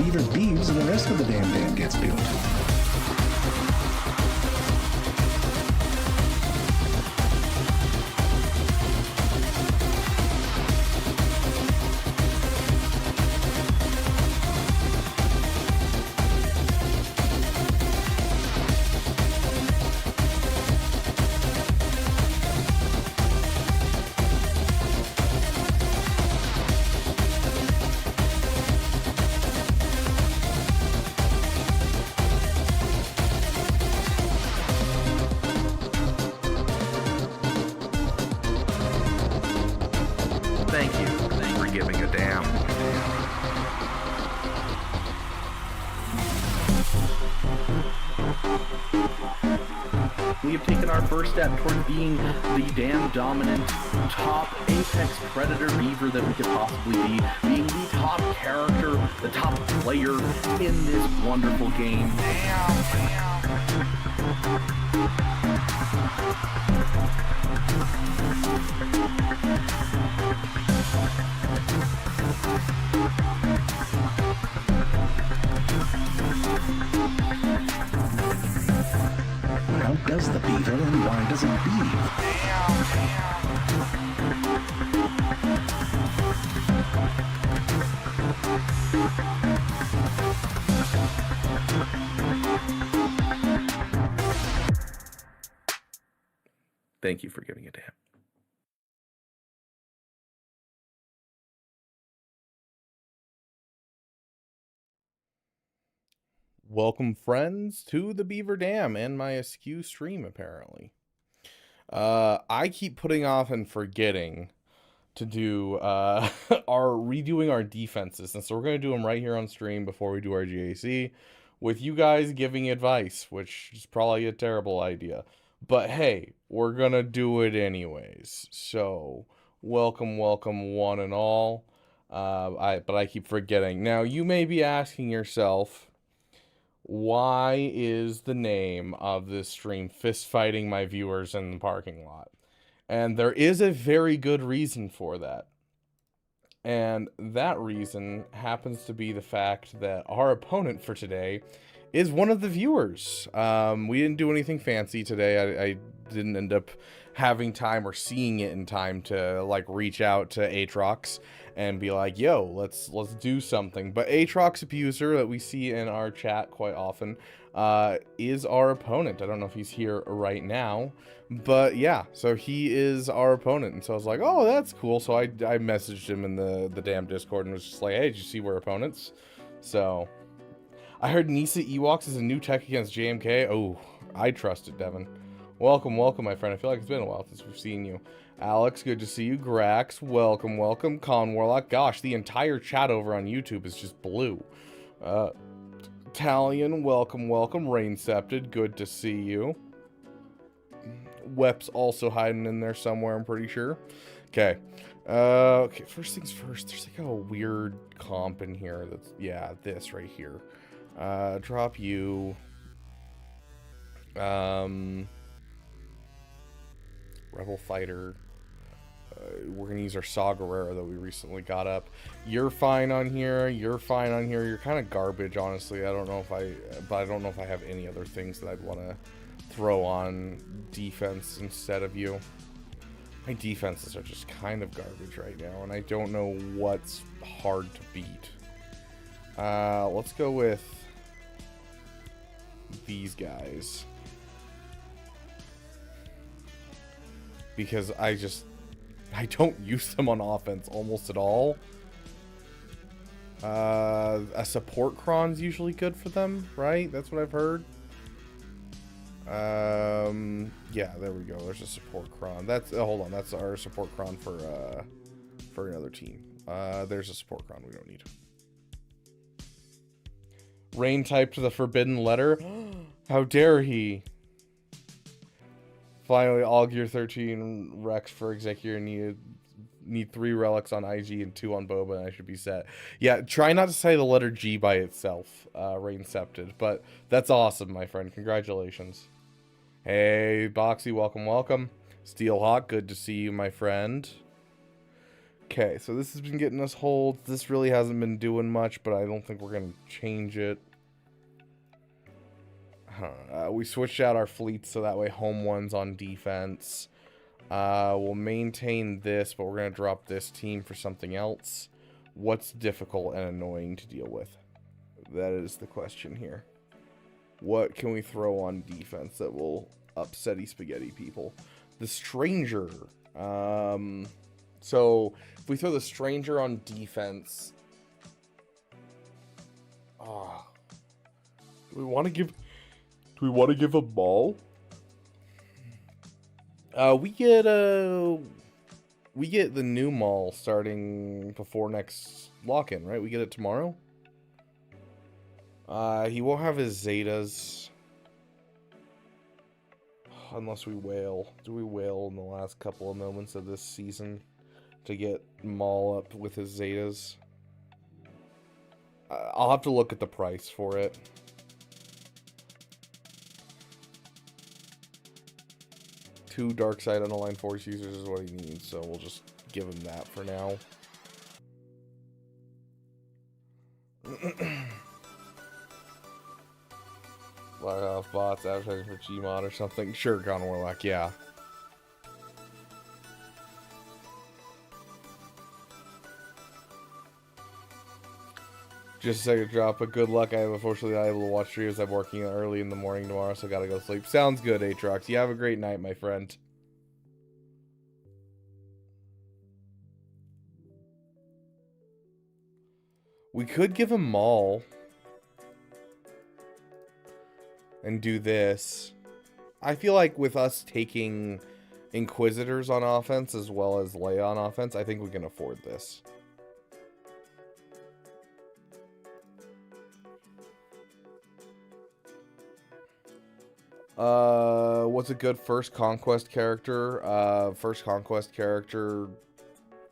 Beaver leaves and the rest of the damn dam gets built. Thank you for giving a damn. We have taken our first step toward being the damn dominant top apex predator beaver that we could possibly be, being the top character, the top player in this wonderful game. How does the beaver and why does it beave? Thank you for giving a damn. Welcome, friends, to the Beaver Dam and my askew stream, apparently. I keep putting off and forgetting to do redoing our defenses, and so we're going to do them right here on stream before we do our GAC, with you guys giving advice, which is probably a terrible idea. But hey, we're going to do it anyways. So, welcome one and all. But I keep forgetting. Now, you may be asking yourself, why is the name of this stream Fist Fighting My Viewers in the Parking Lot? And there is a very good reason for that. And that reason happens to be the fact that our opponent for today is one of the viewers. We didn't do anything fancy today. I didn't end up having time or seeing it in time to like reach out to Aatrox and be like, yo, let's do something. But Aatrox Abuser, that we see in our chat quite often, is our opponent. I don't know if he's here right now, but yeah, so he is our opponent. And so I was like, oh, that's cool. So I messaged him in the damn Discord and was just like, hey, did you see we're opponents? So I heard Nisa Ewoks is a new tech against JMK. Oh, I trust it, Devin. Welcome, my friend. I feel like it's been a while since we've seen you. Alex, good to see you. Grax, welcome. Con Warlock. Gosh, the entire chat over on YouTube is just blue. Talion, welcome. Raincepted, good to see you. Wep's also hiding in there somewhere, I'm pretty sure. Okay. Okay, first things first, there's like a weird comp in here that's, yeah, this right here. Drop you. Rebel Fighter. We're gonna use our Saw Gerrera that we recently got up. You're fine on here. You're kind of garbage, honestly. I don't know if I have any other things that I'd want to throw on defense instead of you. My defenses are just kind of garbage right now, and I don't know what's hard to beat. Let's go with these guys, because I don't use them on offense almost at all. A support cron's usually good for them, right? That's what I've heard. Yeah, there we go. There's a support cron. That's hold on. That's our support cron for another team. There's a support cron we don't need. Rain typed the forbidden letter. How dare he? Finally, all Gear 13 Rex for Executor need 3 relics on IG and 2 on Boba, and I should be set. Yeah, try not to say the letter G by itself, Raincepted, but that's awesome, my friend. Congratulations. Hey, Boxy, welcome. Steelhawk, good to see you, my friend. Okay, so this has been getting us holds. This really hasn't been doing much, but I don't think we're going to change it. We switched out our fleets so that way home one's on defense. We'll maintain this, but we're going to drop this team for something else. What's difficult and annoying to deal with? That is the question here. What can we throw on defense that will upsetty spaghetti people? The Stranger. So if we throw the Stranger on defense, do we want to give a ball? We get the new mall starting before next lock-in, right? We get it tomorrow. He won't have his Zetas unless we whale. Do we whale in the last couple of moments of this season to get Maul up with his Zetas? I'll have to look at the price for it. Two Dark Side Unaligned Force users is what he needs, so we'll just give him that for now. Lock off bots, advertising for Gmod or something. Sure, Gone Warlock, yeah. Just a second drop, but good luck. I am unfortunately not able to watch streams. I'm working early in the morning tomorrow, so gotta go sleep. Sounds good, Aatrox. You have a great night, my friend. We could give him Maul and do this. I feel like with us taking Inquisitors on offense as well as Leia on offense, I think we can afford this. What's a good first conquest character? First conquest character,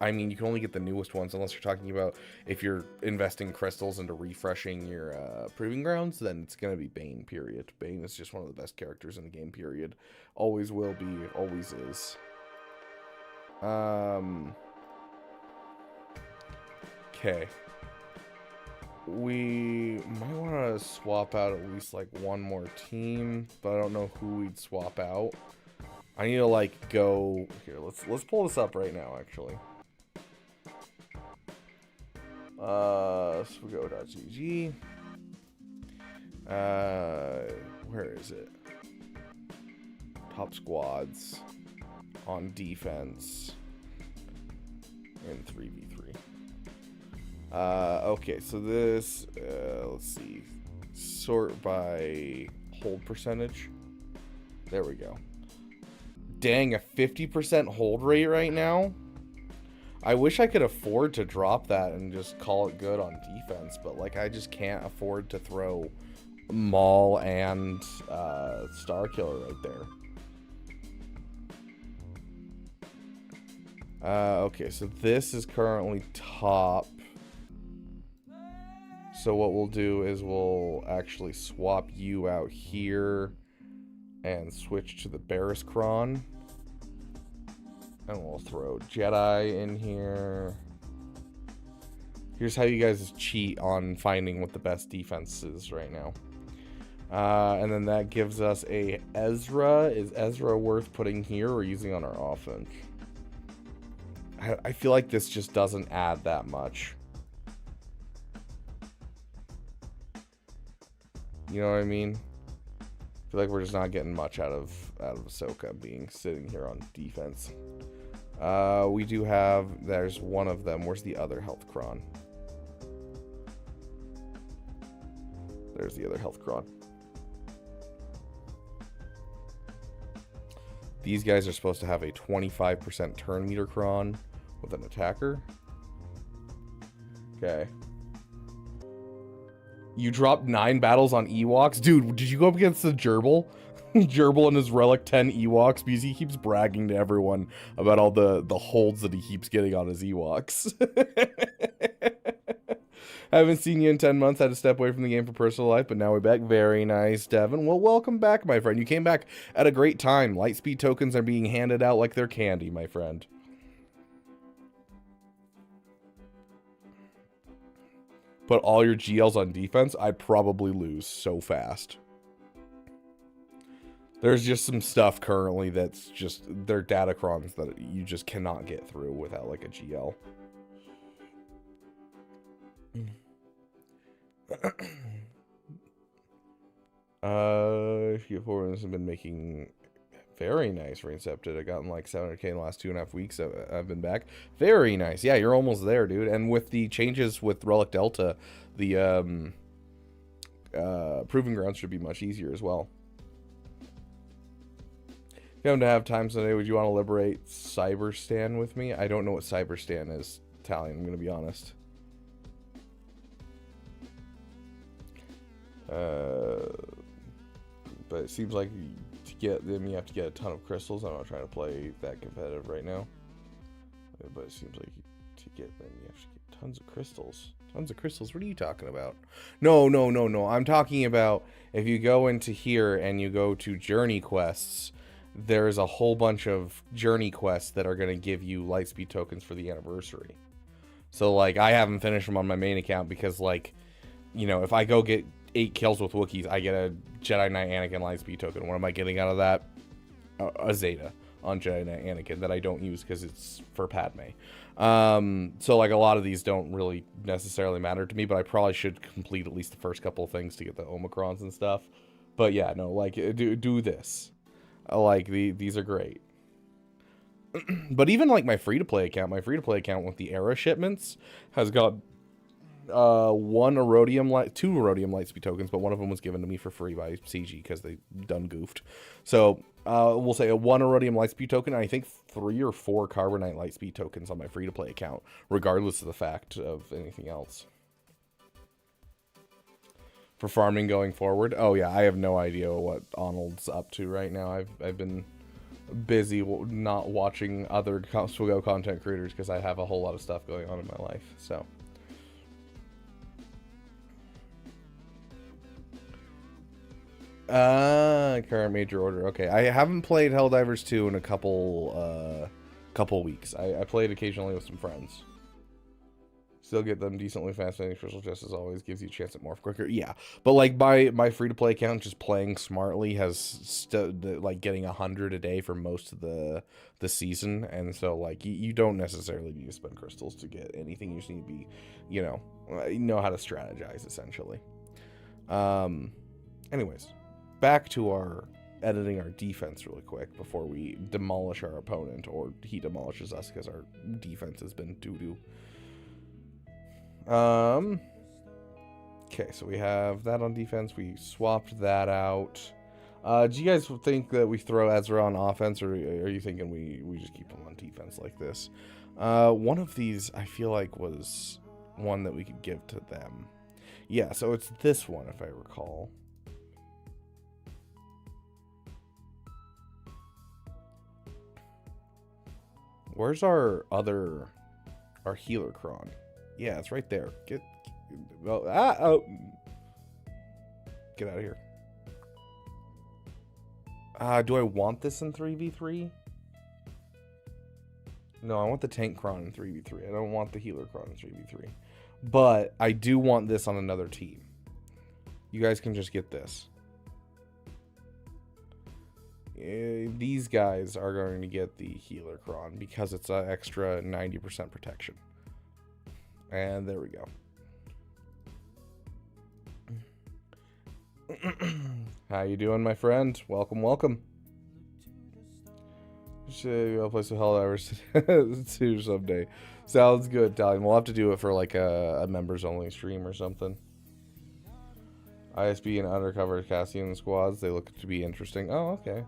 I mean, you can only get the newest ones unless you're talking about if you're investing crystals into refreshing your proving grounds, then it's going to be Bane, period. Bane is just one of the best characters in the game, period. Always will be, always is. Okay. We might want to swap out at least like one more team, but I don't know who we'd swap out. I need to like go here. Let's pull this up right now, actually. So we go .gg. Where is it? Top squads on defense in 3v3. Okay, so this, let's see, sort by hold percentage. There we go. Dang, a 50% hold rate right now. I wish I could afford to drop that and just call it good on defense, but like I just can't afford to throw Maul and Starkiller right there. Okay, so this is currently top. So what we'll do is we'll actually swap you out here and switch to the Barriskron. And we'll throw Jedi in here. Here's how you guys cheat on finding what the best defense is right now. And then that gives us a Ezra. Is Ezra worth putting here or using on our offense? I feel like this just doesn't add that much. You know what I mean? I feel like we're just not getting much out of Ahsoka being sitting here on defense. We do have, there's one of them. Where's the other health cron? There's the other health cron. These guys are supposed to have a 25% turn meter cron with an attacker. Okay. You dropped 9 battles on Ewoks? Dude, did you go up against the Gerbil? Gerbil and his Relic 10 Ewoks, because he keeps bragging to everyone about all the holds that he keeps getting on his Ewoks. Haven't seen you in 10 months. Had to step away from the game for personal life, but now we're back. Very nice, Devin. Well, welcome back, my friend. You came back at a great time. Lightspeed tokens are being handed out like they're candy, my friend. put all your GLs on defense, I'd probably lose so fast. There's just some stuff currently that's just, they're datacrons that you just cannot get through without like a GL. Q4 has been making very nice Reincepted. I gotten like 700k in the last 2.5 weeks. I've been back. Very nice. Yeah, you're almost there, dude. And with the changes with Relic Delta, the Proving Grounds should be much easier as well. If you happen to have time today, would you want to liberate Cyberstan with me? I don't know what Cyberstan is, Italian, I'm going to be honest. But it seems like to get them, you have to get a ton of crystals. I'm not trying to play that competitive right now. But it seems like to get them, you have to get tons of crystals. Tons of crystals? What are you talking about? No. I'm talking about if you go into here and you go to Journey Quests, there's a whole bunch of Journey Quests that are going to give you Lightspeed tokens for the anniversary. So, like, I haven't finished them on my main account because, like, you know, if I go get 8 kills with Wookiees, I get a Jedi Knight Anakin Lightspeed token. What am I getting out of that? A Zeta on Jedi Knight Anakin that I don't use because it's for Padme. So, like, a lot of these don't really necessarily matter to me, but I probably should complete at least the first couple of things to get the Omicrons and stuff. But yeah, no, like, do this. Like, these are great. But even, like, my free-to-play account with the Era shipments has got two Erodium Lightspeed tokens, but one of them was given to me for free by CG because they done goofed. So, we'll say a 1 Erodium Lightspeed token, and I think 3 or 4 Carbonite Lightspeed tokens on my free-to-play account, regardless of the fact of anything else. For farming going forward, oh yeah, I have no idea what Arnold's up to right now. I've been busy not watching other Swigo content creators because I have a whole lot of stuff going on in my life. So current major order. Okay, I haven't played Helldivers 2 in a couple weeks. I played occasionally with some friends. Still get them decently fascinating crystals just as always, gives you a chance at morph quicker. Yeah, but like my free-to-play account, just playing smartly, has like getting 100 a day for most of the season, and so like you don't necessarily need to spend crystals to get anything. You just need to be, you know how to strategize essentially. Anyways, back to our editing our defense really quick before we demolish our opponent or he demolishes us because our defense has been doo-doo. Okay, so we have that on defense. We swapped that out. Do you guys think that we throw Ezra on offense, or are you thinking we just keep him on defense like this? One of these I feel like was one that we could give to them. Yeah, so it's this one if I recall. Where's our healer cron? Yeah, it's right there. Get out of here. Do I want this in 3v3? No, I want the tank cron in 3v3. I don't want the healer cron in 3v3. But I do want this on another team. You guys can just get this. These guys are going to get the healer cron because it's an extra 90% protection. And there we go. How you doing, my friend? Welcome. I'll play some Helldivers too someday. Sounds good, Italian. We'll have to do it for like a members only stream or something. ISB and undercover Cassian squads, they look to be interesting. Oh, okay.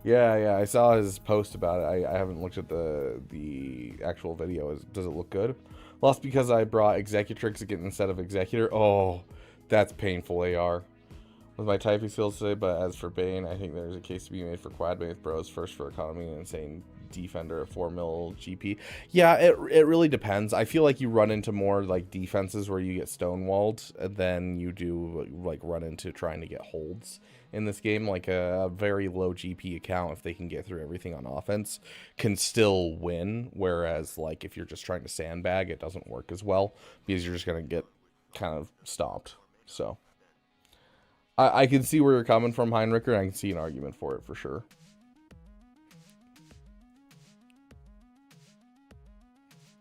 Yeah, I saw his post about it. I haven't looked at the actual video. Does it look good? Lost because I brought Executrix again instead of Executor. Oh, that's painful, AR. With my typing skills today, but as for Bane, I think there's a case to be made for Quad Bane with Bros. First for economy and insane defender at 4 mil GP. Yeah, it really depends. I feel like you run into more like defenses where you get stonewalled than you do like run into trying to get holds in this game. Like a very low GP account, if they can get through everything on offense, can still win. Whereas like if you're just trying to sandbag, it doesn't work as well because you're just gonna get kind of stopped. So I can see where you're coming from, Heinricher, and I can see an argument for it for sure.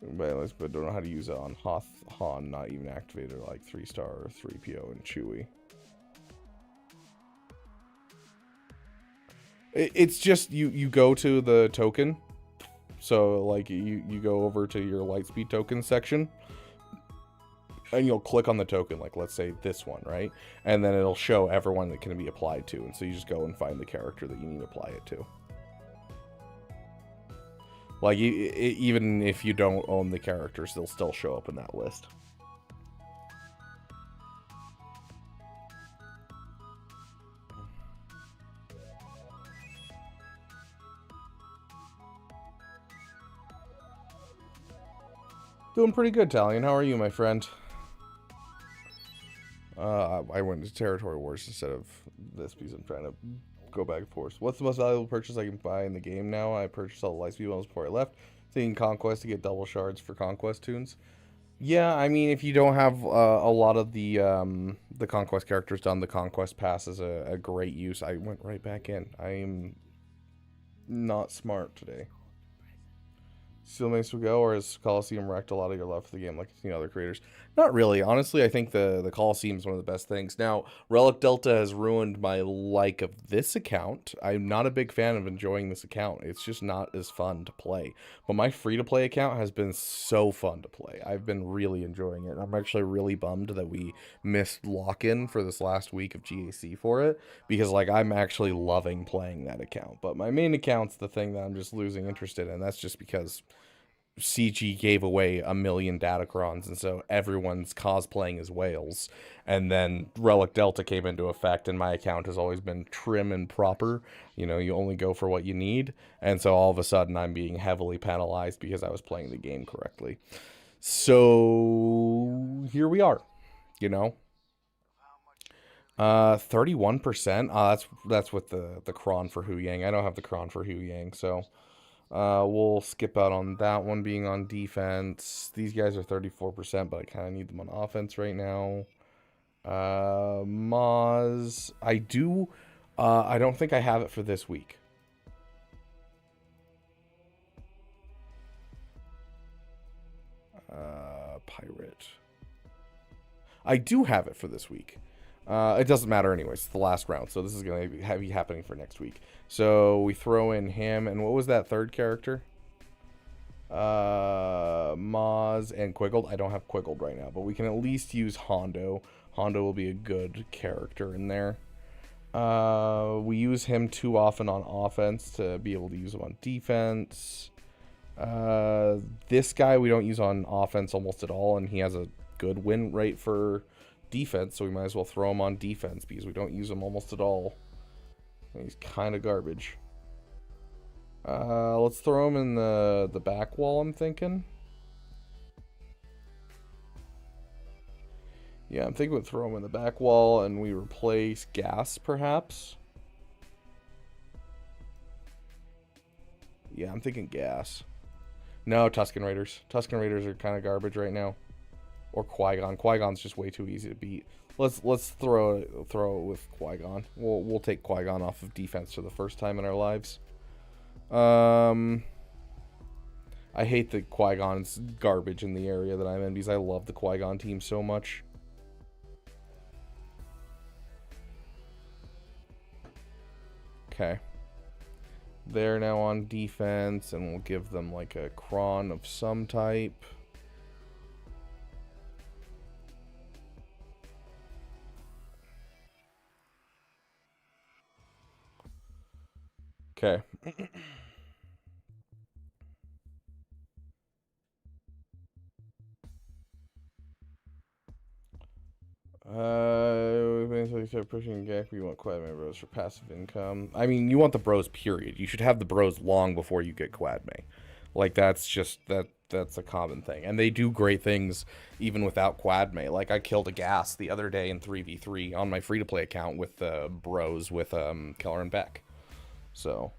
But don't know how to use it on Han, not even activated like 3-star, 3PO, and Chewie. It's just you go to the token, so like you go over to your Lightspeed token section, and you'll click on the token, like let's say this one, right? And then it'll show everyone that can be applied to, and so you just go and find the character that you need to apply it to. Like, even if you don't own the characters, they'll still show up in that list. Doing pretty good, Talion. How are you, my friend? I went to Territory Wars instead of this because I'm trying to go back and forth. What's the most valuable purchase I can buy in the game now? I purchased all the Lightspeed ones before I left. Thinking Conquest to get double shards for Conquest tunes. Yeah, I mean, if you don't have a lot of the Conquest characters done, the Conquest Pass is a great use. I went right back in. I'm not smart today. Still makes we go, or has Coliseum wrecked a lot of your love for the game like other creators? Not really. Honestly, I think the Coliseum is one of the best things. Now, Relic Delta has ruined my like of this account. I'm not a big fan of enjoying this account. It's just not as fun to play. But my free-to-play account has been so fun to play. I've been really enjoying it. I'm actually really bummed that we missed lock-in for this last week of GAC for it, because like I'm actually loving playing that account. But my main account's the thing that I'm just losing interest in, and that's just because CG gave away 1 million datacrons, and so everyone's cosplaying as whales. And then Relic Delta came into effect, and my account has always been trim and proper. You only go for what you need. And so all of a sudden, I'm being heavily penalized because I was playing the game correctly. So here we are, 31%. That's with the cron for Hu Yang. I don't have the cron for Hu Yang, so we'll skip out on that one being on defense. These guys are 34%, but I kind of need them on offense right now. Maz, I don't think I have it for this week. Pirate. I do have it for this week. It doesn't matter anyways. It's the last round, so this is going to be happening for next week. So we throw in him, and what was that third character? Maz and Quiggled. I don't have Quiggled right now, but we can at least use Hondo. Hondo will be a good character in there. We use him too often on offense to be able to use him on defense. This guy we don't use on offense almost at all, and he has a good win rate for defense, so we might as well throw him on defense because we don't use him almost at all. He's kind of garbage. Let's throw him in the back wall, I'm thinking. Yeah, I'm thinking we'd throw him in the back wall and we replace Gas, perhaps. Yeah, I'm thinking Gas. No, Tusken Raiders. Tusken Raiders are kind of garbage right now. Or Qui-Gon. Qui-Gon's just way too easy to beat. Let's throw it with Qui-Gon. We'll take Qui-Gon off of defense for the first time in our lives. I hate that Qui-Gon's garbage in the area that I'm in because I love the Qui-Gon team so much. Okay. They're now on defense, and we'll give them like a cron of some type. Okay. Eventually start pushing Gak. You want Quad bros for passive income. I mean, you want the bros, period. You should have the bros long before you get Quadme. Like, that's just, that's a common thing. And they do great things even without Quadme. Like, I killed a Gas the other day in 3v3 on my free-to-play account with the bros with Keller and Beck. So...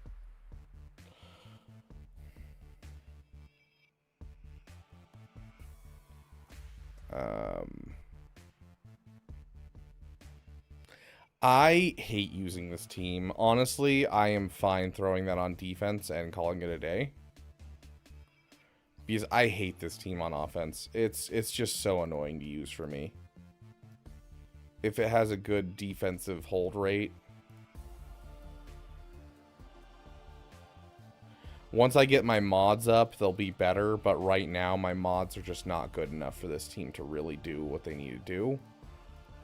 I hate using this team. Honestly, I am fine throwing that on defense and calling it a day. Because I hate this team on offense. It's just so annoying to use for me. If it has a good defensive hold rate. Once I get my mods up, they'll be better. But right now, my mods are just not good enough for this team to really do what they need to do.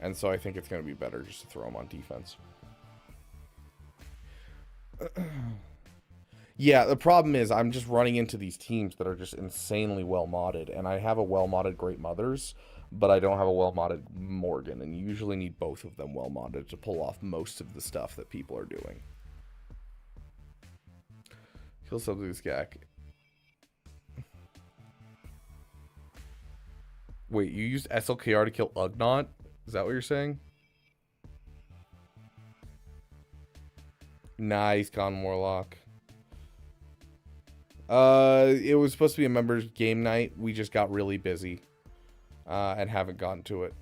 And so I think it's going to be better just to throw them on defense. Yeah, the problem is I'm just running into these teams that are just insanely well modded. And I have a well modded Great Mothers, but I don't have a well modded Morgan. And you usually need both of them well modded to pull off most of the stuff that people are doing. Kill something with Skak. Wait, you used SLKR to kill Ugnaught? Is that what you're saying? Nice, Con Warlock. It was supposed to be a members game night. We just got really busy. And haven't gotten to it.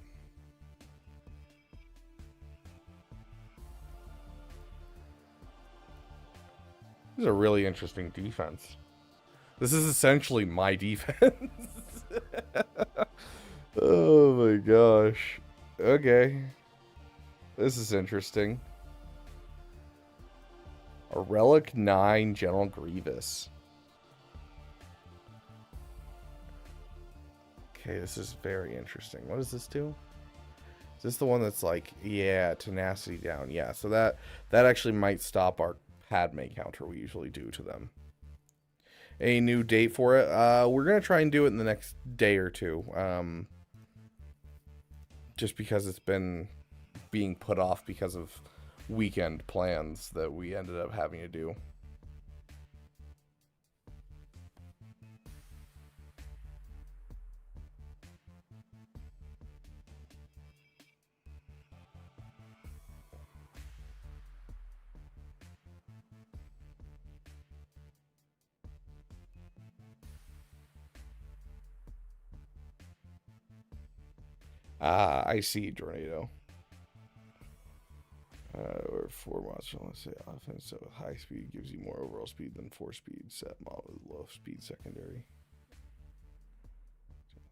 This is a really interesting defense. This is essentially my defense. Oh my gosh. Okay. This is interesting. A Relic 9 General Grievous. Okay, this is very interesting. What does this do? Is this the one that's like, yeah, tenacity down? Yeah, so that actually might stop our Padme counter we usually do to them. A new date for it? We're going to try and do it in the next day or two. Just because it's been being put off because of weekend plans that we ended up having to do. Ah, I see, Tornado. Or 4 monster, let's say offense set with high speed gives you more overall speed than 4 speed set model with low speed secondary.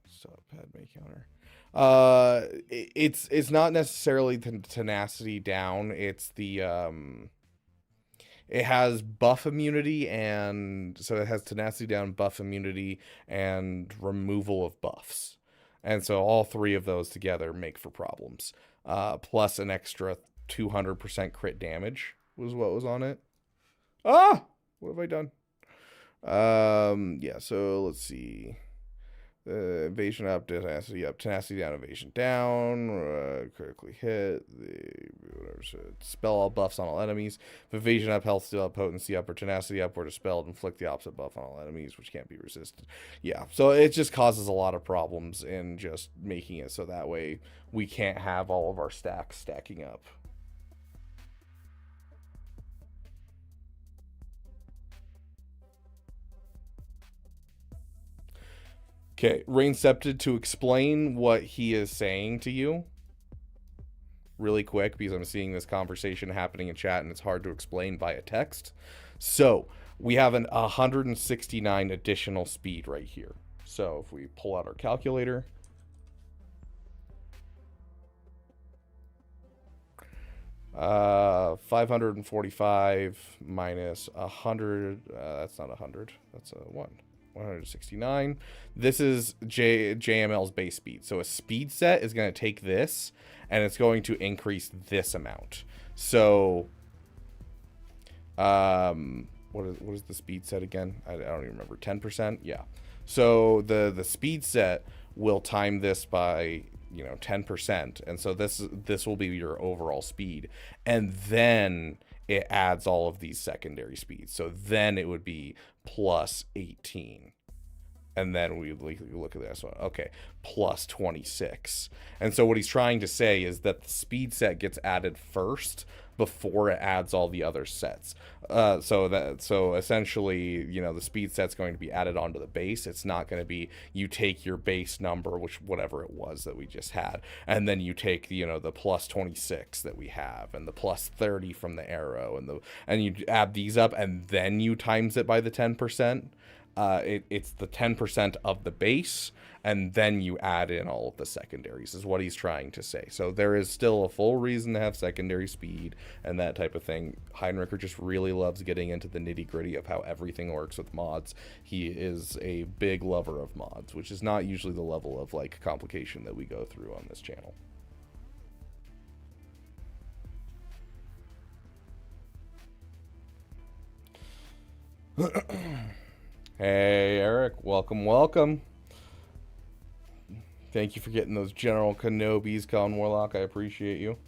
Stop Padme counter. It's not necessarily the tenacity down. It's the it has buff immunity, and so it has tenacity down, buff immunity, and removal of buffs. And so all three of those together make for problems. Plus an extra 200% crit damage was what was on it. Ah! What have I done? Yeah, so let's see. Evasion up, tenacity down, evasion down, critically hit, whatever, so spell all buffs on all enemies. If evasion up, health steal up, potency up, or tenacity up, or dispelled, inflict the opposite buff on all enemies, which can't be resisted. Yeah, so it just causes a lot of problems in just making it so that way we can't have all of our stacks stacking up. Okay, Raincepted, to explain what he is saying to you really quick, because I'm seeing this conversation happening in chat and it's hard to explain via text. So we have an 169 additional speed right here. So if we pull out our calculator, uh, 545 minus 100, that's not 100, that's a 1. 169. This is JML's base speed. So a speed set is going to take this and it's going to increase this amount. So what is the speed set again? I don't even remember. 10%? Yeah. So the speed set will time this by 10%, and so this will be your overall speed, and then it adds all of these secondary speeds. So then it would be plus 18. And then we look at this one. Okay, plus 26. And so what he's trying to say is that the speed set gets added first before it adds all the other sets. So essentially, you know, the speed set's going to be added onto the base. It's not going to be you take your base number, which whatever it was that we just had, and then you take, you know, the plus 26 that we have and the plus 30 from the arrow, and you add these up and then you times it by the 10%. It's the 10% of the base, and then you add in all of the secondaries, is what he's trying to say. So there is still a full reason to have secondary speed and that type of thing. Heinricher just really loves getting into the nitty-gritty of how everything works with mods. He is a big lover of mods, which is not usually the level of, like, complication that we go through on this channel. Hey, Eric. Welcome. Thank you for getting those General Kenobis, Con Warlock. I appreciate you.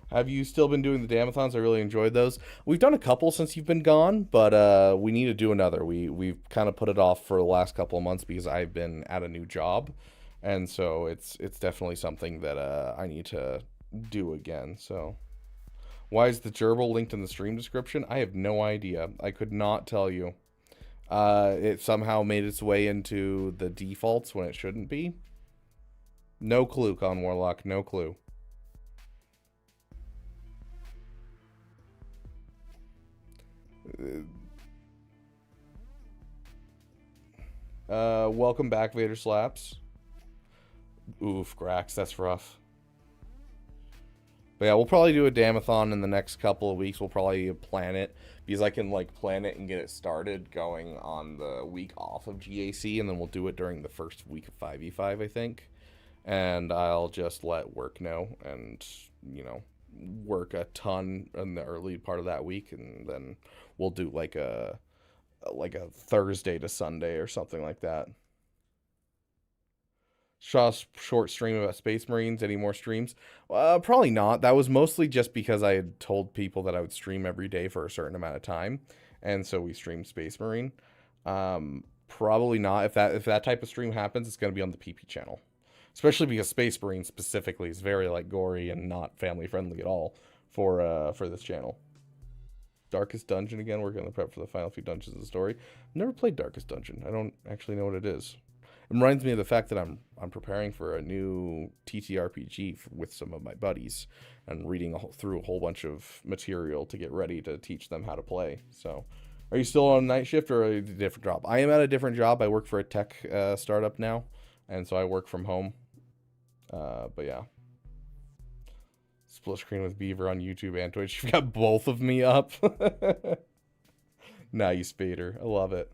Have you still been doing the Damathons? I really enjoyed those. We've done a couple since you've been gone, but we need to do another. We've kind of put it off for the last couple of months because I've been at a new job, and so it's definitely something that I need to do again. So, why is the gerbil linked in the stream description? I have no idea. I could not tell you. It somehow made its way into the defaults when it shouldn't be. No clue, Con Warlock. No clue. Welcome back, Vader Slaps. Oof, Grax, that's rough. But yeah, we'll probably do a Damathon in the next couple of weeks. We'll probably plan it, because I can, like, plan it and get it started going on the week off of GAC, and then we'll do it during the first week of 5e5, I think. And I'll just let work know, and, you know, work a ton in the early part of that week, and then we'll do like a Thursday to Sunday or something like that. Shaw's short stream about Space Marines. Any more streams? Probably not. That was mostly just because I had told people that I would stream every day for a certain amount of time, and so we streamed Space Marine. Probably not. If that type of stream happens, it's going to be on the PP channel. Especially because Space Marine specifically is very, like, gory and not family friendly at all for this channel. Darkest Dungeon again. We're going to prep for the final few dungeons of the story. I've never played Darkest Dungeon. I don't actually know what it is. It reminds me of the fact that I'm preparing for a new TTRPG with some of my buddies and reading through a whole bunch of material to get ready to teach them how to play. So, are you still on night shift or a different job? I am at a different job. I work for a tech startup now, and so I work from home. But yeah. Split screen with Beaver on YouTube and Twitch. You've got both of me up. Nice, Bader. I love it.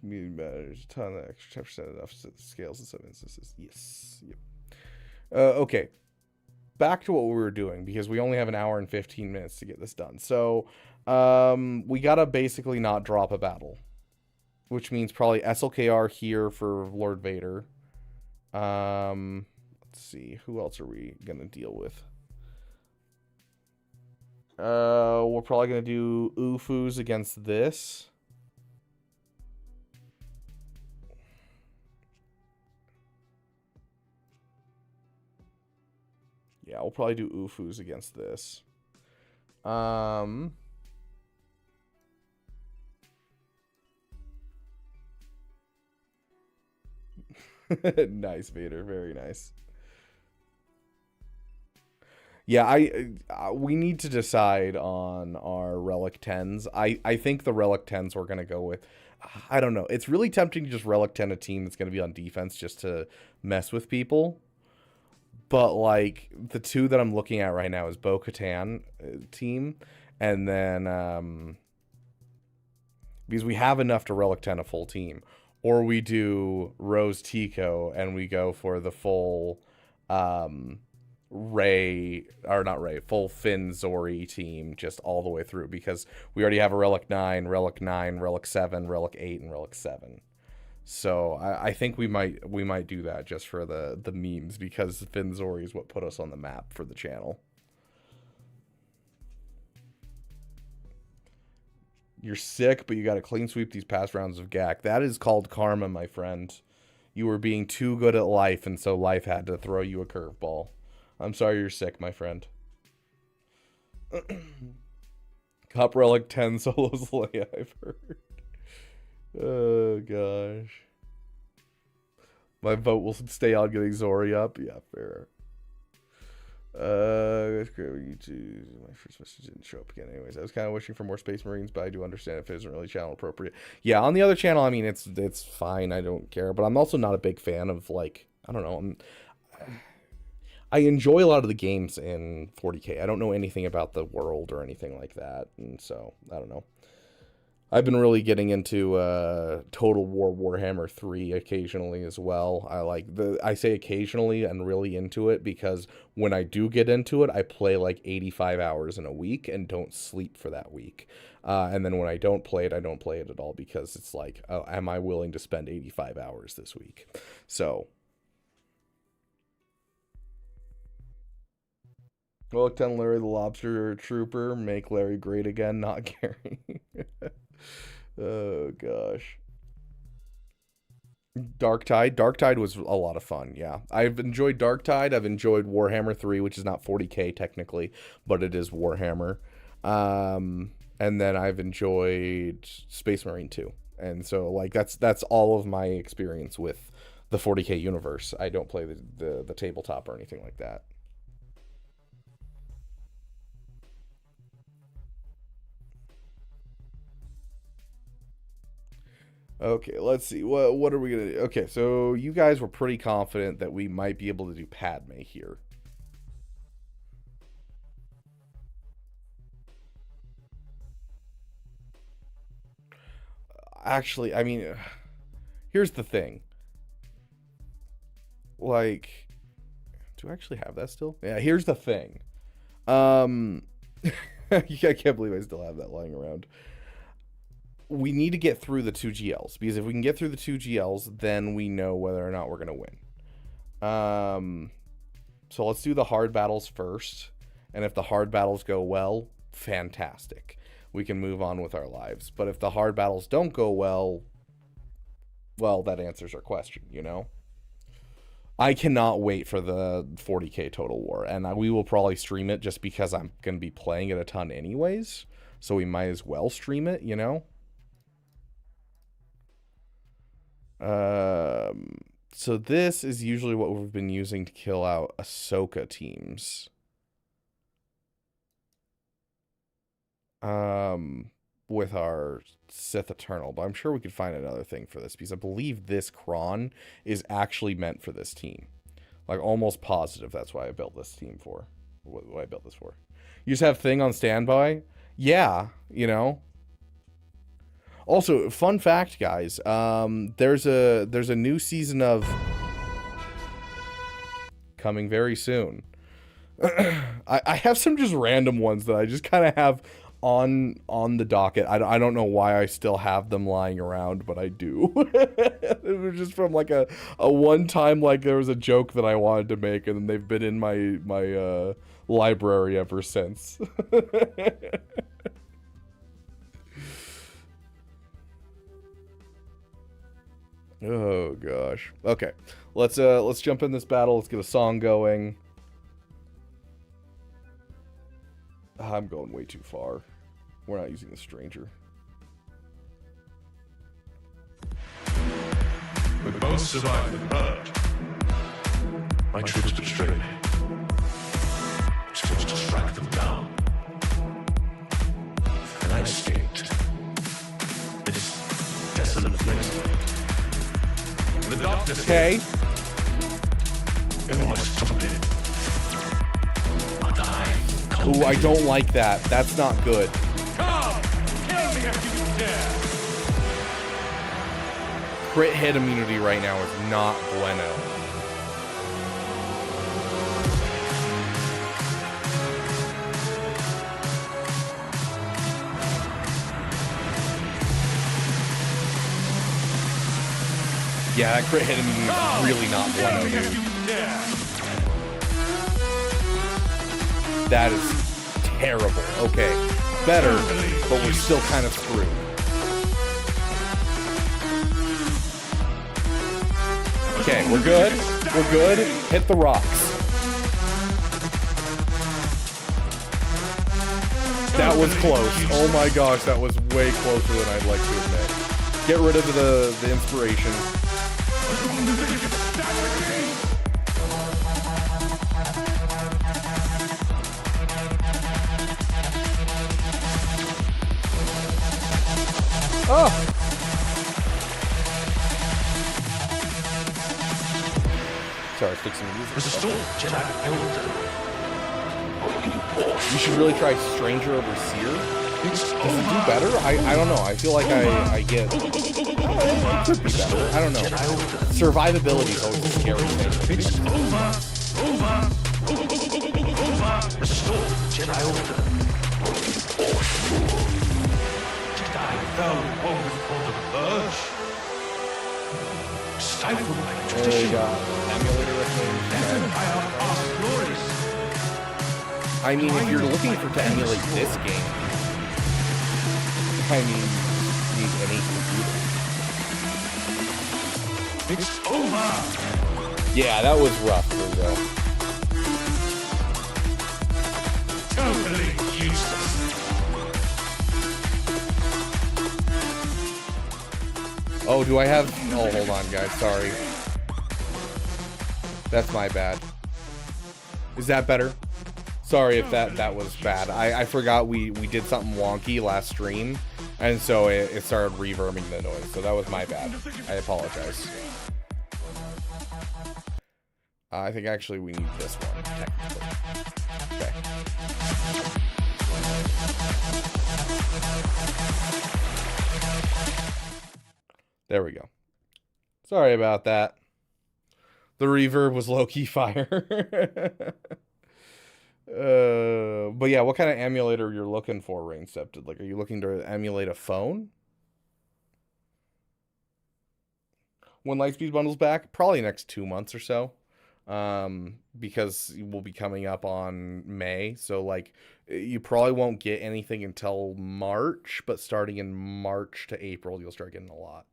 There's a ton of extra 10% enough to the scales in some instances. Yes. Yep. Okay. Back to what we were doing, because we only have an hour and 15 minutes to get this done. So, we gotta basically not drop a battle, which means probably SLKR here for Lord Vader. Let's see, who else are we gonna deal with? We're probably gonna do Ufus against this. Yeah, we'll probably do Ufus against this. Nice, Vader. Very nice. Yeah, we need to decide on our Relic 10s. I think the Relic 10s we're going to go with. I don't know. It's really tempting to just Relic 10 a team that's going to be on defense just to mess with people. But, like, the two that I'm looking at right now is Bo-Katan team. And then, because we have enough to Relic 10 a full team. Or we do Rose Tico and we go for the full full Finn Zori team just all the way through. Because we already have a Relic 9, Relic 7, Relic 8, and Relic 7. So I think we might do that just for the memes, because Finn Zori is what put us on the map for the channel. You're sick, but you got to clean sweep these past rounds of GAC. That is called karma, my friend. You were being too good at life, and so life had to throw you a curveball. I'm sorry you're sick, my friend. Cop Relic 10 solos Leia, I've heard. Oh, gosh. My vote will stay on getting Zori up. Yeah, fair. That's great. My first message didn't show up again. Anyways, I was kind of wishing for more Space Marines, but I do understand if it isn't really channel appropriate. Yeah, on the other channel, I mean, it's fine. I don't care, but I'm also not a big fan of, like, I don't know. I enjoy a lot of the games in 40K. I don't know anything about the world or anything like that, and so I don't know. I've been really getting into Total War Warhammer 3 occasionally as well. I say occasionally and really into it because when I do get into it, I play like 85 hours in a week and don't sleep for that week. And then when I don't play it, I don't play it at all because it's like, oh, am I willing to spend 85 hours this week? So. Well, 10 Larry the Lobster Trooper, make Larry great again, not Gary. Oh, gosh. Darktide was a lot of fun, yeah. I've enjoyed Darktide. I've enjoyed Warhammer 3, which is not 40K technically, but it is Warhammer. And then I've enjoyed Space Marine 2. And so, like, that's all of my experience with the 40K universe. I don't play the tabletop or anything like that. Okay, let's see. What are we going to do? Okay, so you guys were pretty confident that we might be able to do Padme here. Actually, I mean, here's the thing. Like, do I actually have that still? Yeah, here's the thing. I can't believe I still have that lying around. We need to get through the 2 GLs, because if we can get through the 2 GLs, then we know whether or not we're going to win. So let's do the hard battles first, and if the hard battles go well, fantastic. We can move on with our lives. But if the hard battles don't go well, that answers our question, you know? I cannot wait for the 40K Total War, and we will probably stream it just because I'm going to be playing it a ton anyways, so we might as well stream it, you know? So this is usually what we've been using to kill out Ahsoka teams. With our Sith Eternal, but I'm sure we could find another thing for this, because I believe this Kron is actually meant for this team. Like, almost positive that's why I built this team for. What I built this for. You just have Thing on standby? Yeah, you know. Also, fun fact, guys, there's a new season of coming very soon. I have some just random ones that I just kind of have on the docket. I don't know why I still have them lying around, but I do. It was just from like a one time, like there was a joke that I wanted to make, and they've been in my library ever since. Oh gosh. Okay. Let's jump in this battle. Let's get a song going. I'm going way too far. We're not using the stranger. We both survived the purge. My troops betrayed me. Supposed to strike them down. And I escaped. This desolate place. The darkness. Okay. Everyone stopped it. But Ooh, I don't like that. That's not good. Come! Kill me if you dare! Crit hit immunity right now is not bueno. Yeah, that crit hit immunity is really not bueno, dude. That is terrible. Okay, better, but we're still kind of screwed. Okay, we're good. We're good. Hit the rocks. That was close. Oh my gosh, that was way closer than I'd like to admit. Get rid of the inspiration. Oh! Sorry, fixing the music. You should really try Stranger over Seer. Does it do better? I don't know. I feel like I get... It could be better. I don't know. Survivability is always a scary thing. There you go. Emulator I mean, if you're looking to emulate this game, I mean, you need any computer. It's over. Yeah, that was rough. There we go. Totally useless. Oh, do I have... Oh, hold on, guys. Sorry. That's my bad. Is that better? Sorry if that was bad. I forgot we did something wonky last stream, and so it started reverbing the noise. So that was my bad. I apologize. I think actually we need this one, technically. Okay. There we go. Sorry about that. The reverb was low-key fire. But yeah, what kind of emulator you're looking for, Raincepted? Like, are you looking to emulate a phone? When Lightspeed bundles back? Probably next 2 months or so. Because we'll be coming up on May. So, like, you probably won't get anything until March. But starting in March to April, you'll start getting a lot.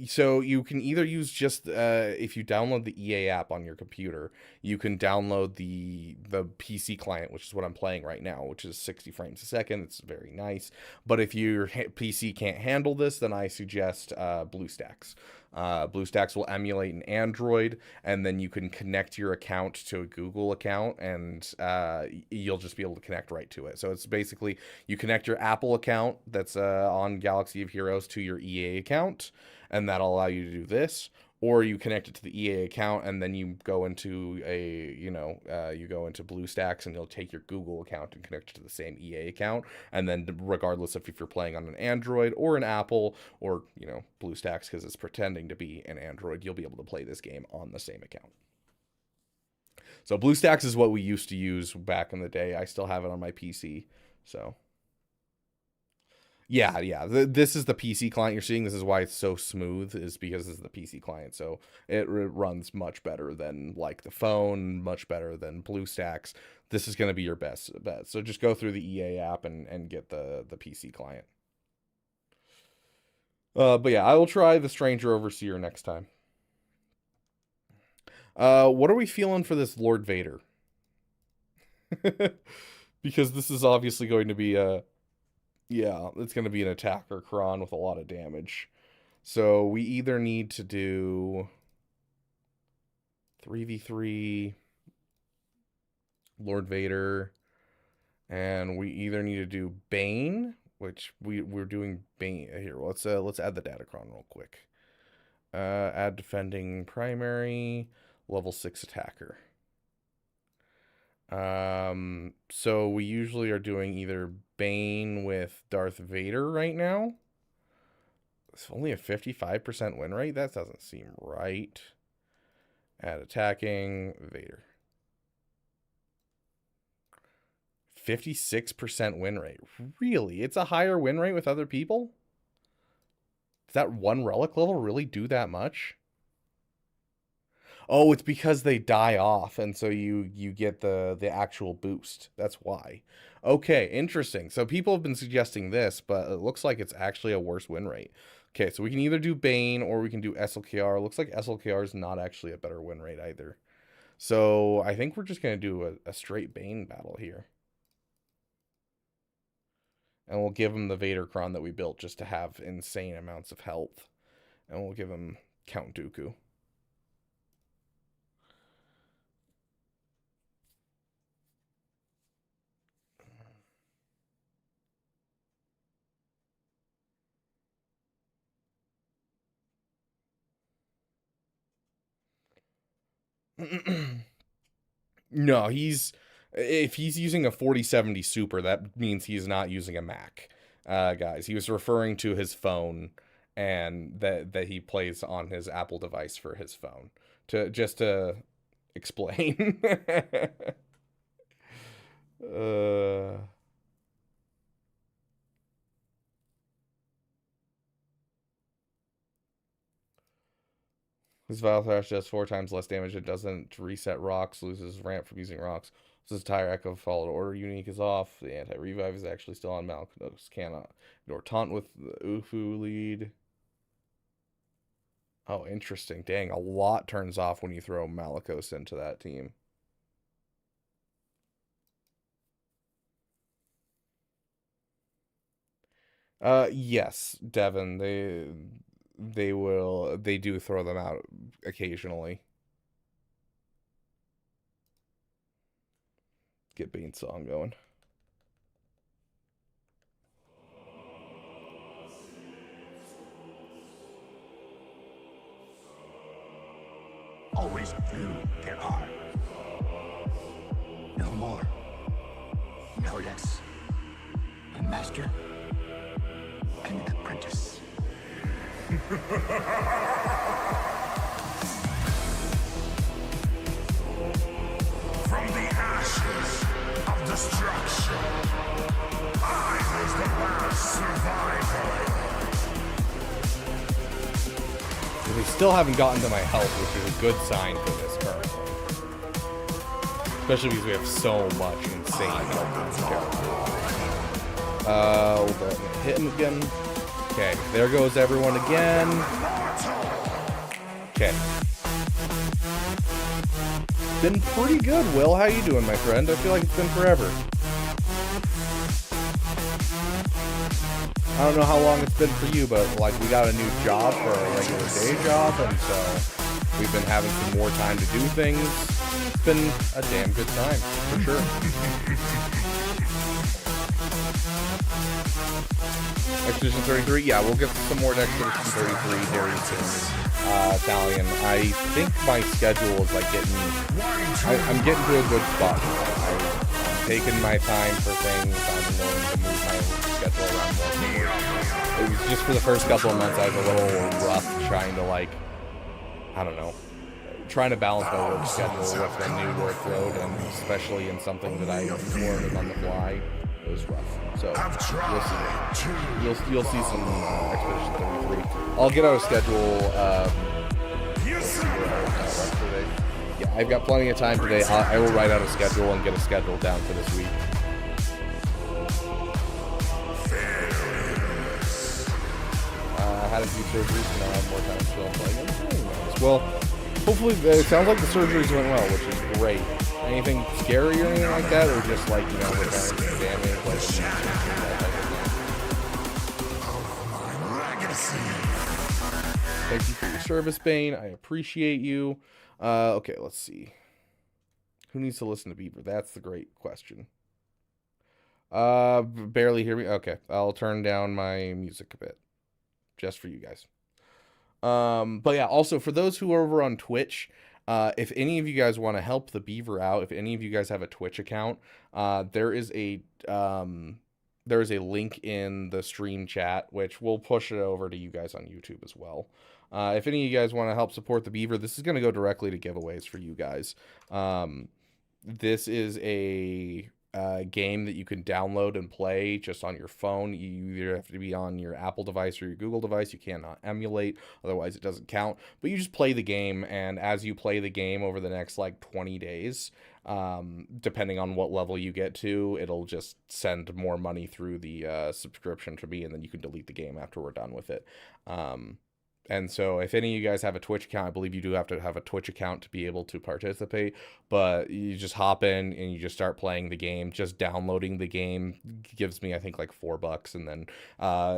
So you can either use just, if you download the EA app on your computer, you can download the PC client, which is what I'm playing right now, which is 60 frames a second. It's very nice. But if your PC can't handle this, then I suggest, BlueStacks. BlueStacks will emulate an Android, and then you can connect your account to a Google account, and you'll just be able to connect right to it. So it's basically you connect your Apple account that's on Galaxy of Heroes to your EA account, and that'll allow you to do this. Or you connect it to the EA account, and then you go into you go into BlueStacks, and you'll take your Google account and connect it to the same EA account. And then regardless of if you're playing on an Android or an Apple or, BlueStacks, because it's pretending to be an Android, you'll be able to play this game on the same account. So BlueStacks is what we used to use back in the day. I still have it on my PC, so... Yeah. This is the PC client you're seeing. This is why it's so smooth, is because this is the PC client. So it runs much better than, like, the phone, much better than BlueStacks. This is going to be your best bet. So just go through the EA app and get the PC client. But yeah, I will try the Stranger Overseer next time. What are we feeling for this Lord Vader? Because this is obviously going to be a... Yeah, it's going to be an attacker cron with a lot of damage. So we either need to do 3v3 Lord Vader, and we either need to do Bane, which we're doing Bane here. Let's add the datacron real quick. Add defending primary, level 6 attacker. So we usually are doing either Bane with Darth Vader right now. It's only a 55% win rate. That doesn't seem right. Add attacking Vader. 56% win rate. Really? It's a higher win rate with other people? Does that one relic level really do that much? Oh, it's because they die off, and so you get the actual boost. That's why. Okay, interesting. So people have been suggesting this, but it looks like it's actually a worse win rate. Okay, so we can either do Bane or we can do SLKR. Looks like SLKR is not actually a better win rate either. So I think we're just going to do a straight Bane battle here. And we'll give him the Vadercron that we built just to have insane amounts of health. And we'll give him Count Dooku. No, if he's using a 4070 Super, that means he's not using a Mac. Guys, he was referring to his phone and that he plays on his Apple device for his phone. To explain. His Vile Thrash does 4 times less damage. It doesn't reset rocks, loses ramp from using rocks. So his entire Echo Followed Order unique is off. The anti-revive is actually still on. Malcanos cannot ignore taunt with the Ufu lead. Oh, interesting. Dang, a lot turns off when you throw Malicos into that team. Yes, Devin, they do throw them out occasionally. Get Bane song going. Always knew there are no more. No less. A master and an apprentice. From the ashes of destruction, I was the last survivor. We still haven't gotten to my health, which is a good sign for this currently. Especially because we have so much insane health in this character. Hold on. Hit him again. Okay, there goes everyone again. Okay. Been pretty good, Will. How you doing, my friend? I feel like it's been forever. I don't know how long it's been for you, but like we got a new job for a regular day job, and so we've been having some more time to do things. It's been a damn good time, for sure. Expedition 33, yeah, we'll get some more to Expedition 33 very soon. Italian, I think my schedule is like I'm getting to a good spot. I'm taking my time for things. I'm willing to move my schedule around more. It was just for the first couple of months I was a little rough trying to I don't know, trying to balance my work schedule with the new workload, and especially in something that I learned on the fly. It was rough. So you'll see some Expedition 33. I'll get out a schedule. Today. Yeah, I've got plenty of time today. I will write out a schedule and get a schedule down for this week. I had a few surgeries, and now I have more time to chill and play. Well, hopefully, it sounds like the surgeries went well, which is great. Anything scary or anything like that, or just like, repairing some damage, like Thank you for your service, Bane. I appreciate you. Okay, let's see. Who needs to listen to Beaver? That's the great question. Barely hear me? Okay, I'll turn down my music a bit. Just for you guys. But yeah, also for those who are over on Twitch, if any of you guys want to help the Beaver out, if any of you guys have a Twitch account, there is a link in the stream chat, which we'll push it over to you guys on YouTube as well. If any of you guys want to help support the Beaver, this is going to go directly to giveaways for you guys. This is a game that you can download and play just on your phone. You either have to be on your Apple device or your Google device. You cannot emulate, otherwise it doesn't count. But you just play the game, and as you play the game over the next like 20 days, depending on what level you get to, it'll just send more money through the subscription to me, and then you can delete the game after we're done with it. And so if any of you guys have a Twitch account, I believe you do have to have a Twitch account to be able to participate, but you just hop in and you just start playing the game. Just downloading the game gives me, I think, like $4, and then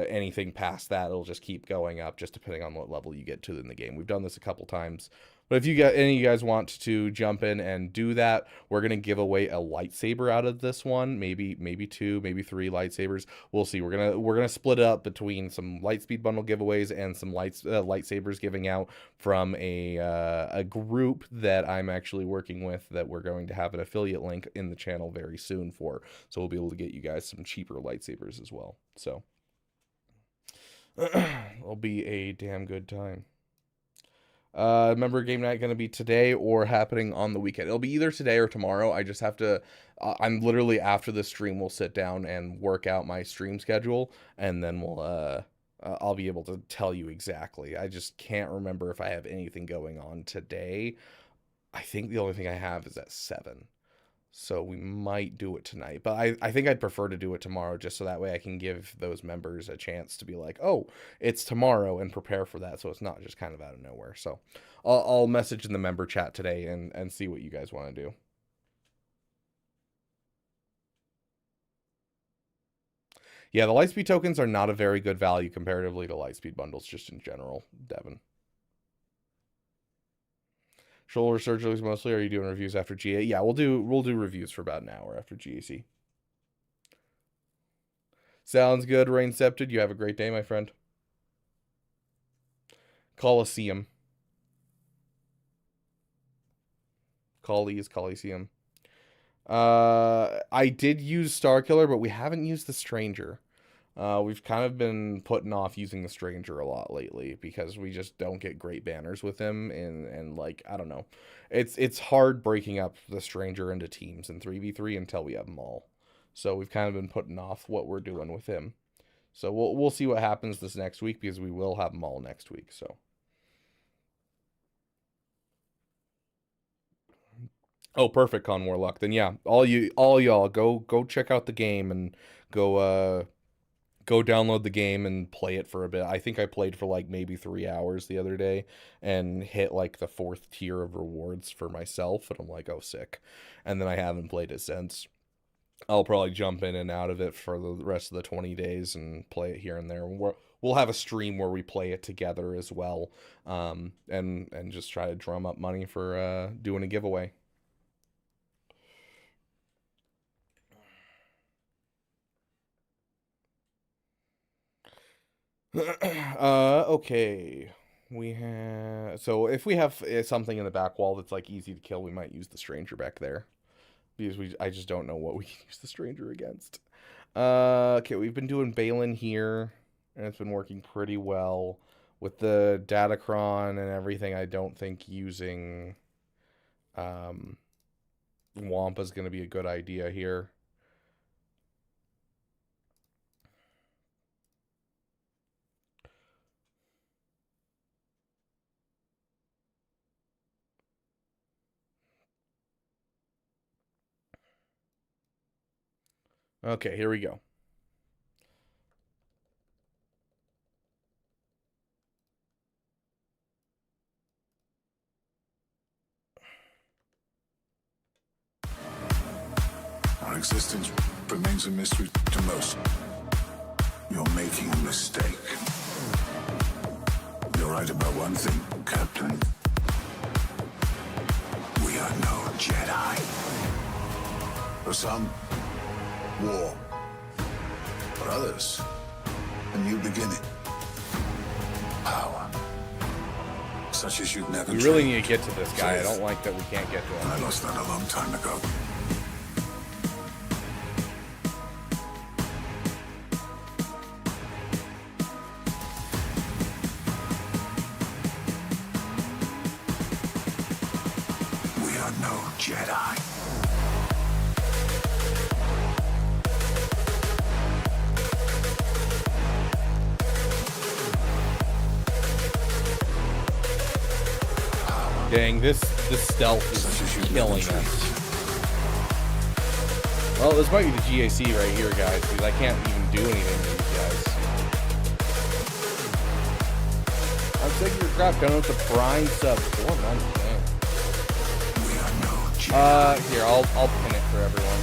anything past that, it'll just keep going up, just depending on what level you get to in the game. We've done this a couple times. But if you got any of you guys want to jump in and do that, we're gonna give away a lightsaber out of this one, maybe 2, maybe 3 lightsabers. We'll see. We're gonna split it up between some Lightspeed bundle giveaways and some lightsabers giving out from a group that I'm actually working with, that we're going to have an affiliate link in the channel very soon for. So we'll be able to get you guys some cheaper lightsabers as well. So it'll be a damn good time. Remember, game night going to be today or happening on the weekend? It'll be either today or tomorrow. I just have to, I'm literally, after the stream, we'll sit down and work out my stream schedule, and then I'll be able to tell you exactly. I just can't remember if I have anything going on today. I think the only thing I have is at 7. So we might do it tonight, but I think I'd prefer to do it tomorrow, just so that way I can give those members a chance to be like, oh, it's tomorrow, and prepare for that, so it's not just kind of out of nowhere. So I'll message in the member chat today and see what you guys want to do. Yeah, the Lightspeed tokens are not a very good value comparatively to Lightspeed bundles, just in general, Devin. Shoulder surgeries mostly. Are you doing reviews after GA? Yeah, we'll do reviews for about an hour after GAC. Sounds good, Raincepted. You have a great day, my friend. Coliseum. Coliseum. I did use Starkiller, but we haven't used the Stranger. We've kind of been putting off using the Stranger a lot lately because we just don't get great banners with him, and like, I don't know. It's hard breaking up the Stranger into teams in 3v3 until we have them all. So we've kind of been putting off what we're doing with him. So we'll see what happens this next week, because we will have them all next week. So oh, perfect, Con Warlock. Then yeah, all y'all go check out the game and go download the game and play it for a bit. I think I played for like maybe 3 hours the other day and hit like the 4th tier of rewards for myself, and I'm like, oh, sick. And then I haven't played it since. I'll probably jump in and out of it for the rest of the 20 days and play it here and there. We'll have a stream where we play it together as well, and just try to drum up money for doing a giveaway. Okay, we have, so if we have something in the back wall that's like easy to kill, we might use the Stranger back there, because I just don't know what we can use the Stranger against. Okay, we've been doing Balin here, and it's been working pretty well with the Datacron and everything. I don't think using Wampa is going to be a good idea here. Okay, here we go. Our existence remains a mystery to most. You're making a mistake. You're right about one thing, Captain. We are no Jedi. For some, war. For others, a new beginning. Power. Such as you'd never We really need to get to this guy. I don't like that we can't get to him. I lost that a long time ago. We are no Jedi. Dang, this stealth is killing us. Well, this might be the GAC right here, guys, because I can't even do anything to these guys. I'm sick of your crap. Going with the Prime sub 4 months, man. Here, I'll pin it for everyone.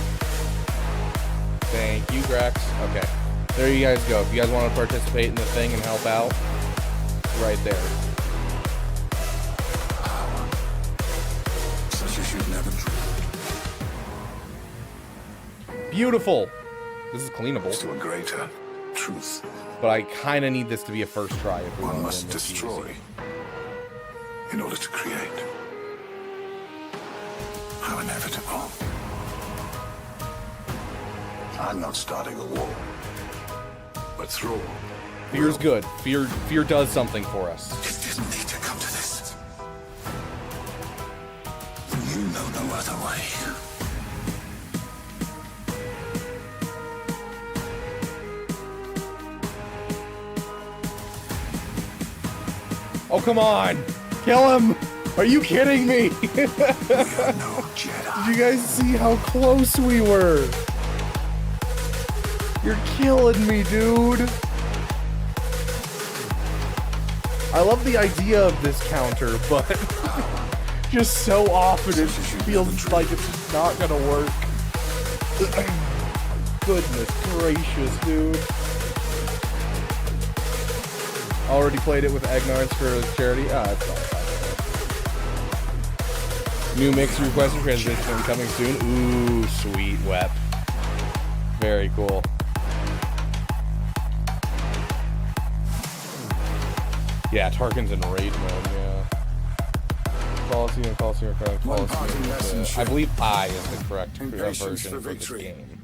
Thank you, Grax. Okay. There you guys go. If you guys want to participate in the thing and help out, right there. Such as you've never dreamed. Beautiful. This is cleanable. To a greater truth. But I kind of need this to be a first try. If we One want must to win this destroy GAC. in order to create. How inevitable. I'm not starting a war, but Thrall. Fear's good. Fear does something for us. It didn't need to come to this. You know no other way. Oh, come on! Kill him! Are you kidding me? You're no Jedi. Did you guys see how close we were? You're killing me, dude. I love the idea of this counter, but just so often it feels like it's just not gonna work. Goodness gracious, dude. Already played it with Egnards for charity. Ah, it's all fine. New mix request and transition coming soon. Ooh, sweet Wep. Very cool. Yeah, Tarkin's in raid mode, yeah. Coliseum, Coliseum. I believe I is the correct version for this game.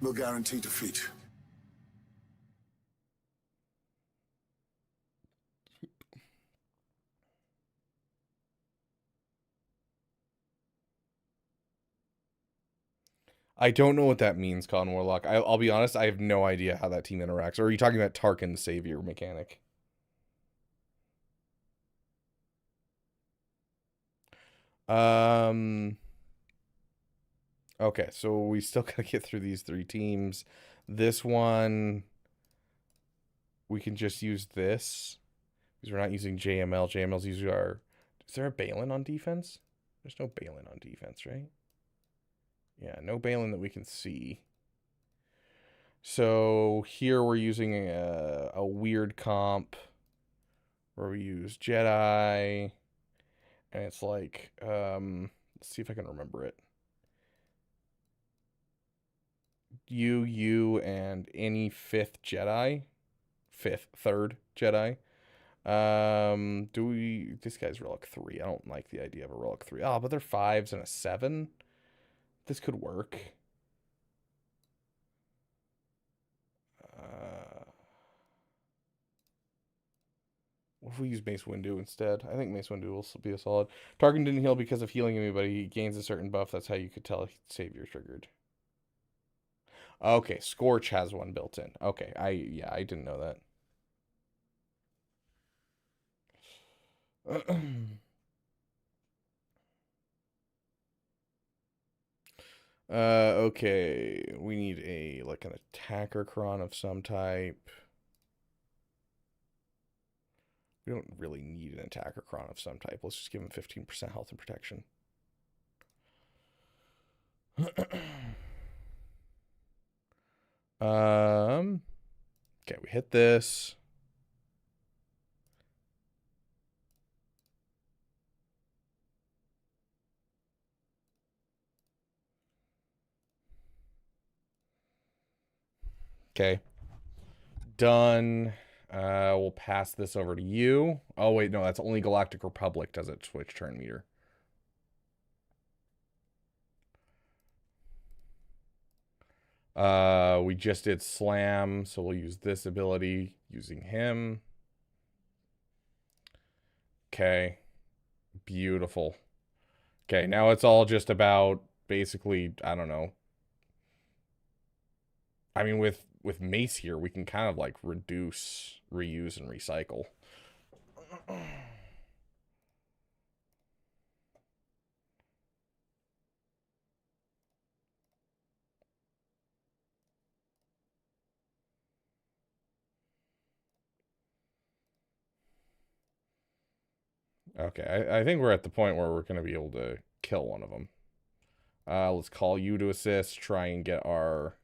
Will guarantee defeat. I don't know what that means, Con Warlock. I'll be honest, I have no idea how that team interacts. Or are you talking about Tarkin's savior mechanic? Okay, so we still gotta get through these 3 teams. This one, we can just use this because we're not using JML. JML's usually our. Is there a Balin on defense? There's no Balin on defense, right? Yeah, no Balin that we can see. So here we're using a weird comp where we use Jedi, and it's like, let's see if I can remember it. You, and any 5th Jedi. 3rd Jedi. This guy's Relic 3. I don't like the idea of a Relic 3. Oh, but they're 5s and a 7. This could work. What if we use Mace Windu instead? I think Mace Windu will be a solid. Tarkin didn't heal because of healing me, but he gains a certain buff. That's how you could tell Savior triggered. Okay, Scorch has one built in. Okay, I didn't know that. Okay, we need an attacker cron of some type. We don't really need an attacker cron of some type. Let's just give him 15% health and protection. Okay, we hit this. Okay. Done. We'll pass this over to you. Oh, wait, no, that's only Galactic Republic does it switch turn meter. We just did Slam, so we'll use this ability using him. Okay. Beautiful. Okay, now it's all just about basically, I don't know. I mean, with Mace here, we can kind of like reduce, reuse, and recycle. Okay, I think we're at the point where we're going to be able to kill one of them. Let's call you to assist, try and get our...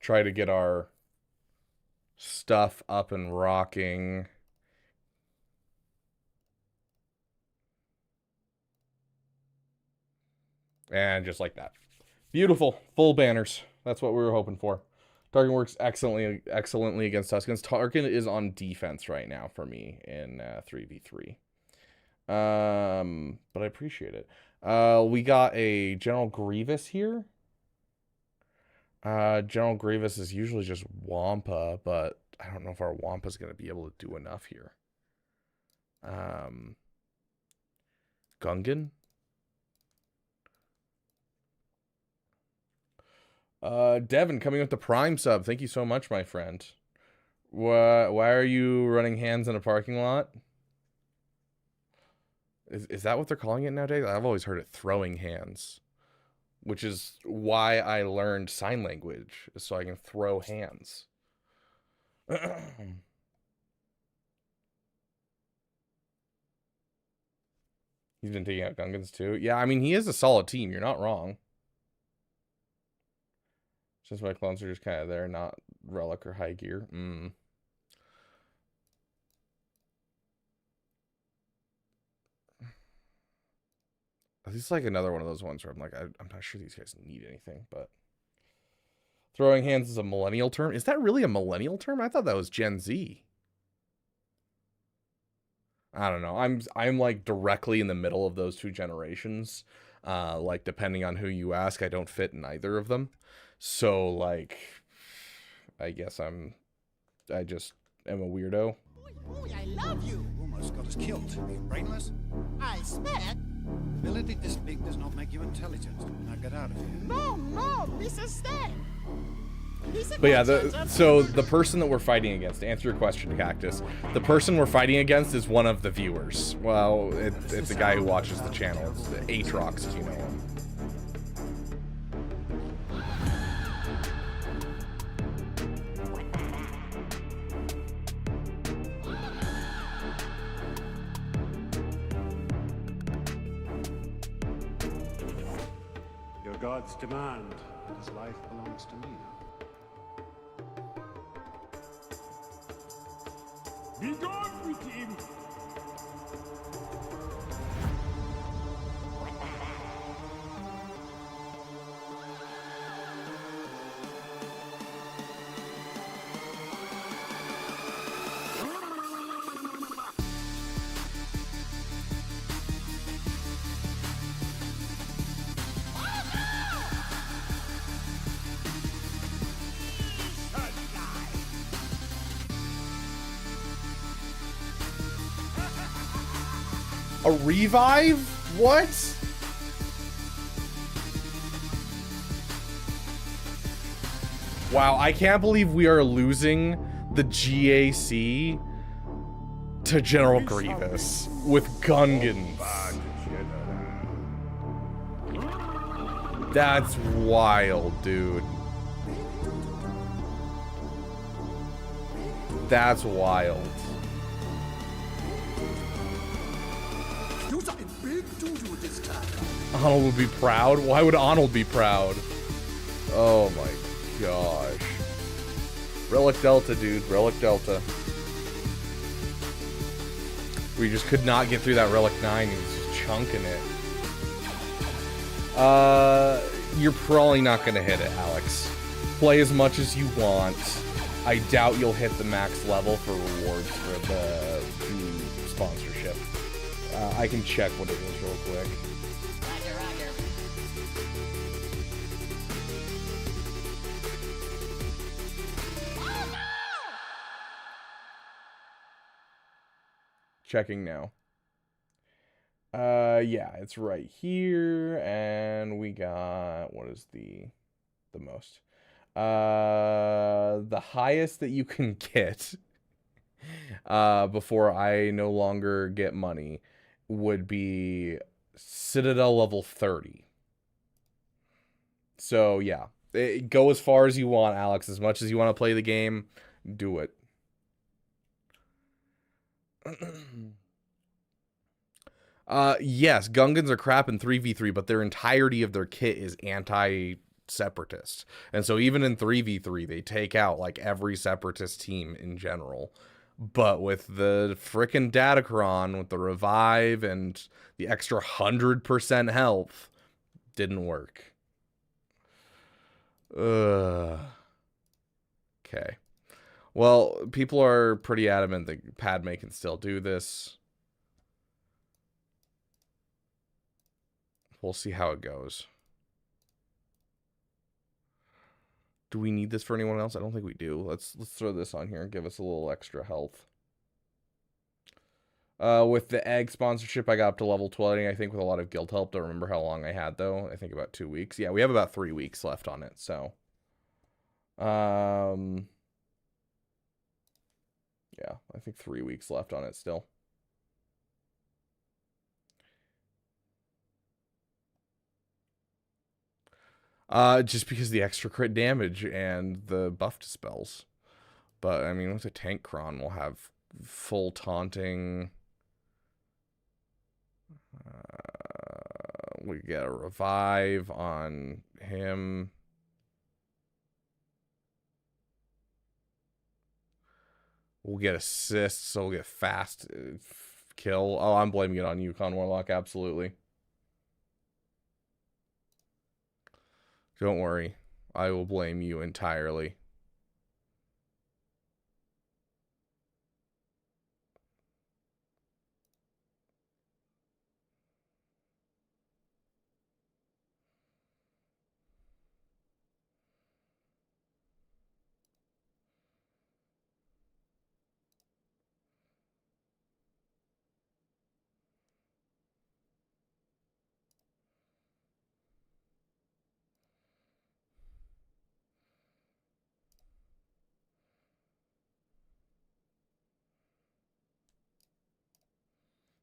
try to get our stuff up and rocking. And just like that. Beautiful. Full banners. That's what we were hoping for. Tarkin works excellently against Tuskens. Tarkin is on defense right now for me in 3v3. But I appreciate it. We got a General Grievous here. General Grievous is usually just Wampa, but I don't know if our Wampa's going to be able to do enough here. Gungan? Devin coming with the Prime sub. Thank you so much, my friend. Why are you running hands in a parking lot? Is that what they're calling it nowadays? I've always heard it throwing hands, which is why I learned sign language, so I can throw hands. He's been taking out Gungans too. Yeah, I mean, he is a solid team. You're not wrong. Since my clones are just kind of there, not relic or high gear. This is like another one of those ones where I'm like, I'm not sure these guys need anything, but throwing hands is a millennial term. Is that really a millennial term? I thought that was Gen Z. I don't know. I'm like directly in the middle of those two generations. Like depending on who you ask, I don't fit in either of them. So like, I guess I just am a weirdo. Boy, I love you. Almost got us killed. Are you brainless? I expect. Ability this big does not make you intelligent. Now get out of here. No, Mrs. Stay. But yeah, so the person that we're fighting against, to answer your question, Cactus, the person we're fighting against is one of the viewers. Well, it's a guy who watches the channel. It's Aatrox, as you know him. Your gods demand that his life belongs to me now. Be gone with him! A revive? What? Wow, I can't believe we are losing the GAC to General Grievous with Gungans. That's wild, dude. That's wild. Arnold would be proud? Why would Arnold be proud? Oh my gosh. Relic Delta, dude. Relic Delta. We just could not get through that Relic 9. He was just chunking it. You're probably not going to hit it, Alex. Play as much as you want. I doubt you'll hit the max level for rewards for the sponsorship. I can check what it is real quick. Checking now. Yeah, it's right here, and we got, what is the most? The highest that you can get before I no longer get money would be Citadel level 30. So yeah, go as far as you want, Alex, as much as you want to play the game. Do it. Yes, Gungans are crap in 3v3, but their entirety of their kit is anti-separatist. And so even in 3v3, they take out like every separatist team in general. But with the frickin' Datacron, with the revive and the extra 100% health, didn't work. Okay. Well, people are pretty adamant that Padme can still do this. We'll see how it goes. Do we need this for anyone else? I don't think we do. Let's throw this on here and give us a little extra health. With the egg sponsorship, I got up to level 20, I think, with a lot of guild help. Don't remember how long I had, though. I think about 2 weeks. Yeah, we have about 3 weeks left on it, so. Yeah, I think 3 weeks left on it still. Just because the extra crit damage and the buff dispels. But, I mean, with a tank cron, we'll have full taunting. We get a revive on him. We'll get assists, so we'll get fast kill. Oh, I'm blaming it on Yukon Warlock, absolutely. Don't worry. I will blame you entirely.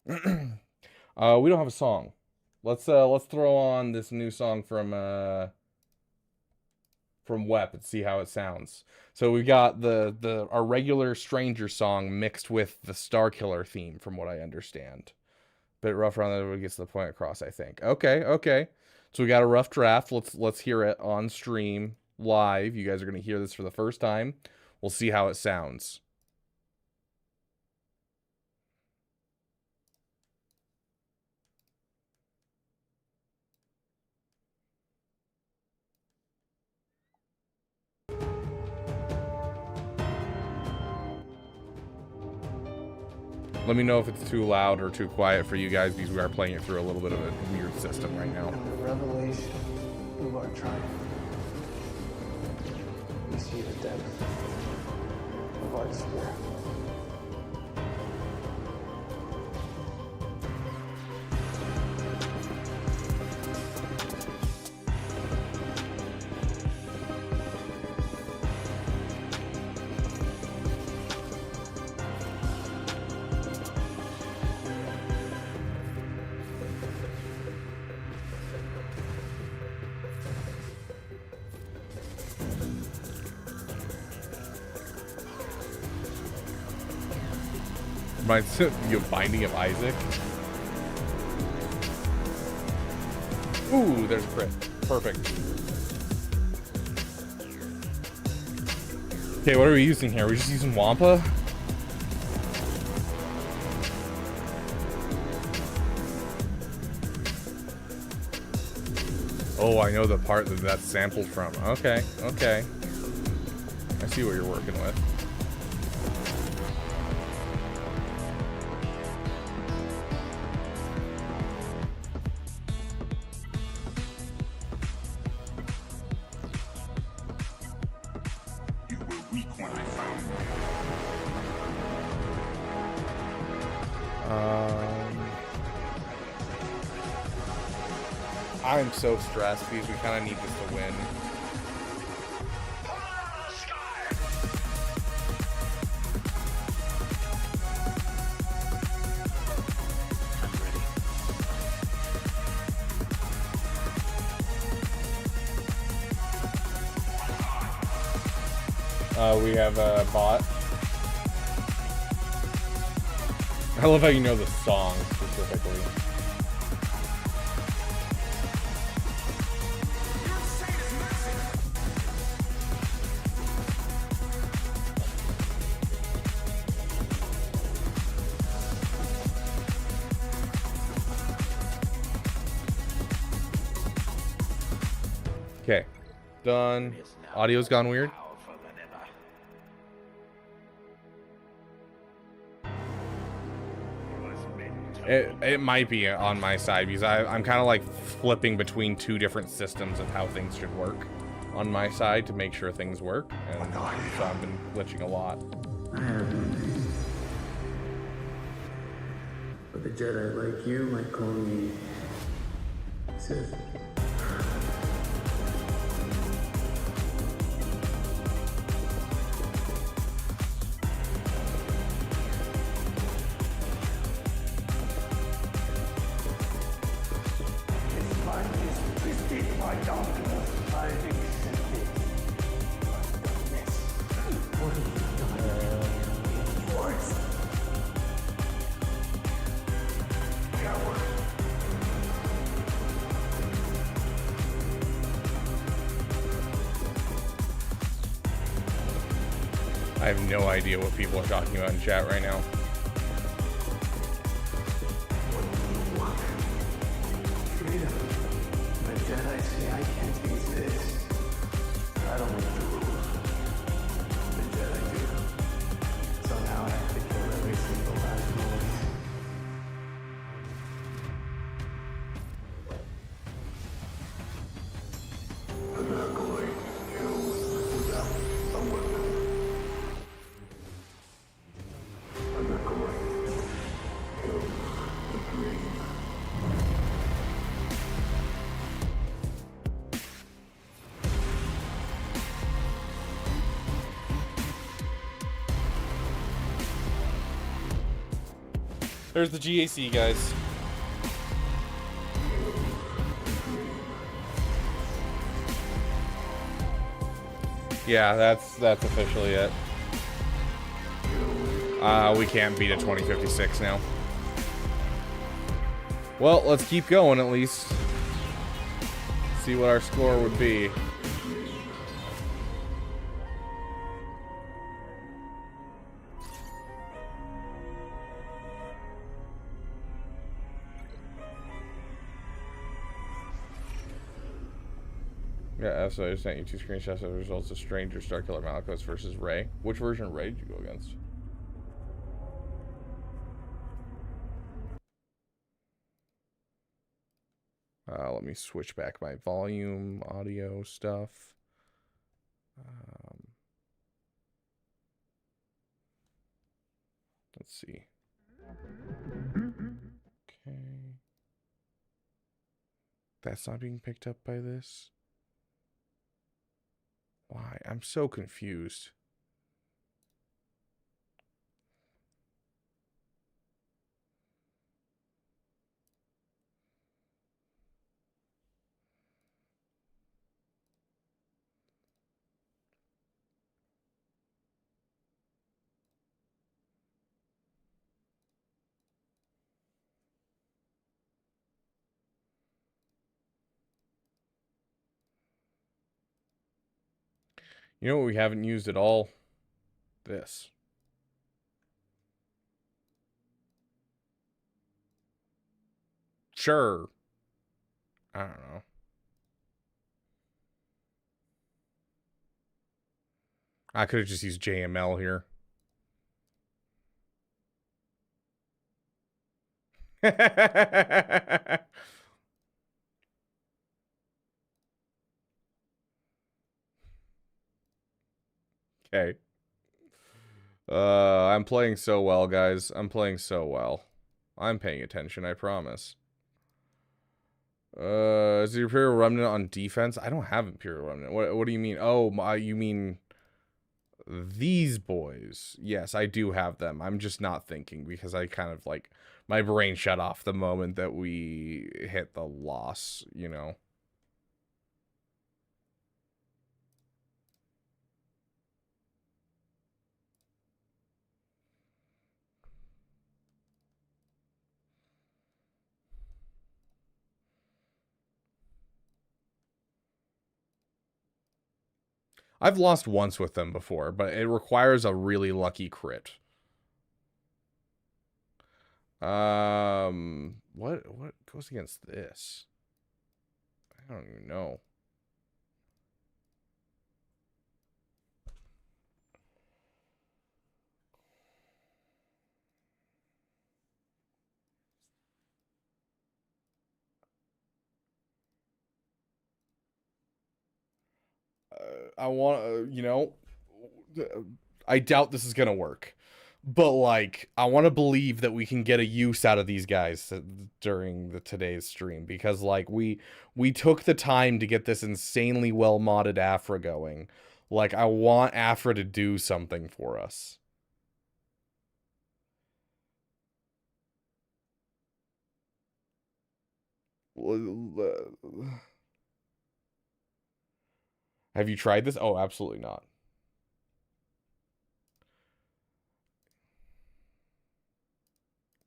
We don't have a song. Let's throw on this new song from Wep and see how it sounds. So we got our regular Stranger song mixed with the Starkiller theme, from what I understand. Bit rough around that, but gets the point across, I think. Okay. So we got a rough draft. Let's hear it on stream live. You guys are gonna hear this for the first time. We'll see how it sounds. Let me know if it's too loud or too quiet for you guys, because we are playing it through a little bit of a weird system right now. And the revelation of our triumph. We see the depth of our despair. Reminds me of Binding of Isaac. Ooh, there's a crit. Perfect. Okay, what are we using here? Are we just using Wampa? Oh, I know the part that's sampled from. Okay. I see what you're working with. I'm so stressed because we kind of need this to win. We have a bot. I love how you know the song specifically. Okay, done. Audio's gone weird. It might be on my side because I'm kind of like flipping between two different systems of how things should work on my side to make sure things work, and so I've been glitching a lot. I have no name. But the Jedi like you might call me Sith. I have no idea what people are talking about in chat right now. Freedom. The Jedi say I can't exist. I don't make the rules. The Jedi do. So now I have to kill every single last one. An acolyte kills without a weapon. An acolyte kills the dream. There's the GAC, guys. Yeah, that's officially it. We can't beat a 2056 now. Well, let's keep going at least. See what our score would be. Yeah, so I just sent you 2 screenshots of the results of Stranger, Starkiller Malakos versus Rey. Which version of Rey did you go against? Let me switch back my volume, audio stuff. Let's see. Okay. That's not being picked up by this. Why? I'm so confused. You know what we haven't used at all? This. Sure. I don't know. I could have just used JML here. Okay. I'm playing so well, guys. I'm playing so well. I'm paying attention, I promise. Is the Imperial Remnant on defense? I don't have Imperial Remnant. What do you mean? Oh, you mean these boys? Yes, I do have them. I'm just not thinking because I kind of like my brain shut off the moment that we hit the loss, you know. I've lost once with them before, but it requires a really lucky crit. What goes against this? I don't even know. I want, you know, I doubt this is gonna work, but like, I want to believe that we can get a use out of these guys during today's stream, because like we took the time to get this insanely well modded Afra going. Like, I want Afra to do something for us. Have you tried this? Oh, absolutely not.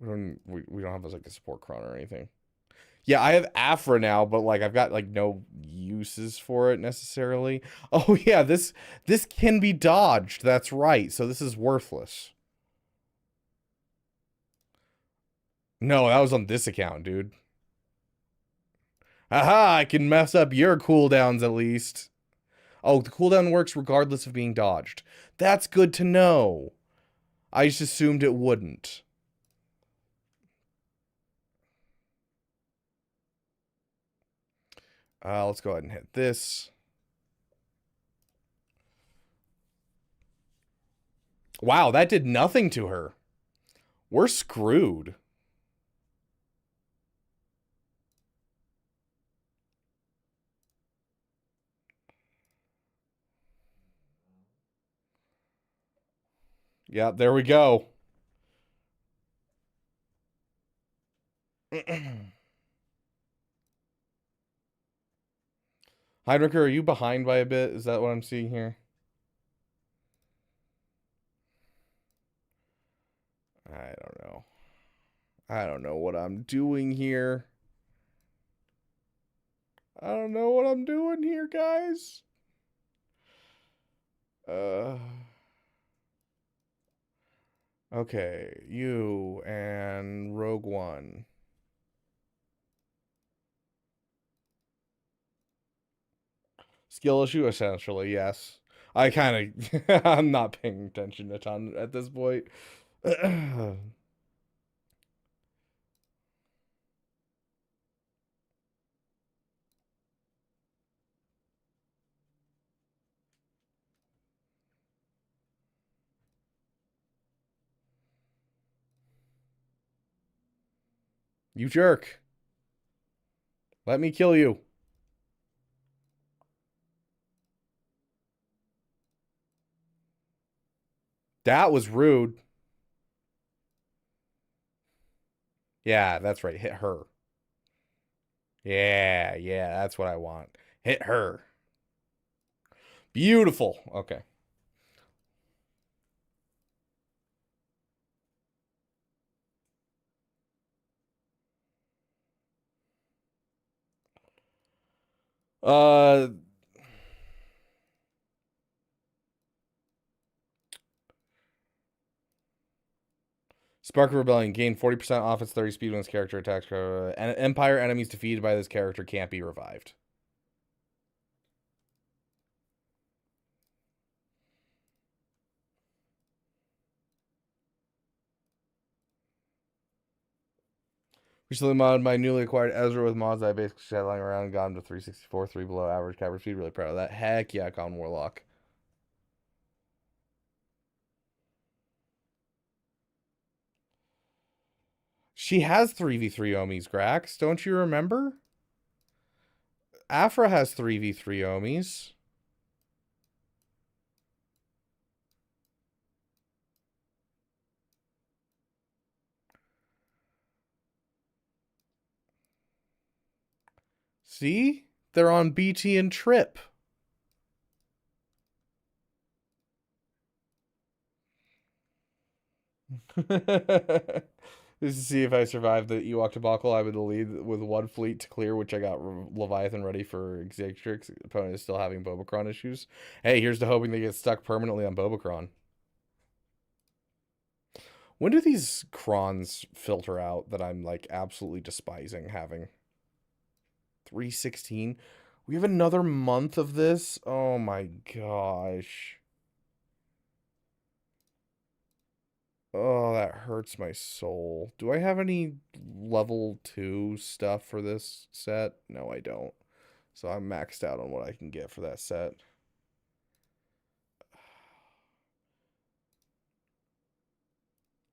We don't have like a support cron or anything. Yeah, I have Afra now, but like I've got like no uses for it necessarily. Oh yeah, this can be dodged. That's right. So this is worthless. No, that was on this account, dude. Aha, I can mess up your cooldowns at least. Oh, the cooldown works regardless of being dodged. That's good to know. I just assumed it wouldn't. Let's go ahead and hit this. Wow, that did nothing to her. We're screwed. Yeah, there we go. Heinricher, are you behind by a bit? Is that what I'm seeing here? I don't know. I don't know what I'm doing here. I don't know what I'm doing here, guys. Okay, you and Rogue One. Skill issue, essentially, yes. I kind of, I'm not paying attention a ton at this point. You jerk. Let me kill you. That was rude. Yeah, that's right. Hit her. Yeah, that's what I want. Hit her. Beautiful. Okay. Spark of Rebellion. Gain 40% off its 30 speed when this character attacks. Empire enemies defeated by this character can't be revived. Recently modded my newly acquired Ezra with mods I basically settling around and got him to 364, 3 below average cover speed. Really proud of that. Heck yeah, Con Warlock. She has 3v3 Omis, Grax. Don't you remember? Afra has 3v3 Omis. See? They're on BT and Trip. Just to see if I survived the Ewok debacle. I'm in the lead with one fleet to clear, which I got Leviathan ready for Executrix. Opponent is still having Bobacron issues. Hey, here's to hoping they get stuck permanently on Bobacron. When do these crons filter out that I'm, like, absolutely despising having? 316? We have another month of this? Oh my gosh. Oh, that hurts my soul. Do I have any level 2 stuff for this set? No, I don't. So I'm maxed out on what I can get for that set.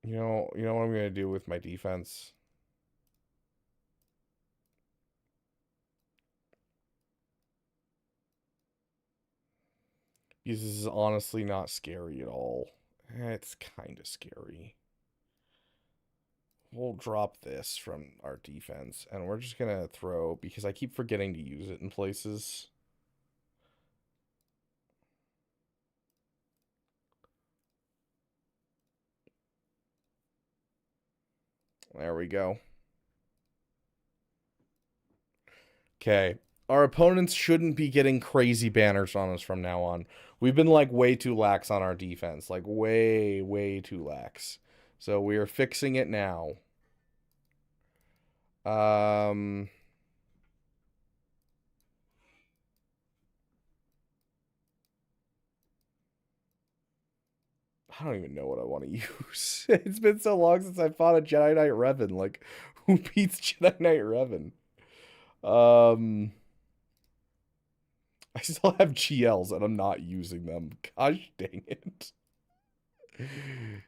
You know what I'm going to do with my defense? Because this is honestly not scary at all. It's kind of scary. We'll drop this from our defense, and we're just going to throw, because I keep forgetting to use it in places. There we go. Okay. Our opponents shouldn't be getting crazy banners on us from now on. We've been, like, way too lax on our defense. Like, way, way too lax. So we are fixing it now. I don't even know what I want to use. It's been so long since I fought a Jedi Knight Revan. Like, who beats Jedi Knight Revan? I still have GLs and I'm not using them. Gosh dang it.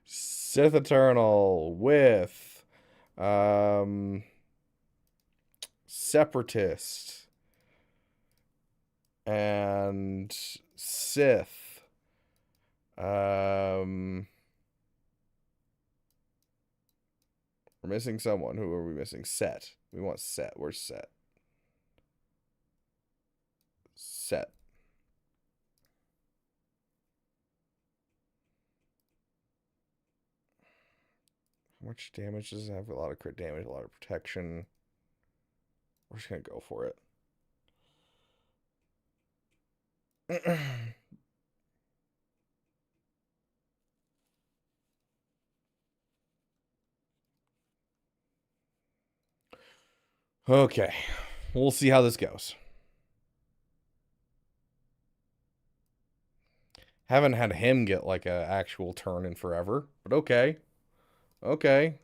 Sith Eternal with Separatist and Sith. We're missing someone. Who are we missing? Set. We want Set. Where's Set? Set. How much damage does it have? A lot of crit damage, a lot of protection. We're just gonna go for it. Okay. We'll see how this goes. Haven't had him get like an actual turn in forever, but okay. Okay.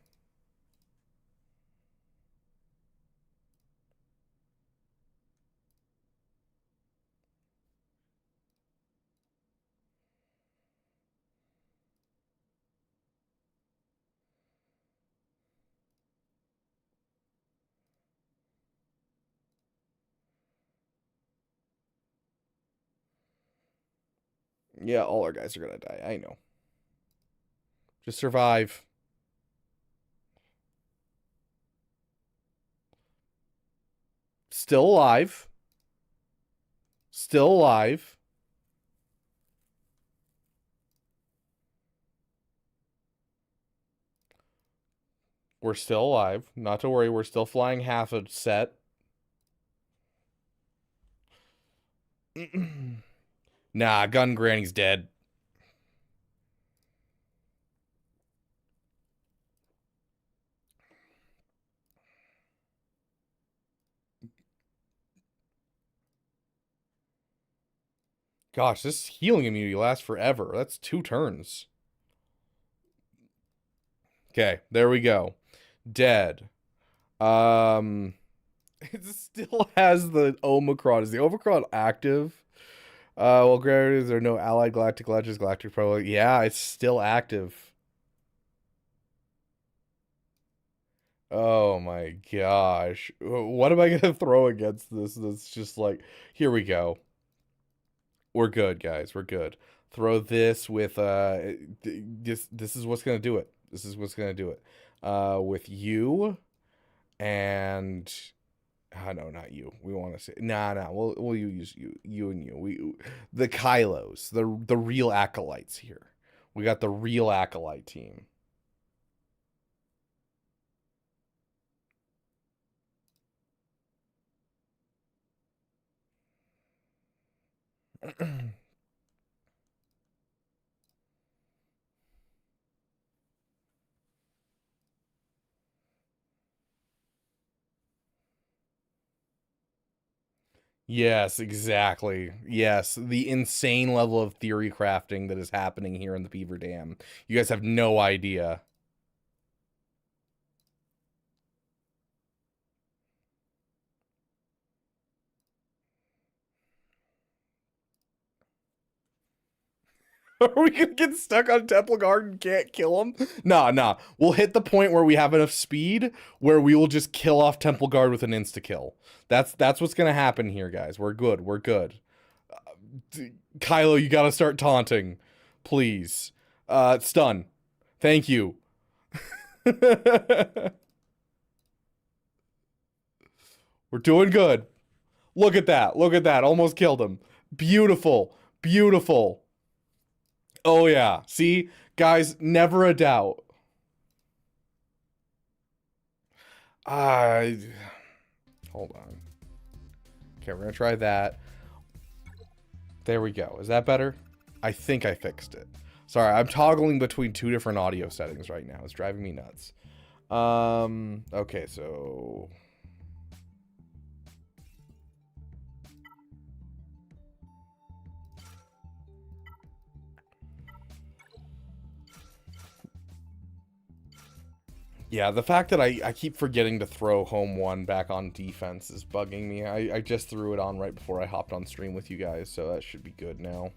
Yeah, all our guys are gonna die. I know. Just survive. Still alive. Still alive. We're still alive. Not to worry, we're still flying half a set. Nah, Gun Granny's dead. Gosh, this healing immunity lasts forever. That's 2 turns. Okay, there we go. Dead. It still has the Omicron. Is the Omicron active? Well, granted, there are no allied galactic legends, galactic pro. Yeah, it's still active. Oh my gosh. What am I gonna throw against this? That's just like, here we go. We're good, guys. We're good. Throw this with this is what's gonna do it. This is what's gonna do it. With you and no, not you. We want to say nah. We'll use you and you. The Kylos, the real acolytes here. We got the real acolyte team. Yes, exactly. Yes, the insane level of theory crafting that is happening here in the Beaver Dam. You guys have no idea. Are we gonna get stuck on Temple Guard and can't kill him? Nah. We'll hit the point where we have enough speed where we will just kill off Temple Guard with an insta-kill. That's what's gonna happen here, guys. We're good. We're good. Kylo, you gotta start taunting. Please. Stun. Thank you. We're doing good. Look at that. Look at that. Almost killed him. Beautiful. Beautiful. Oh, yeah. See? Guys, never a doubt. Hold on. Okay, we're going to try that. There we go. Is that better? I think I fixed it. Sorry, I'm toggling between two different audio settings right now. It's driving me nuts. Okay, so... Yeah, the fact that I keep forgetting to throw home one back on defense is bugging me. I just threw it on right before I hopped on stream with you guys, so that should be good now.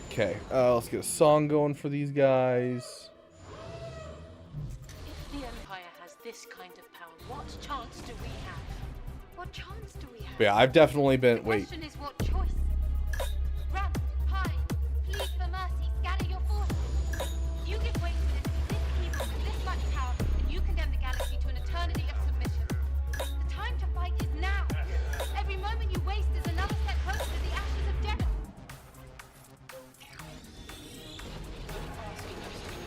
Okay, let's get a song going for these guys. If the Empire has this kind of power, what chance do we have? What chance do we have? Yeah, I've definitely been... The question is what choice? Run, hide, plead for mercy, scatter your forces. You give way to this evil with this much power, and you condemn the galaxy to an eternity of submission. The time to fight is now. Every moment you waste is another step closer to the ashes of Jeddah.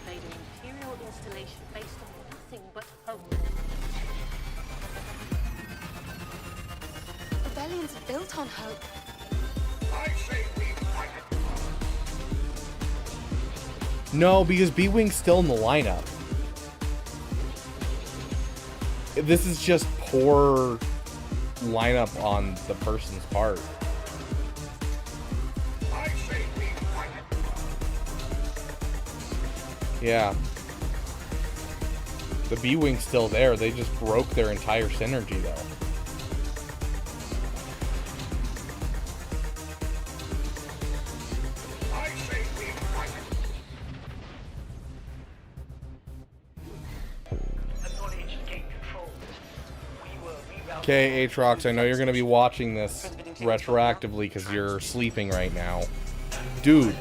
Invade an imperial installation based on nothing but hope. Rebellions are built on hope. I say we fight it. No, because B-Wing's still in the lineup. This is just poor lineup on the person's part. I say we fight it. Yeah. The B-Wing's still there. They just broke their entire synergy, though. Okay, Aatrox, I know you're going to be watching this retroactively because you're sleeping right now. Dude,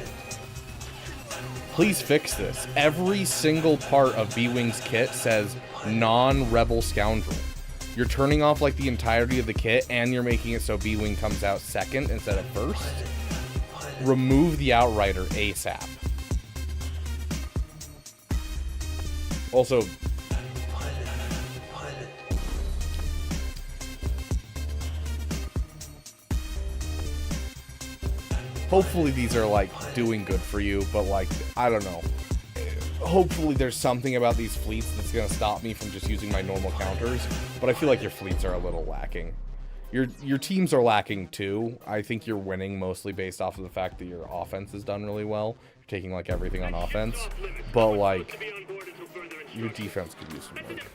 please fix this. Every single part of B-Wing's kit says non-rebel scoundrel. You're turning off like the entirety of the kit and you're making it so B-Wing comes out second instead of first. Remove the Outrider ASAP. Also, hopefully these are like doing good for you, but like, I don't know. Hopefully there's something about these fleets that's going to stop me from just using my normal counters, but I feel like your fleets are a little lacking. Your teams are lacking too. I think you're winning mostly based off of the fact that your offense is done really well. You're taking like everything on offense, but like your defense could use some work.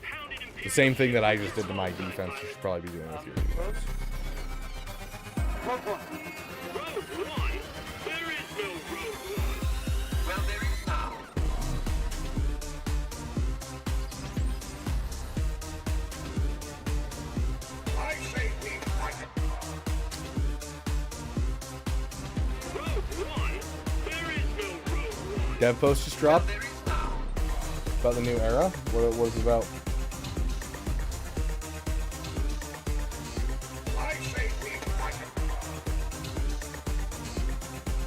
The same thing that I just did to my defense, you should probably be doing with your defense. Dev post just dropped about the new era. What it was about.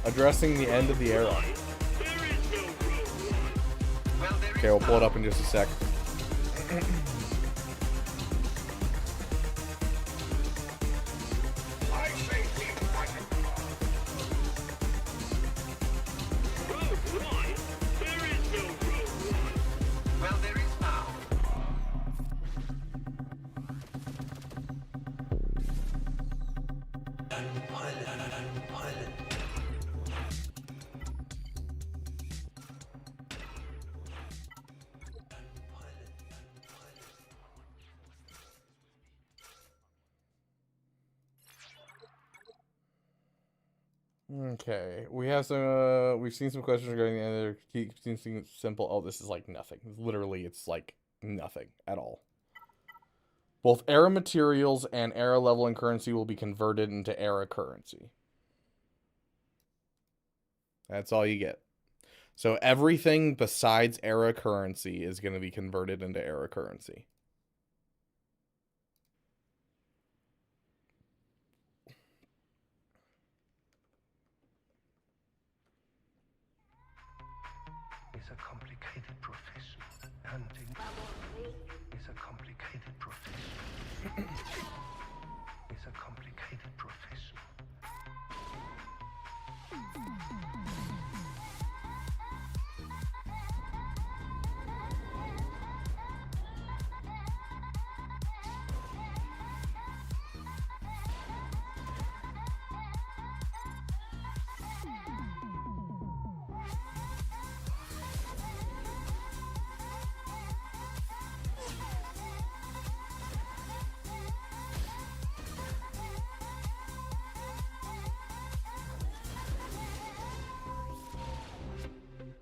Addressing the end of the era. Okay, we'll pull it up in just a sec. Okay, we have some. We've seen some questions regarding the other. Keep things simple. Oh, this is like nothing. Literally, it's like nothing at all. Both era materials and era level and currency will be converted into era currency. That's all you get. So everything besides era currency is going to be converted into era currency. It's a complicated profession. Hunting is a complicated profession. It's a complicated profession.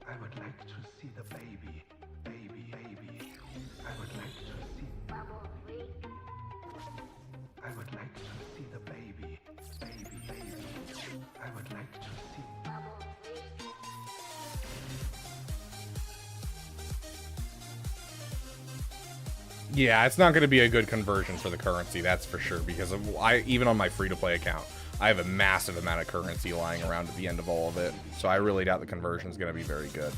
I would like to see the baby. Baby. I would like to see. I would like to see the baby. Baby. I would like to see. Yeah, it's not going to be a good conversion for the currency, that's for sure, because even on my free-to-play account, I have a massive amount of currency lying around at the end of all of it, so I really doubt the conversion is going to be very good.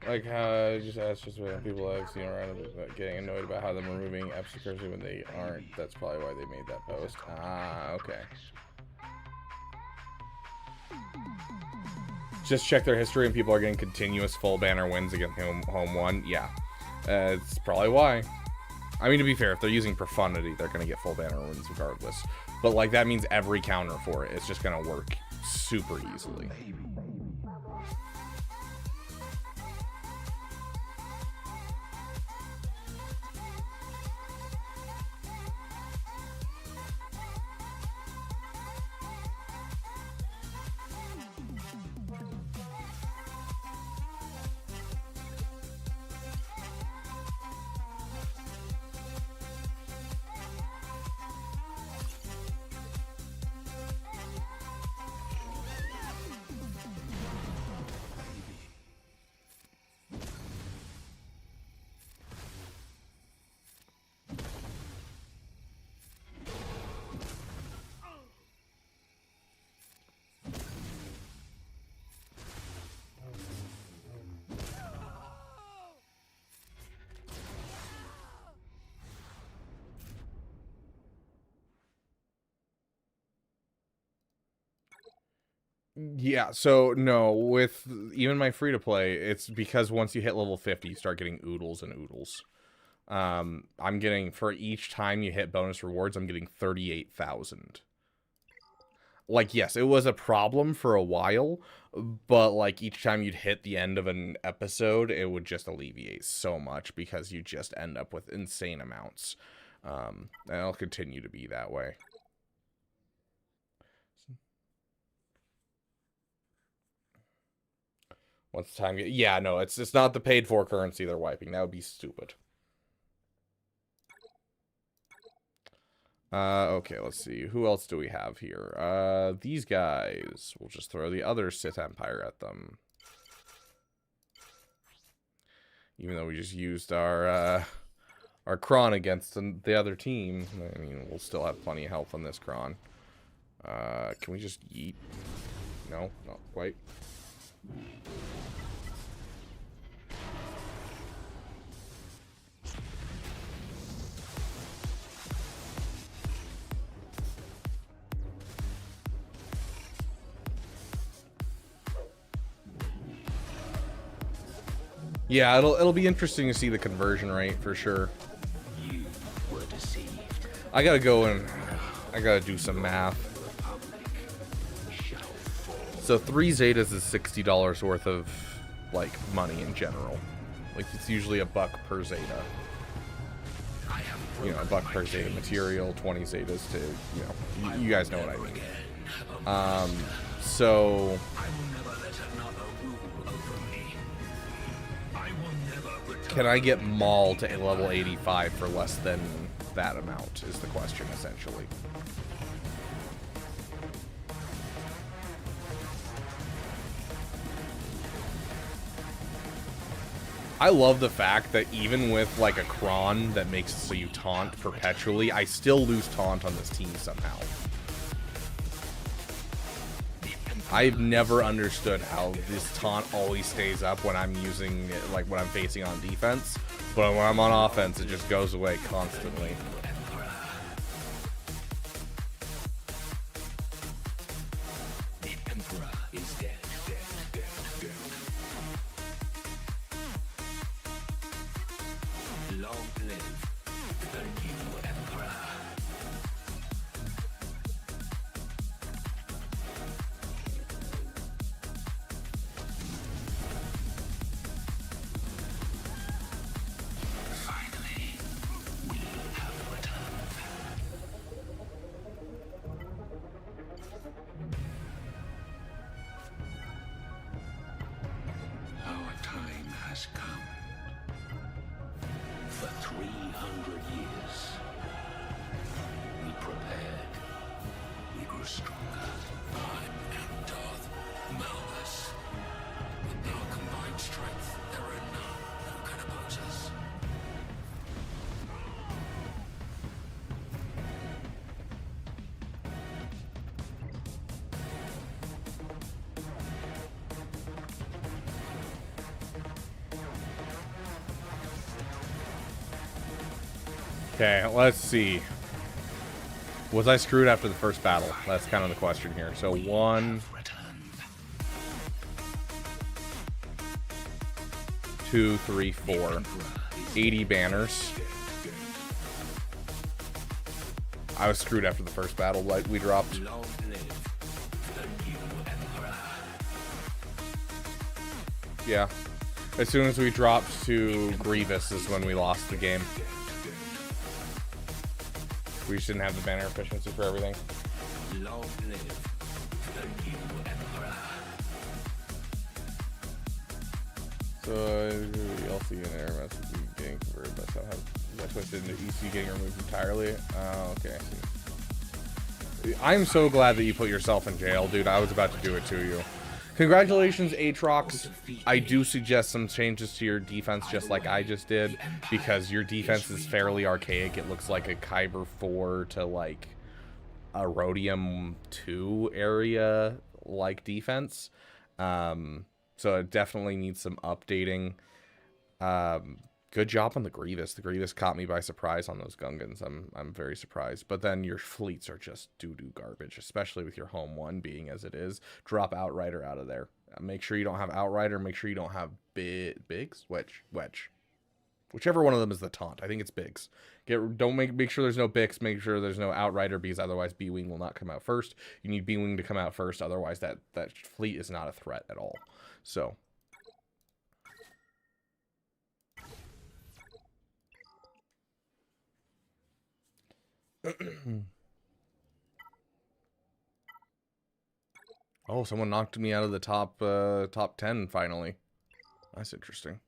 Like how I just asked just about people I've seen around about getting annoyed about how them removing extra currency when they aren't. That's probably why they made that post. Ah, okay. Just check their history and people are getting continuous full banner wins against home one. Yeah, it's probably why. I mean, to be fair, if they're using profundity, they're going to get full banner wins regardless. But like that means every counter for it is just going to work super easily. Yeah, so no, with even my free-to-play, it's because once you hit level 50, you start getting oodles and oodles. I'm getting, for each time you hit bonus rewards, I'm getting 38,000. Like, yes, it was a problem for a while, but, like, each time you'd hit the end of an episode, it would just alleviate so much because you just end up with insane amounts. And it'll continue to be that way. Once the time, yeah, no, it's not the paid for currency they're wiping. That would be stupid. Okay, let's see. Who else do we have here? These guys. We'll just throw the other Sith Empire at them. Even though we just used our Kron against the other team. I mean, we'll still have plenty of health on this Kron. Can we just yeet? No, not quite. Yeah, it'll be interesting to see the conversion rate for sure. You were deceived. I gotta go and I gotta do some math. So 3 Zetas is $60 worth of like money in general. Like it's usually $1 per Zeta. You know, $1 per Zeta material, 20 Zetas to, you know, you guys know what I mean. So can I get Maul to level 85 for less than that amount is the question, essentially. I love the fact that even with like a Kron that makes it so you taunt perpetually, I still lose taunt on this team somehow. I've never understood how this taunt always stays up when I'm using it, like when I'm facing on defense, but when I'm on offense, it just goes away constantly. Okay, let's see. Was I screwed after the first battle? That's kind of the question here. So 1, 2, 3, 4. 80 banners. I was screwed after the first battle like we dropped. Yeah. As soon as we dropped to Grievous is when we lost the game. We just didn't have the banner efficiency for everything. So you'll see in there must be getting converted, but somehow that twisted into EC getting removed entirely. Okay, I see. I'm so glad that you put yourself in jail, dude. I was about to do it to you. Congratulations, Aatrox. I do suggest some changes to your defense, just like I just did, because your defense is fairly archaic. It looks like a Kyber 4 to like a Rhodium 2 area like defense. So it definitely needs some updating. Good job on the Grievous. The Grievous caught me by surprise on those Gungans. I'm very surprised. But then your fleets are just doo-doo garbage, especially with your home one being as it is. Drop Outrider out of there. Make sure you don't have Outrider. Make sure you don't have Biggs? Wedge. Whichever one of them is the taunt. I think it's Biggs. Make sure there's no Bix. Make sure there's no Outrider, because otherwise B-Wing will not come out first. You need B-Wing to come out first. Otherwise that fleet is not a threat at all. So... Oh, someone knocked me out of the top 10 finally. That's interesting.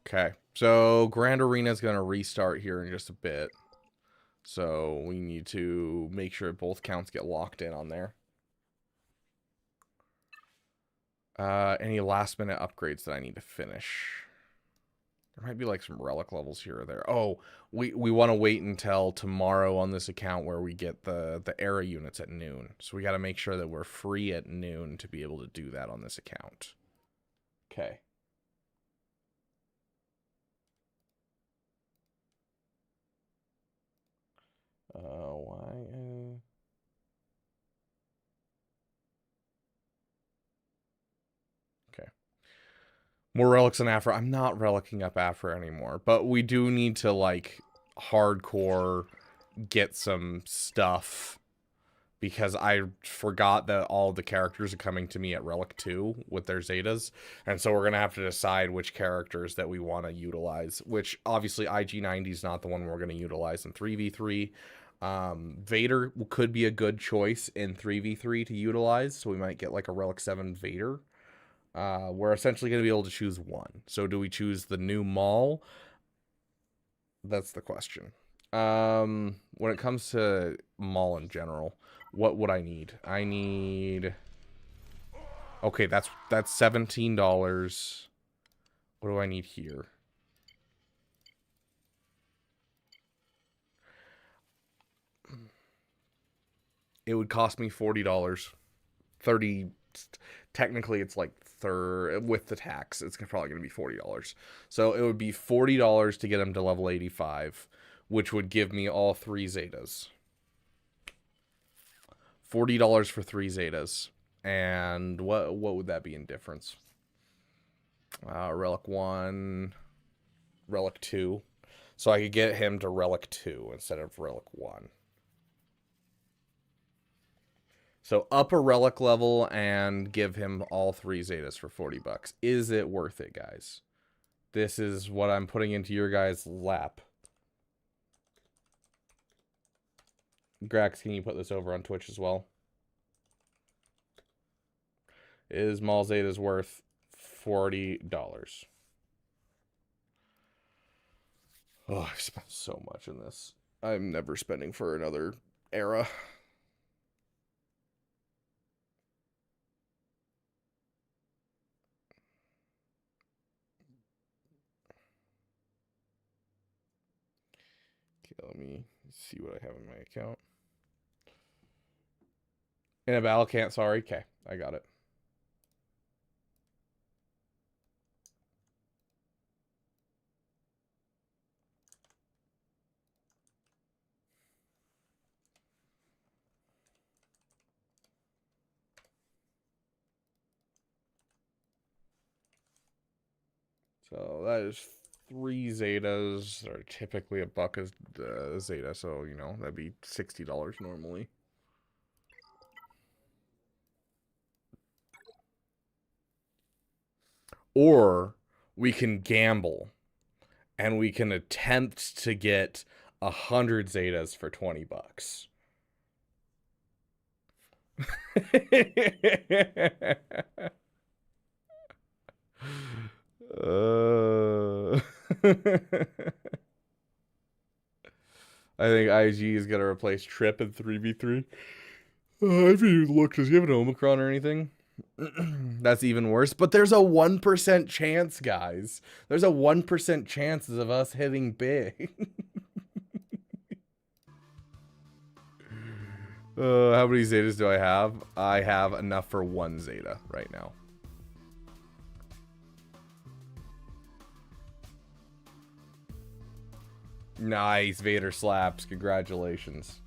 Okay, so Grand Arena is going to restart here in just a bit. So we need to make sure both counts get locked in on there. Any last minute upgrades that I need to finish? There might be like some relic levels here or there. Oh, we want to wait until tomorrow on this account where we get the era units at noon. So we got to make sure that we're free at noon to be able to do that on this account. Okay. Why? Okay. More relics in Afra. I'm not relicking up Afra anymore, but we do need to, like, hardcore get some stuff, because I forgot that all the characters are coming to me at Relic 2 with their Zetas, and so we're going to have to decide which characters that we want to utilize, which, obviously, IG-90 is not the one we're going to utilize in 3v3. Vader could be a good choice in 3v3 to utilize, so we might get, like, a Relic 7 Vader. We're essentially going to be able to choose one. So do we choose the new Maul? That's the question. When it comes to Maul in general, what would I need? I need... Okay, that's $17. What do I need here? It would cost me $40. 30... Technically, it's like with the tax, it's probably going to be $40. So it would be $40 to get him to level 85, which would give me all 3 Zetas. $40 for 3 Zetas. And what would that be in difference? Relic 1, Relic 2. So I could get him to Relic 2 instead of Relic 1. So up a relic level and give him all 3 Zetas for $40. Is it worth it, guys? This is what I'm putting into your guys' lap. Grax, can you put this over on Twitch as well? Is Maul Zetas worth $40? Oh, I've spent so much in this. I'm never spending for another era. Let me see what I have in my account. In a battle can't, sorry. Okay, I got it. So that is 3 Zetas, or typically $1 is Zeta, so, you know, that'd be $60 normally. Or we can gamble, and we can attempt to get 100 Zetas for $20. I think IG is going to replace Trip in 3v3. I haven't even looked. Does he have an Omicron or anything? That's even worse. But there's a 1% chance, guys. There's a 1% chances of us hitting big. How many Zetas do I have? I have enough for 1 Zeta right now. Nice, Vader slaps. Congratulations.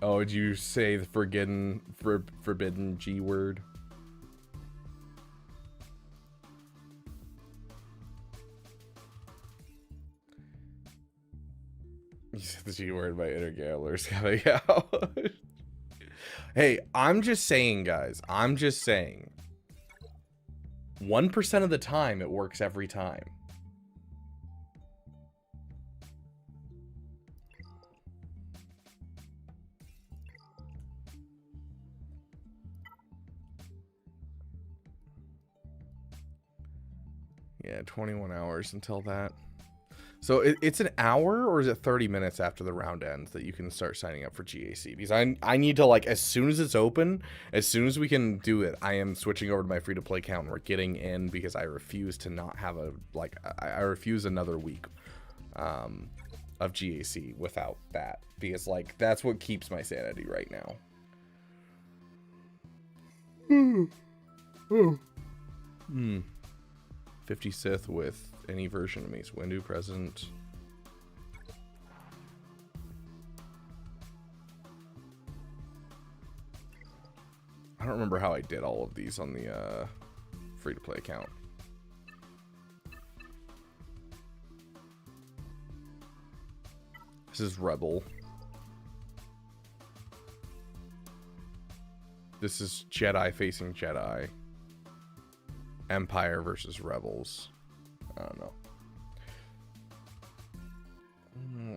Oh, did you say the forbidden G word? You said the G word, my inner gambler's coming out. Hey, I'm just saying, guys. I'm just saying. 1% of the time, it works every time. Yeah, 21 hours until that. So it's an hour, or is it 30 minutes after the round ends that you can start signing up for GAC? Because I need to, like, as soon as it's open, as soon as we can do it, I am switching over to my free-to-play account, and we're getting in, because I refuse to not have a, like, I refuse another week of GAC without that. Because, like, that's what keeps my sanity right now. 50 Sith with any version of Mace Windu present. I don't remember how I did all of these on the free-to-play account. This is Rebel. This is Jedi facing Jedi. Empire versus Rebels. I don't know.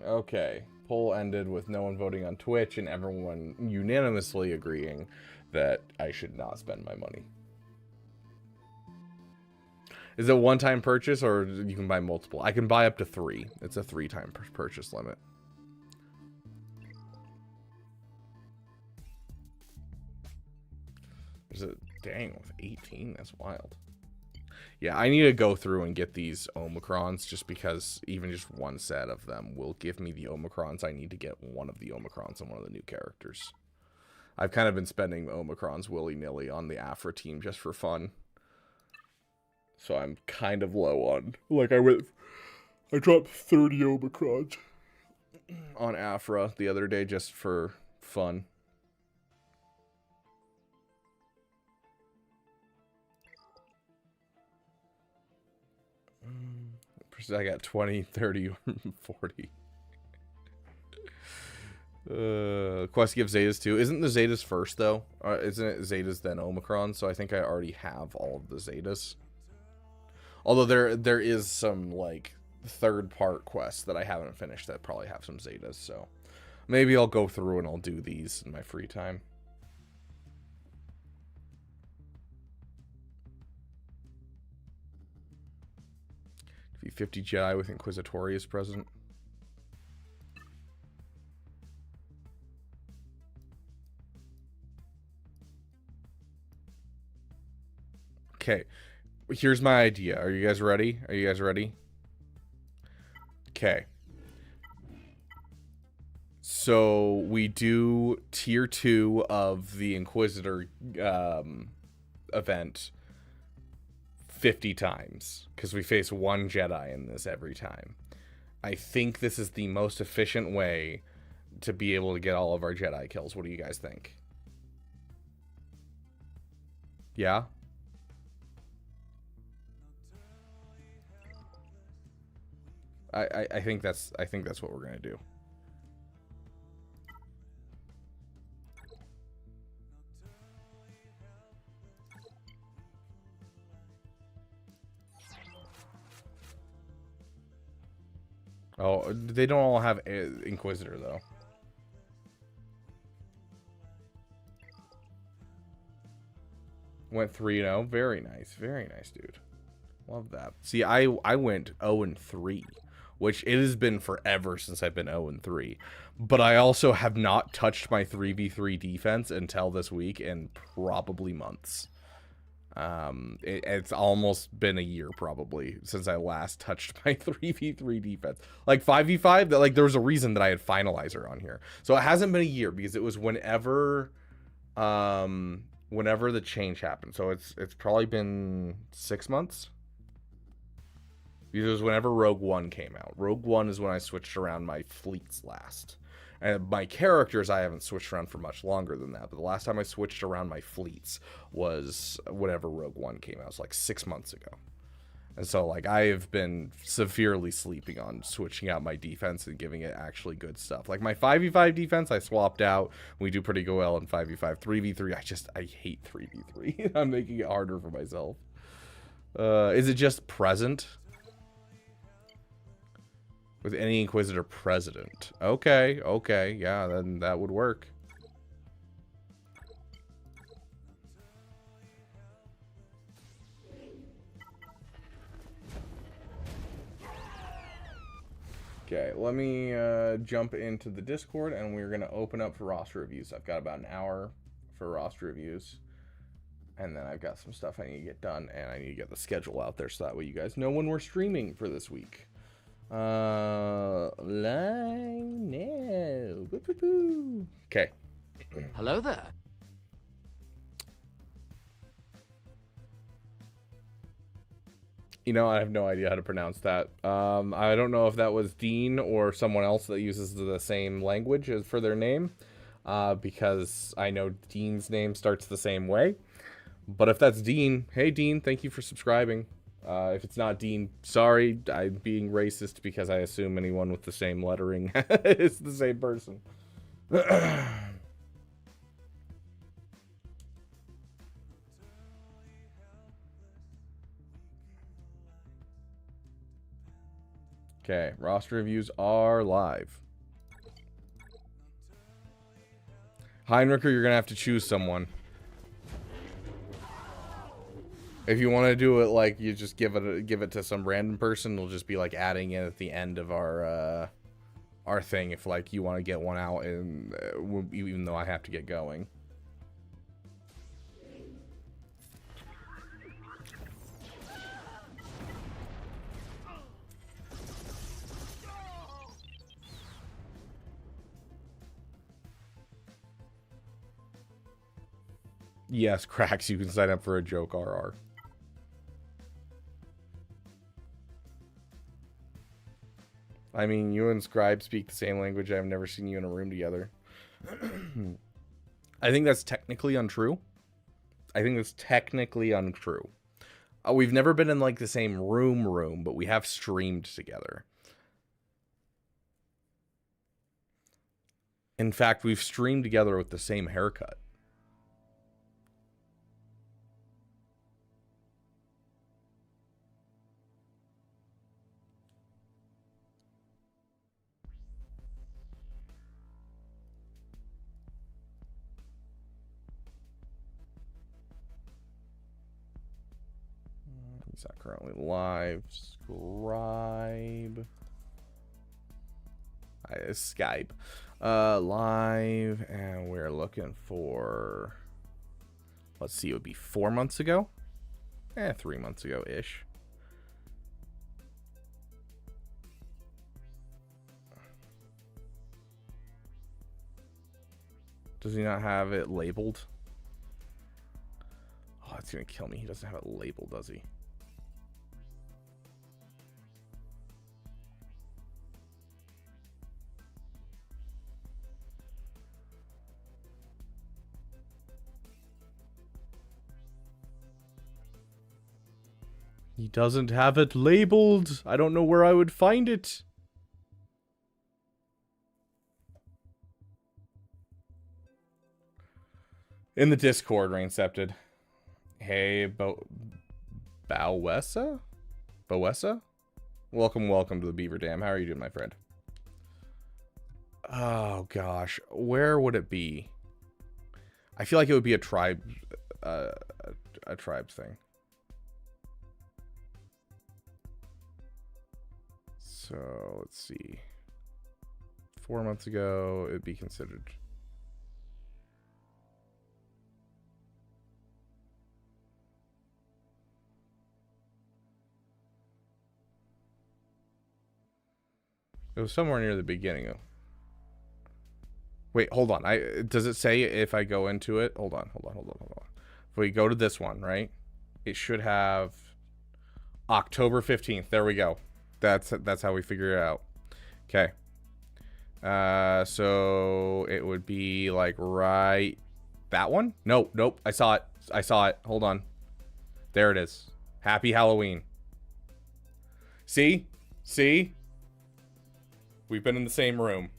Okay. Poll ended with no one voting on Twitch and everyone unanimously agreeing that I should not spend my money. Is it a one-time purchase, or you can buy multiple? I can buy up to 3. It's a 3-time purchase limit. There's a dang with 18. That's wild. Yeah, I need to go through and get these Omicrons, just because even just one set of them will give me the Omicrons. I need to get one of the Omicrons on one of the new characters. I've kind of been spending Omicrons willy-nilly on the Afra team just for fun. So I'm kind of low on... Like, I dropped 30 Omicrons on Afra the other day just for fun. I got 20, 30, 40. Quest gives Zetas too. Isn't the Zetas first, though? Isn't it Zetas then Omicron? So I think I already have all of the Zetas. Although there is some, like, third-part quests that I haven't finished that probably have some Zetas. So maybe I'll go through and I'll do these in my free time. 50 Jedi with Inquisitorius present. Okay, here's my idea. Are you guys ready? Are you guys ready? Okay. So we do tier 2 of the Inquisitor event 50 times, because we face one Jedi in this every time. I think this is the most efficient way to be able to get all of our Jedi kills. What do you guys think? Yeah? I think that's what we're gonna do. Oh, they don't all have Inquisitor, though. Went 3-0. Very nice. Very nice, dude. Love that. See, I went 0-3, which it has been forever since I've been 0-3. But I also have not touched my 3v3 defense until this week in probably months. It's almost been a year probably since I last touched my 3v3 defense. Like 5v5, that, like, there was a reason that I had Finalizer on here. So it hasn't been a year because it was whenever the change happened. So it's probably been 6 months. Because it was whenever Rogue One came out. Rogue One is when I switched around my fleets last. And my characters, I haven't switched around for much longer than that. But the last time I switched around my fleets was whenever Rogue One came out. It was like 6 months ago. And so, like, I have been severely sleeping on switching out my defense and giving it actually good stuff. Like, my 5v5 defense, I swapped out. We do pretty well in 5v5. 3v3, I hate 3v3. I'm making it harder for myself. Is it just present? With any Inquisitor president. Okay, okay, yeah, then that would work. Okay, let me jump into the Discord, and we're going to open up for roster reviews. I've got about an hour for roster reviews, and then I've got some stuff I need to get done, and I need to get the schedule out there so that way you guys know when we're streaming for this week. Live now. Okay. Hello there. You know, I have no idea how to pronounce that. I don't know if that was Dean or someone else that uses the same language as for their name, because I know Dean's name starts the same way. But if that's Dean, hey Dean, thank you for subscribing. If it's not Dean, sorry, I'm being racist because I assume anyone with the same lettering is the same person. Okay, roster reviews are live. Heinricher, you're gonna have to choose someone. If you want to do it like you just give it to some random person, we'll just be like adding it at the end of our thing. If like you want to get one out, and even though I have to get going. Yes, Cracks, you can sign up for a joke RR. I mean, you and Scribe speak the same language. I've never seen you in a room together. I think that's technically untrue. We've never been in like the same room, but we have streamed together. In fact, we've streamed together with the same haircut. Is that currently live? Scribe. Skype. Live, and we're looking for, let's see, it would be 4 months ago? 3 months ago-ish. Does he not have it labeled? Oh, that's gonna kill me. He doesn't have it labeled, does he? He doesn't have it labeled. I don't know where I would find it. In the Discord, Raincepted. Hey, Bowessa? Bowessa? Welcome to the Beaver Dam. How are you doing, my friend? Oh, gosh. Where would it be? I feel like it would be a tribe, a tribes thing. So, let's see. 4 months ago, it'd be considered. It was somewhere near the beginning. Wait, hold on. Does it say if I go into it? Hold on. If we go to this one, right? It should have October 15th. There we go. That's how we figure it out. Okay. So it would be like right that one? Nope. I saw it. Hold on. There it is. Happy Halloween. See? We've been in the same room.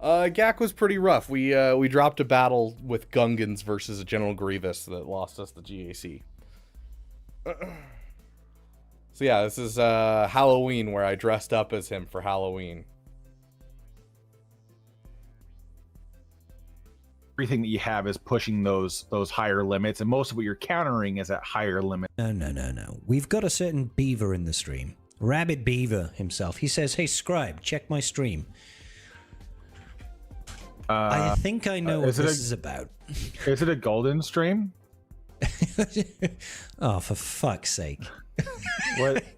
Gak was pretty rough. We dropped a battle with Gungans versus a General Grievous that lost us the GAC. So yeah, this is Halloween, where I dressed up as him for Halloween. everything that you have is pushing those higher limits, and most of what you're countering is at higher limit. No. We've got a certain Beaver in the stream. Rabbit Beaver himself. He says, "Hey, Scribe, check my stream." I think I know what this is about. Is it a golden stream? Oh, for fuck's sake.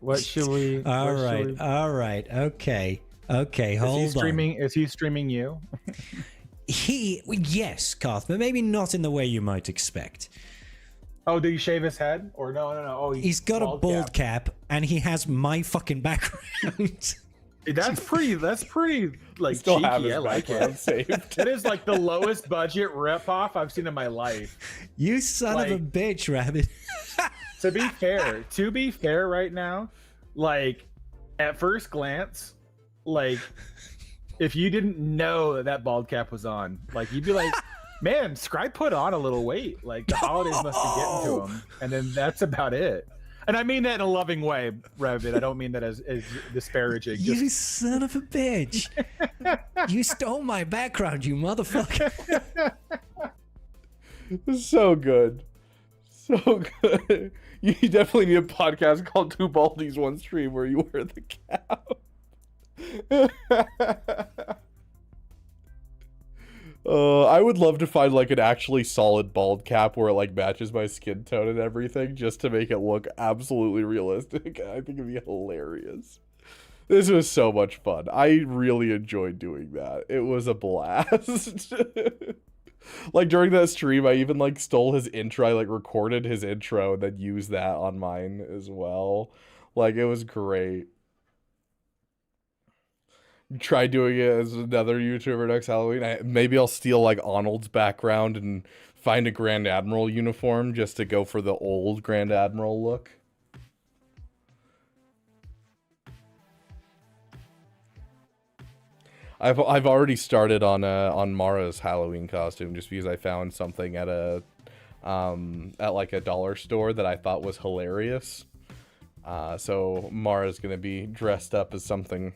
What should we... All right. Okay, hold on. Is he streaming you? Yes, Karth, but maybe not in the way you might expect. Oh, did he shave his head? Or no. Oh, he's got a bald cap, and he has my fucking background. That's pretty like Still cheeky. have his I like background it. saved. It is like the lowest budget rip-off I've seen in my life. You son of a bitch, Rabbit. To be fair right now, like at first glance, like if you didn't know that bald cap was on, like you'd be like, man, Scribe put on a little weight. Like the holidays must be getting to him. And then that's about it. And I mean that in a loving way, Rabbit. I don't mean that as disparaging. You son of a bitch. You stole my background, you motherfucker. So good. So good. You definitely need a podcast called Two Baldies One Stream where you wear the cap. I would love to find like an actually solid bald cap where it like matches my skin tone and everything just to make it look absolutely realistic. I think it'd be hilarious. This was so much fun. I really enjoyed doing that. It was a blast. Like during that stream, I even like stole his intro. I like recorded his intro and then used that on mine as well. Like it was great. Try doing it as another YouTuber next Halloween. Maybe I'll steal like Arnold's background and find a Grand Admiral uniform just to go for the old Grand Admiral look. I've already started on Mara's Halloween costume just because I found something at a at like a dollar store that I thought was hilarious. So Mara's gonna be dressed up as something.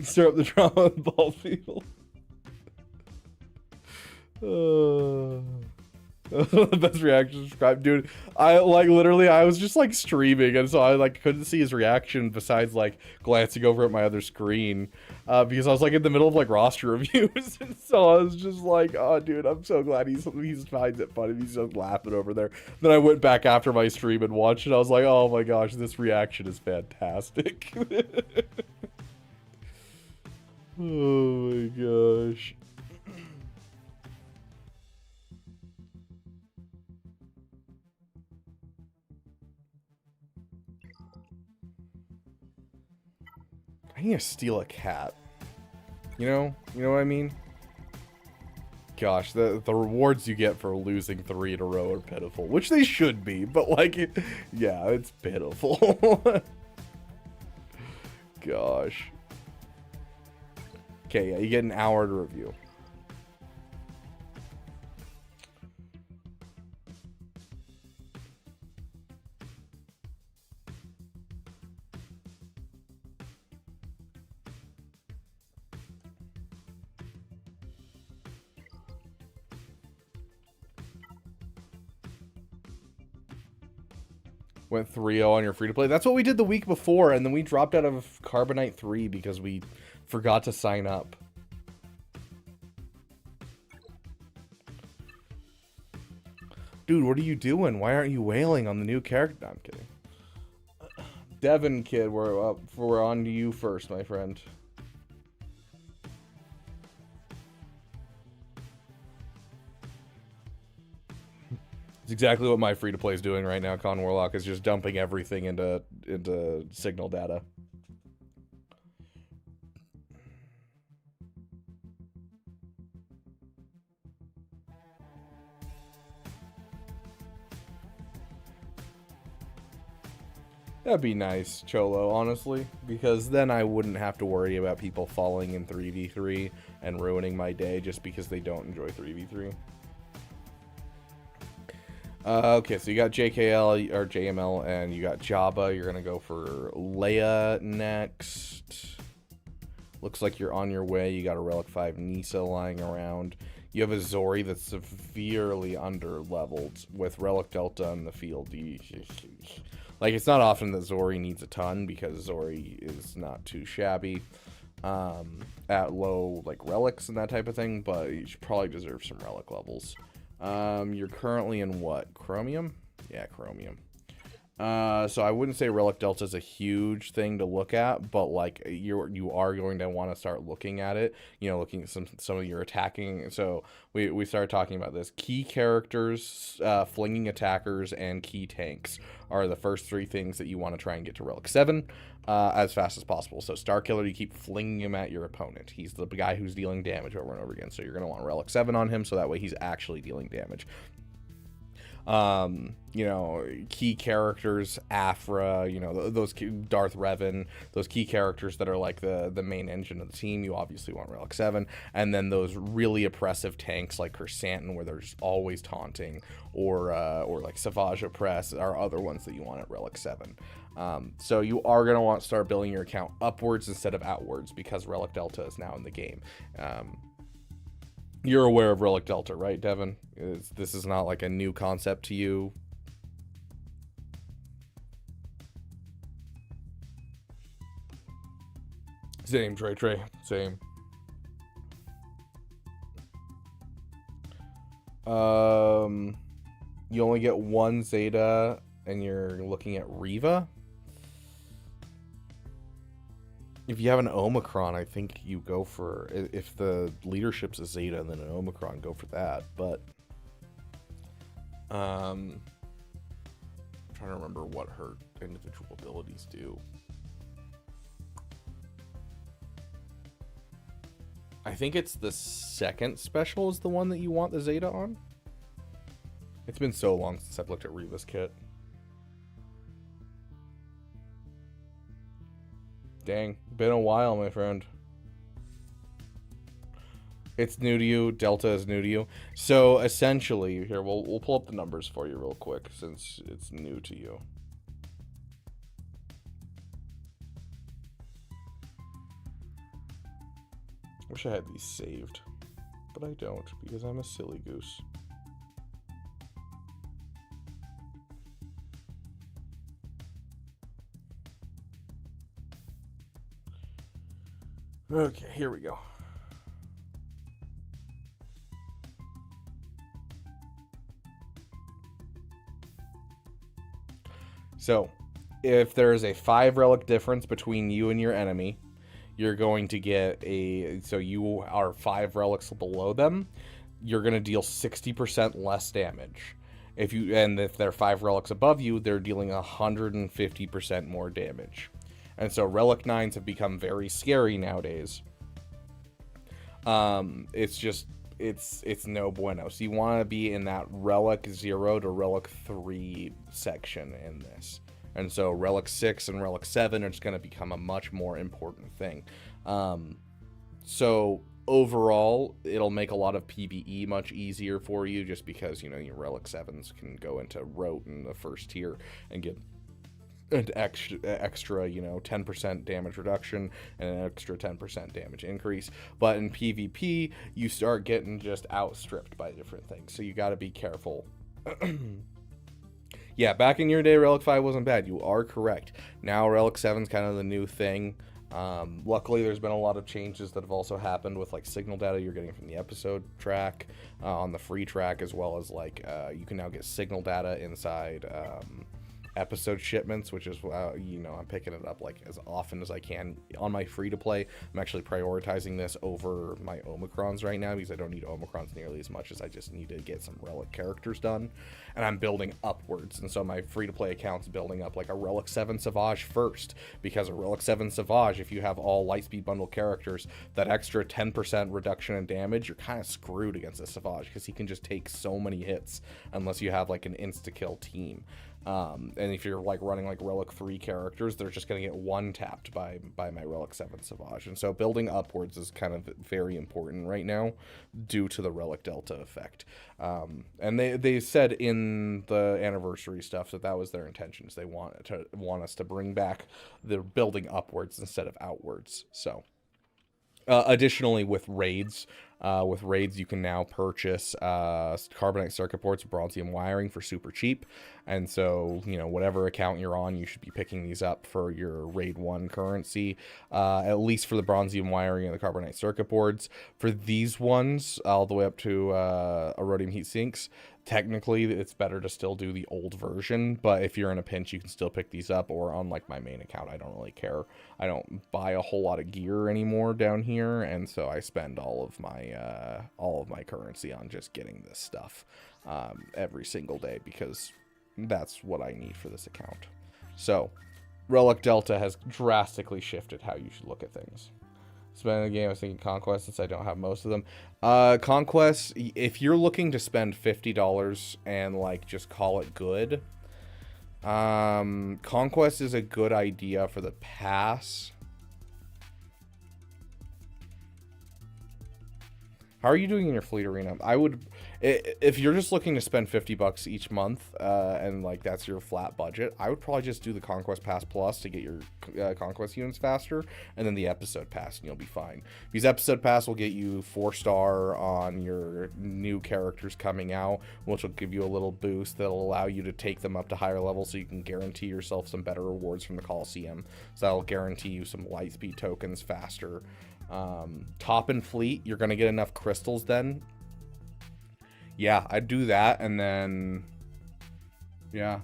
Stir up the drama with bald people. The best reaction subscribe, dude. I like literally I was just like streaming and so I like couldn't see his reaction besides like glancing over at my other screen because I was like in the middle of like roster reviews and so I was just like, oh dude, I'm so glad he finds it funny. He's just laughing over there. Then I went back after my stream and watched it. I was like, oh my gosh, this reaction is fantastic. Oh my gosh. I need to steal a cat. You know what I mean? Gosh, the rewards you get for losing 3 in a row are pitiful, which they should be, but like, yeah, it's pitiful. Gosh. Okay, yeah, you get an hour to review. Went 3-0 on your free-to-play. That's what we did the week before, and then we dropped out of Carbonite 3 because we forgot to sign up. Dude, what are you doing? Why aren't you wailing on the new character? No, I'm kidding. Devin, kid, we're on to you first, my friend. It's exactly what my free-to-play is doing right now. Con Warlock is just dumping everything into signal data. That'd be nice, Cholo, honestly, because then I wouldn't have to worry about people falling in 3v3 and ruining my day just because they don't enjoy 3v3. Okay, so you got JKL or JML, and you got Jabba. You're gonna go for Leia next. Looks like you're on your way. You got a Relic 5 Nisa lying around. You have a Zori that's severely under-leveled with Relic Delta in the field. Like, it's not often that Zori needs a ton because Zori is not too shabby at low, like, relics and that type of thing, but you should probably deserve some relic levels. You're currently in what? Chromium? Yeah, Chromium. So I wouldn't say Relic Delta is a huge thing to look at, but like you are going to want to start looking at it, you know, looking at some of your attacking. So we started talking about this. Key characters, flinging attackers, and key tanks are the first three things that you want to try and get to Relic 7 as fast as possible. So Star Killer, you keep flinging him at your opponent. He's the guy who's dealing damage over and over again. So you're going to want Relic 7 on him, so that way he's actually dealing damage. You know, key characters, Afra, you know, those Darth Revan, those key characters that are like the main engine of the team, you obviously want Relic 7. And then those really oppressive tanks like Chrysanthemum, where they're just always taunting, or like Savage Oppress are other ones that you want at Relic 7. So you are going to want to start building your account upwards instead of outwards, because Relic Delta is now in the game. You're aware of Relic Delta, right, Devin? This is not like a new concept to you. Same, Trey. Same. You only get one Zeta, and you're looking at Riva. If you have an Omicron, I think you go for, if the leadership's a Zeta and then an Omicron, go for that. But I'm trying to remember what her individual abilities do. I think it's the second special is the one that you want the Zeta on. It's been so long since I've looked at Riva's kit. Dang, been a while, my friend. It's new to you. Delta is new to you. So essentially, here we'll pull up the numbers for you real quick since it's new to you. Wish I had these saved, but I don't because I'm a silly goose. Okay, here we go. So, if there is a 5 relic difference between you and your enemy, you're going to get so you are 5 relics below them, you're going to deal 60% less damage. If they're 5 relics above you, they're dealing 150% more damage. And so Relic 9s have become very scary nowadays. It's no bueno. So you want to be in that Relic 0 to Relic 3 section in this. And so Relic 6 and Relic 7 are just going to become a much more important thing. So overall, it'll make a lot of PvE much easier for you, just because, you know, your Relic 7s can go into Rote in the first tier and get an extra, you know, 10% damage reduction and an extra 10% damage increase. But in PvP, you start getting just outstripped by different things. So you got to be careful. Yeah, back in your day, Relic 5 wasn't bad. You are correct. Now Relic 7's kind of the new thing. Luckily, there's been a lot of changes that have also happened with like signal data you're getting from the episode track on the free track, as well as like you can now get signal data inside episode shipments, which is you know, I'm picking it up like as often as I can on my free to play. I'm actually prioritizing this over my Omicrons right now because I don't need Omicrons nearly as much as I just need to get some relic characters done, and I'm building upwards. And so my free to play account's building up like a Relic 7 Savage first, because a Relic 7 Savage, if you have all Lightspeed bundle characters, that extra 10% reduction in damage, you're kind of screwed against a Savage because he can just take so many hits unless you have like an insta-kill team. And if you're like running like Relic 3 characters, they're just going to get one tapped by my Relic 7 Savage. And so building upwards is kind of very important right now due to the Relic Delta effect. And they said in the anniversary stuff that was their intentions. They want us to bring back the building upwards instead of outwards. So additionally, with raids, you can now purchase carbonite circuit boards with bronzium wiring for super cheap. And so, whatever account you're on, you should be picking these up for your raid 1 currency, at least for the bronzium wiring and the carbonite circuit boards. For these ones, all the way up to erodium heat sinks, technically it's better to still do the old version, but if you're in a pinch, you can still pick these up. Or on like my main account, I don't really care. I don't buy a whole lot of gear anymore down here, and so I spend all of my currency on just getting this stuff every single day, because that's what I need for this account. So Relic Delta has drastically shifted how you should look at things. Spending the game, I was thinking Conquest, since I don't have most of them. Conquest, if you're looking to spend $50 and like just call it good, Conquest is a good idea for the pass. How are you doing in your fleet arena? I would, if you're just looking to spend $50 each month, and like that's your flat budget, I would probably just do the Conquest Pass Plus to get your Conquest units faster, and then the Episode Pass, and you'll be fine. Because Episode Pass will get you 4-star on your new characters coming out, which will give you a little boost that'll allow you to take them up to higher levels, so you can guarantee yourself some better rewards from the Coliseum. So that'll guarantee you some Lightspeed tokens faster. Top and fleet, you're gonna get enough crystals then. Yeah, I'd do that, and then yeah,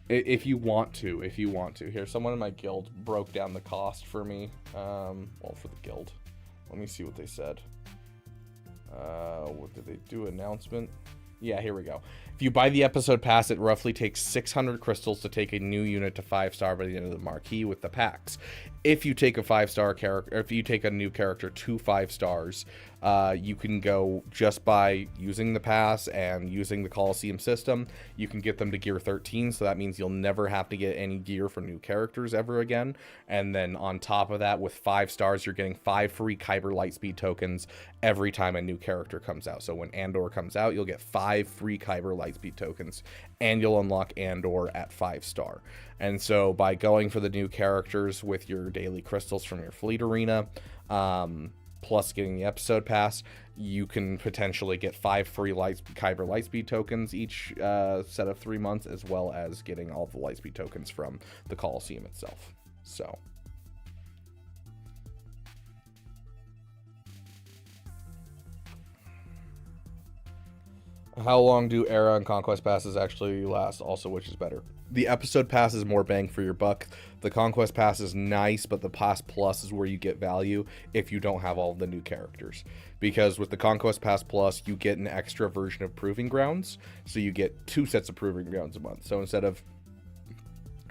if you want to. Here, someone in my guild broke down the cost for me. Well, for the guild, let me see what they said. What did they do? Announcement. Yeah, here we go. If you buy the Episode Pass, it roughly takes 600 crystals to take a new unit to 5-star by the end of the marquee with the packs. If you take a 5-star character, if you take a new character to 5 stars, you can go just by using the pass and using the Coliseum system. You can get them to gear 13, so that means you'll never have to get any gear for new characters ever again. And then on top of that, with 5 stars, you're getting 5 free Kyber Lightspeed tokens every time a new character comes out. So when Andor comes out, you'll get 5 free Kyber Lightspeed tokens, and you'll unlock Andor at 5-star. And so by going for the new characters with your daily crystals from your fleet arena, plus getting the Episode Pass, you can potentially get 5 free Kyber Lightspeed tokens each set of 3 months, as well as getting all the Lightspeed tokens from the Coliseum itself. So how long do Era and Conquest Passes actually last? Also, which is better? The Episode Pass is more bang for your buck. The Conquest Pass is nice, but the Pass Plus is where you get value if you don't have all of the new characters. Because with the Conquest Pass Plus, you get an extra version of Proving Grounds. So you get 2 sets of Proving Grounds a month. So instead of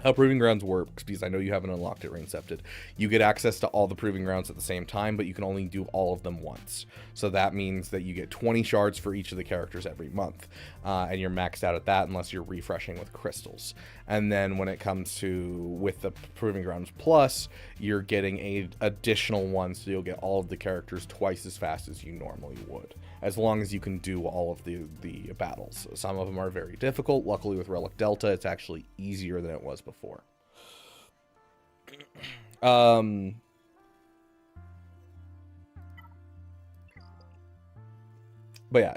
how Proving Grounds works, because I know you haven't unlocked it, Raincepted, you get access to all the Proving Grounds at the same time, but you can only do all of them once. So that means that you get 20 shards for each of the characters every month, and you're maxed out at that unless you're refreshing with crystals. And then when it comes to with the Proving Grounds Plus, you're getting a additional one, so you'll get all of the characters twice as fast as you normally would, as long as you can do all of the battles. Some of them are very difficult. Luckily with Relic Delta, it's actually easier than it was before. But yeah,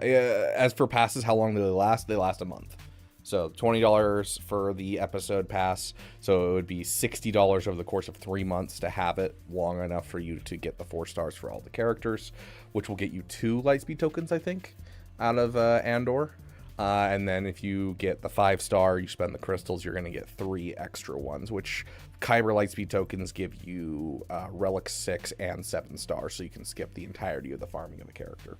as for passes, how long do they last? They last a month. So $20 for the Episode Pass, so it would be $60 over the course of 3 months to have it long enough for you to get the 4 stars for all the characters, which will get you 2 Lightspeed tokens, I think, out of Andor. And then if you get the 5-star, you spend the crystals, you're going to get 3 extra ones, which Kyber Lightspeed tokens give you Relic 6 and 7 stars, so you can skip the entirety of the farming of the character.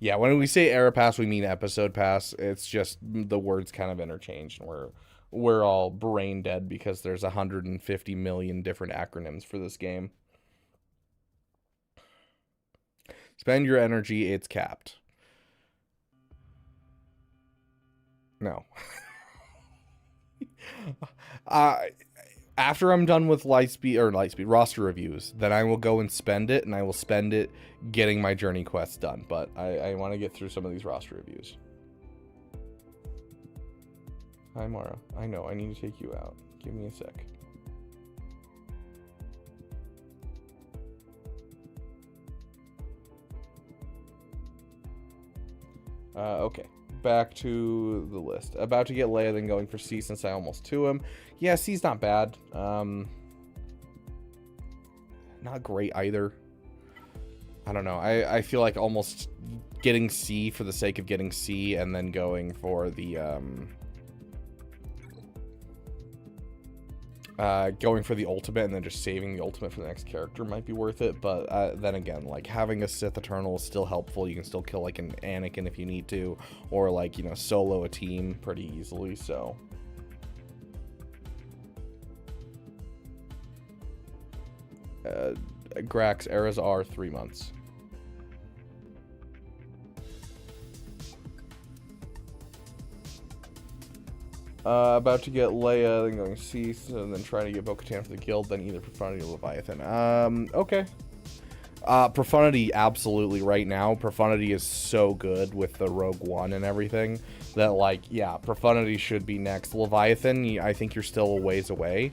Yeah, when we say Era Pass, we mean Episode Pass. It's just the words kind of interchanged, and we're all brain dead because there's 150 million different acronyms for this game. Spend your energy, it's capped. No. After I'm done with Lightspeed roster reviews, then I will go and spend it, and I will spend it getting my journey quests done. But I want to get through some of these roster reviews. Hi, Mara. I know, I need to take you out. Give me a sec. Okay. Back to the list. About to get Leia, then going for C since I almost to him. Yeah, C's not bad. Not great either. I don't know. I feel like almost getting C for the sake of getting C and then going for the ultimate and then just saving the ultimate for the next character might be worth it. But then again, like, having a Sith Eternal is still helpful. You can still kill like an Anakin if you need to, or like, you know, solo a team pretty easily. So Grax, eras are 3 months. About to get Leia, then going C, and then trying to get Bo-Katan for the guild, then either Profundity or Leviathan. Okay. Profundity, absolutely, right now. Profundity is so good with the Rogue One and everything that, like, yeah, Profundity should be next. Leviathan, I think you're still a ways away.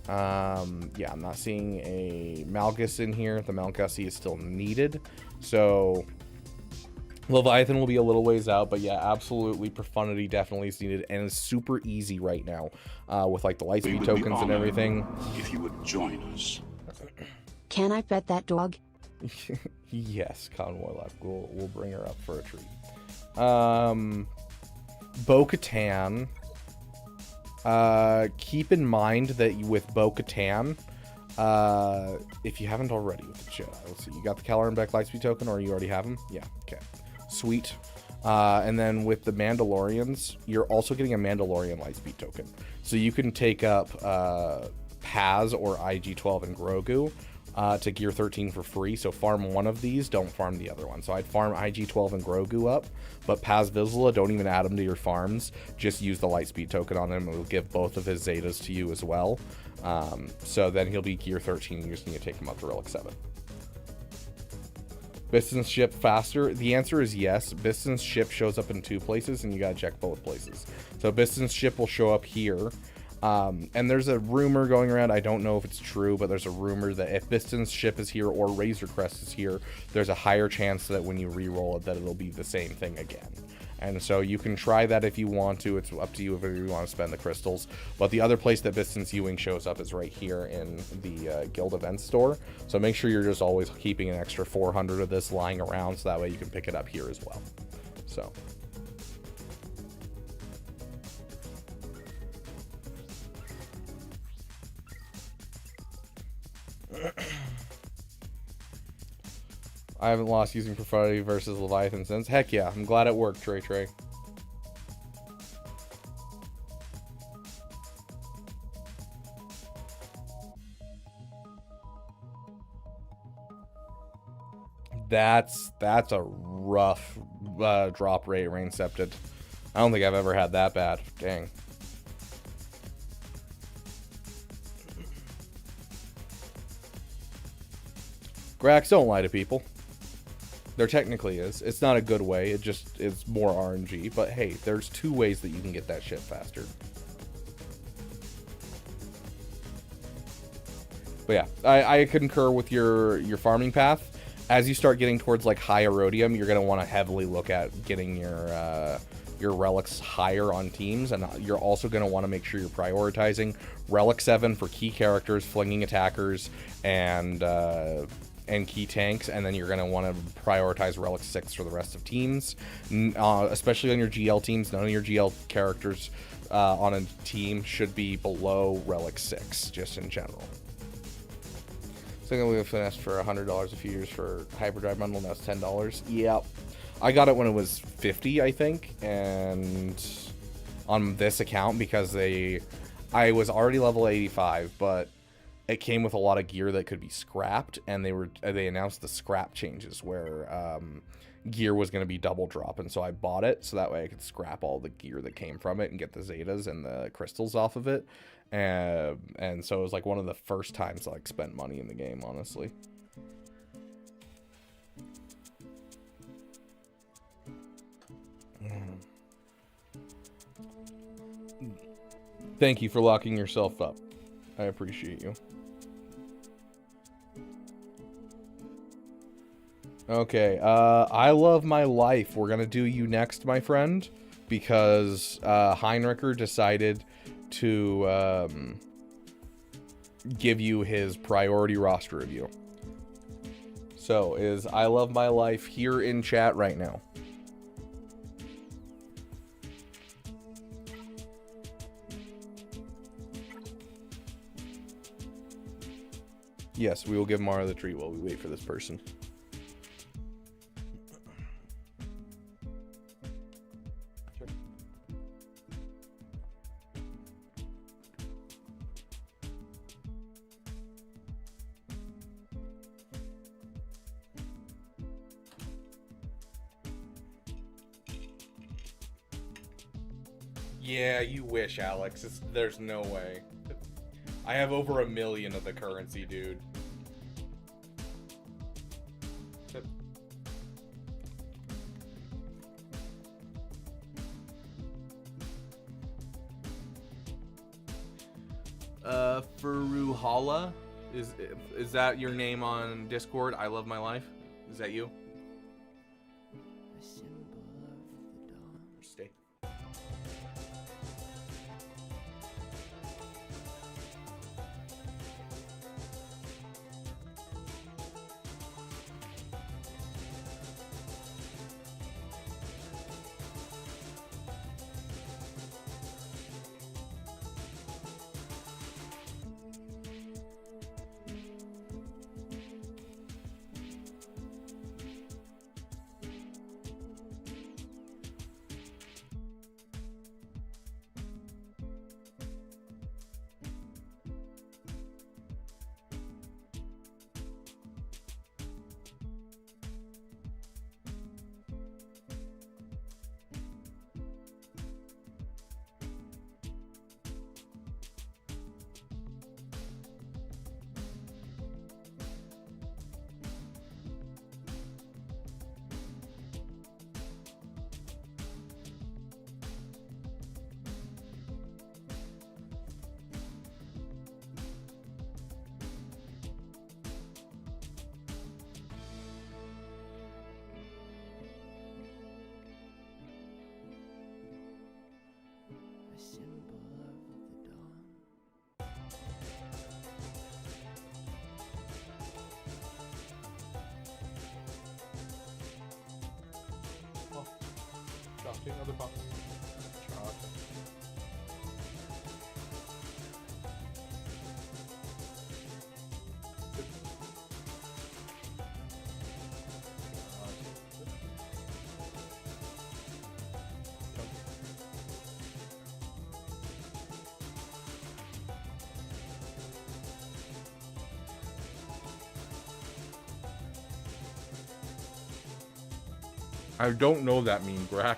Yeah, I'm not seeing a Malgus in here. The Malgussie is still needed, so Leviathan will be a little ways out, but yeah, absolutely, Profundity definitely is needed, and it's super easy right now with like the Lightspeed tokens and everything. If you would join us. Can I pet that dog? Yes, Convoy Lab. We'll bring her up for a treat. Bo-Katan. Keep in mind that with Bo-Katan, if you haven't already with the Jedi, let's see, you got the Caloran Beck Lightspeed token, or you already have them? Yeah, okay. Sweet. And then with the Mandalorians, you're also getting a Mandalorian Lightspeed token. So you can take up Paz or IG-12 and Grogu to Gear 13 for free. So farm one of these, don't farm the other one. So I'd farm IG-12 and Grogu up, but Paz Vizsla, don't even add him to your farms. Just use the Lightspeed token on him. It will give both of his Zetas to you as well. So then he'll be Gear 13. You just need to take him up to Relic 7. Biston's ship faster? The answer is yes. Biston's ship shows up in 2 places, and you gotta check both places. So Biston's ship will show up here. And there's a rumor going around, I don't know if it's true, but there's a rumor that if Biston's ship is here or Razor Crest is here, there's a higher chance that when you re-roll it that it'll be the same thing again. And so you can try that if you want to. It's up to you if you want to spend the crystals. But the other place that Biston's Ewing shows up is right here in the Guild Events store. So make sure you're just always keeping an extra 400 of this lying around, so that way you can pick it up here as well. So I haven't lost using Profundity versus Leviathan since. Heck yeah, I'm glad it worked, Trey. That's a rough drop rate, Rain Septed. I don't think I've ever had that bad. Dang. Grax, don't lie to people. There technically is. It's not a good way. It just is more RNG. But hey, there's 2 ways that you can get that shit faster. But yeah, I concur with your farming path. As you start getting towards like high Erodium, you're going to want to heavily look at getting your relics higher on teams, and you're also going to want to make sure you're prioritizing Relic 7 for key characters, flinging attackers, and key tanks, and then you're going to want to prioritize Relic 6 for the rest of teams, especially on your GL teams. None of your GL characters on a team should be below Relic 6, just in general. So we finished for $100 a few years for Hyperdrive bundle. Now it's $10. Yep, I got it when it was $50, I think, and on this account because I was already level 85, but it came with a lot of gear that could be scrapped, and they announced the scrap changes where gear was going to be double drop, and so I bought it so that way I could scrap all the gear that came from it and get the Zetas and the crystals off of it. And so it was like one of the first times I like spent money in the game, honestly. Thank you for locking yourself up. I appreciate you. Okay, I love my life. We're gonna do you next, my friend, because Heinricher decided to give you his priority roster review. So, is I love my life here in chat right now? Yes, we will give Mara the treat while we wait for this person. Yeah, you wish, Alex. There's no way. I have over 1 million of the currency, dude. Furuhala? Is that your name on Discord? I love my life? Is that you? Stay. Another box. I don't know that meme, Grax.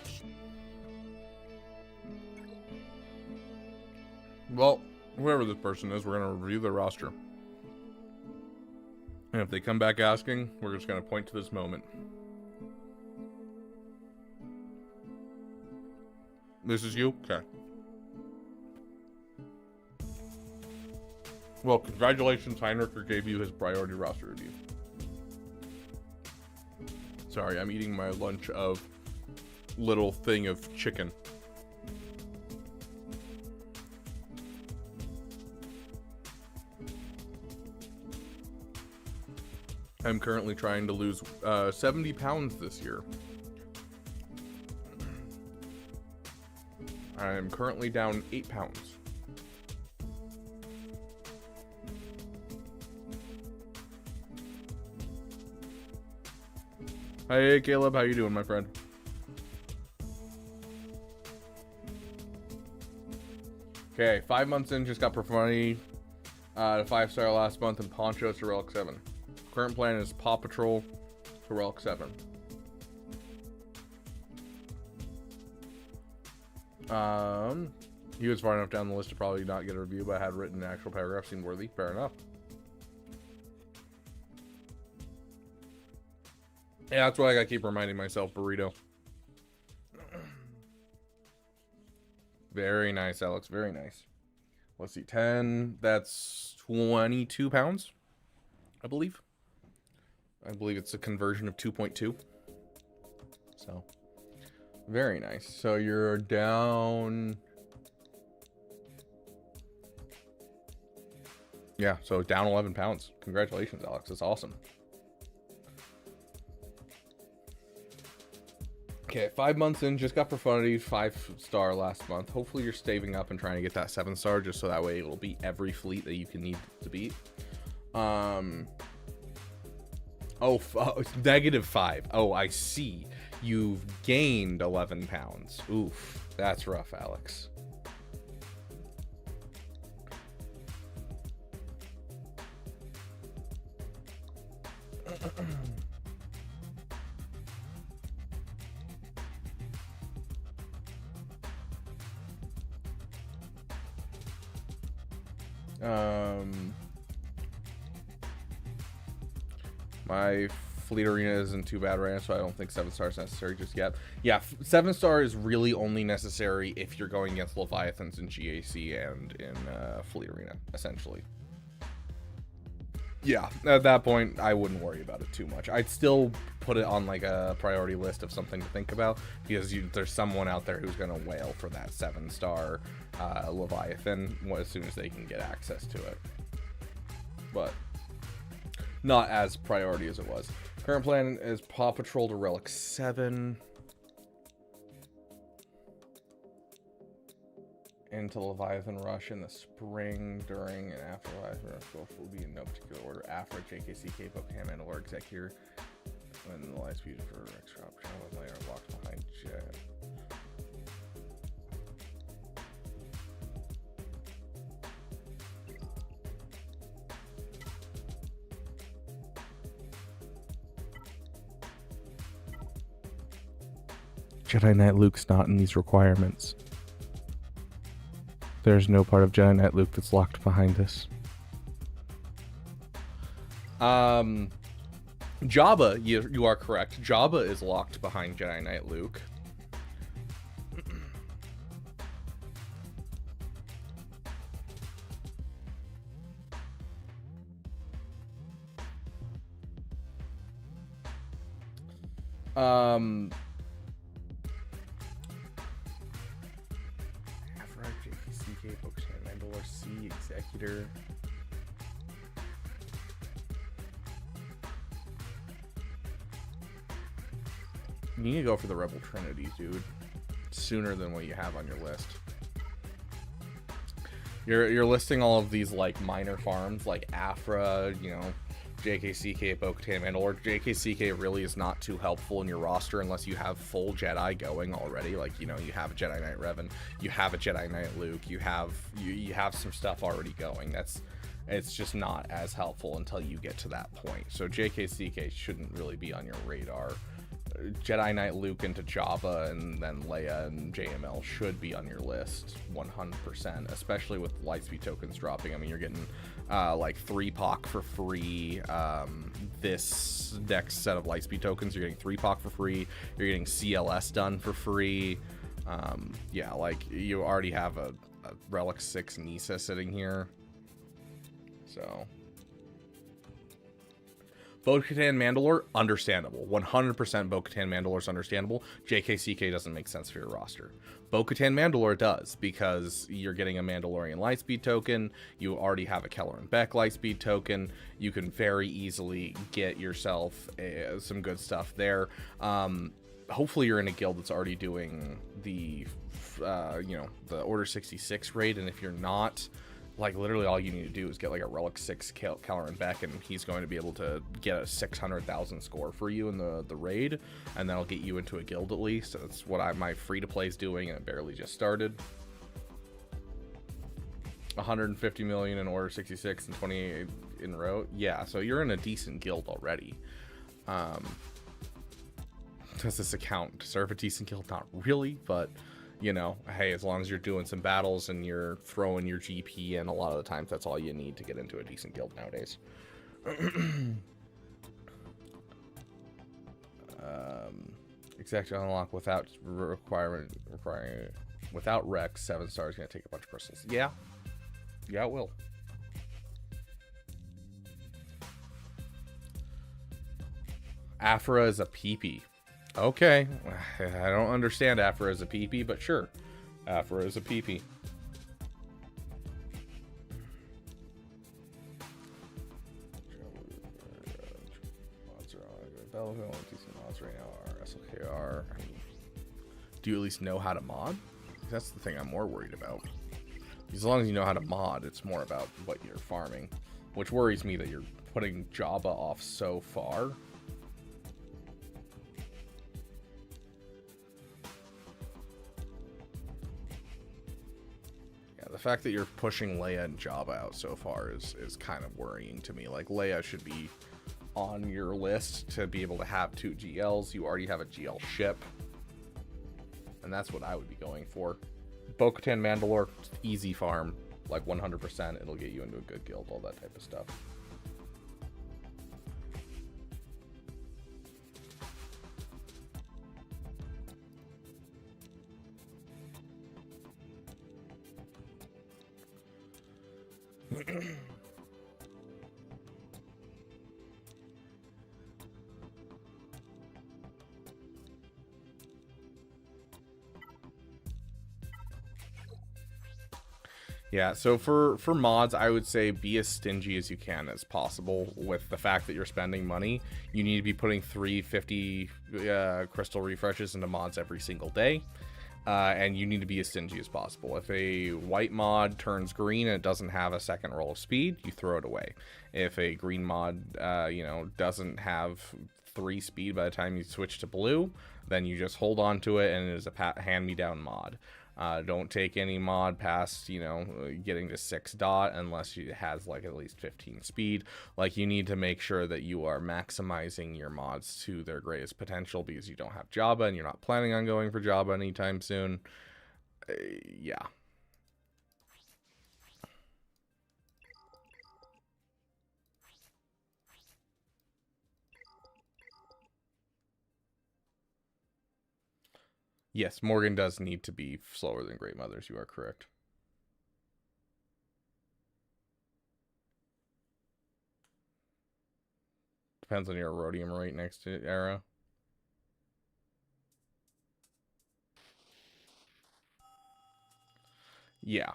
Well, whoever this person is, we're going to review their roster. And if they come back asking, we're just going to point to this moment. This is you? Okay. Well, congratulations, Heinricher gave you his priority roster review. Sorry, I'm eating my lunch of little thing of chicken. I'm currently trying to lose 70 pounds this year. I'm currently down 8 pounds. Hey Caleb, how you doing, my friend? Okay, 5 months in, just got profanity To 5-star last month, and Poncho to Relic 7. Current plan is Paw Patrol to Relic 7. He was far enough down the list to probably not get a review, but had written an actual paragraph seemed worthy. Fair enough. Yeah, that's why I gotta keep reminding myself, Burrito. Very nice, Alex. Very nice. Let's see, 10. That's 22 pounds, I believe. I believe it's a conversion of 2.2. So, very nice. So you're down. Yeah, so down 11 pounds. Congratulations, Alex. That's awesome. Okay, 5 months in, just got Profundity, 5-star last month. Hopefully you're saving up and trying to get that 7-star, just so that way it'll beat every fleet that you can need to beat. -5. Oh, I see. You've gained 11 pounds. Oof, that's rough, Alex. My fleet arena isn't too bad right now, so I don't think 7-star is necessary just yet. Yeah, 7-star is really only necessary if you're going against Leviathans in GAC and in fleet arena, essentially. Yeah, at that point, I wouldn't worry about it too much. I'd still put it on like a priority list of something to think about, because there's someone out there who's going to wail for that 7-star Leviathan as soon as they can get access to it. But not as priority as it was. Current plan is Paw Patrol to Relic 7. Into Leviathan Rush in the spring, during, and after Leviathan Rush. Both will be in no particular order. After JKCK, Pokemon Mandalore Executor. And the Lightspeed for extra option. Later locked behind Jet. Jedi Knight Luke's not in these requirements. There's no part of Jedi Knight Luke that's locked behind this. Jabba, you are correct. Jabba is locked behind Jedi Knight Luke. JKCK, Pokemon Mandalore C, Executor. You need to go for the Rebel Trinity, dude. Sooner than what you have on your list. You're listing all of these like minor farms like Afra, you know, JKCK, Bo-Katan, Mandalore. JKCK really is not too helpful in your roster unless you have full Jedi going already. Like, you know, you have a Jedi Knight Revan, you have a Jedi Knight Luke, you have some stuff already going. It's just not as helpful until you get to that point. So JKCK shouldn't really be on your radar. Jedi Knight Luke into Jabba and then Leia and JML should be on your list 100%, especially with Lightspeed tokens dropping. I mean, you're getting like 3 POC for free. This next set of Lightspeed tokens, you're getting 3 POC for free. You're getting CLS done for free. Yeah, like you already have a Relic 6 Nisa sitting here. So Bo-Katan Mandalore, understandable. 100% Bo-Katan Mandalore is understandable. JKCK doesn't make sense for your roster. Bo-Katan Mandalore does, because you're getting a Mandalorian Lightspeed token. You already have a Keller and Beck Lightspeed token. You can very easily get yourself some good stuff there. Hopefully you're in a guild that's already doing the, you know, the Order 66 raid, and if you're not, like, literally all you need to do is get like a Relic 6 Keller and Beck, and he's going to be able to get a 600,000 score for you in the raid, and that'll get you into a guild at least. That's what my free-to-play is doing, and it barely just started. 150 million in Order 66 and 28 in a row. Yeah, so you're in a decent guild already. Does this account deserve a decent guild? Not really, but you know, hey, as long as you're doing some battles and you're throwing your GP in, a lot of the times that's all you need to get into a decent guild nowadays. Exactly, unlock without requiring without Rex, 7 stars gonna take a bunch of crystals. Yeah, it will. Afra is a peepee. Okay, I don't understand Afra as a peepee, but sure, Afra is a peepee. Mods right now are SLKR. Do you at least know how to mod? That's the thing I'm more worried about. As long as you know how to mod, it's more about what you're farming, which worries me that you're putting Jabba off so far. Yeah, the fact that you're pushing Leia and Jabba out so far is kind of worrying to me. Like, Leia should be on your list to be able to have 2 GLs. You already have a GL ship, and that's what I would be going for. Bo-Katan Mandalore, easy farm, like 100%. It'll get you into a good guild, all that type of stuff. Yeah, so for mods, I would say be as stingy as you can as possible with the fact that you're spending money. You need to be putting 350 crystal refreshes into mods every single day, and you need to be as stingy as possible. If a white mod turns green and it doesn't have a second roll of speed, you throw it away. If a green mod, doesn't have 3 speed by the time you switch to blue, then you just hold on to it, and it is a hand-me-down mod. Don't take any mod past, getting to 6 dot unless it has like at least 15 speed. Like, you need to make sure that you are maximizing your mods to their greatest potential, because you don't have Jabba and you're not planning on going for Jabba anytime soon. Yeah. Yes, Morgan does need to be slower than Great Mothers. You are correct. Depends on your rhodium right next to Era. Yeah.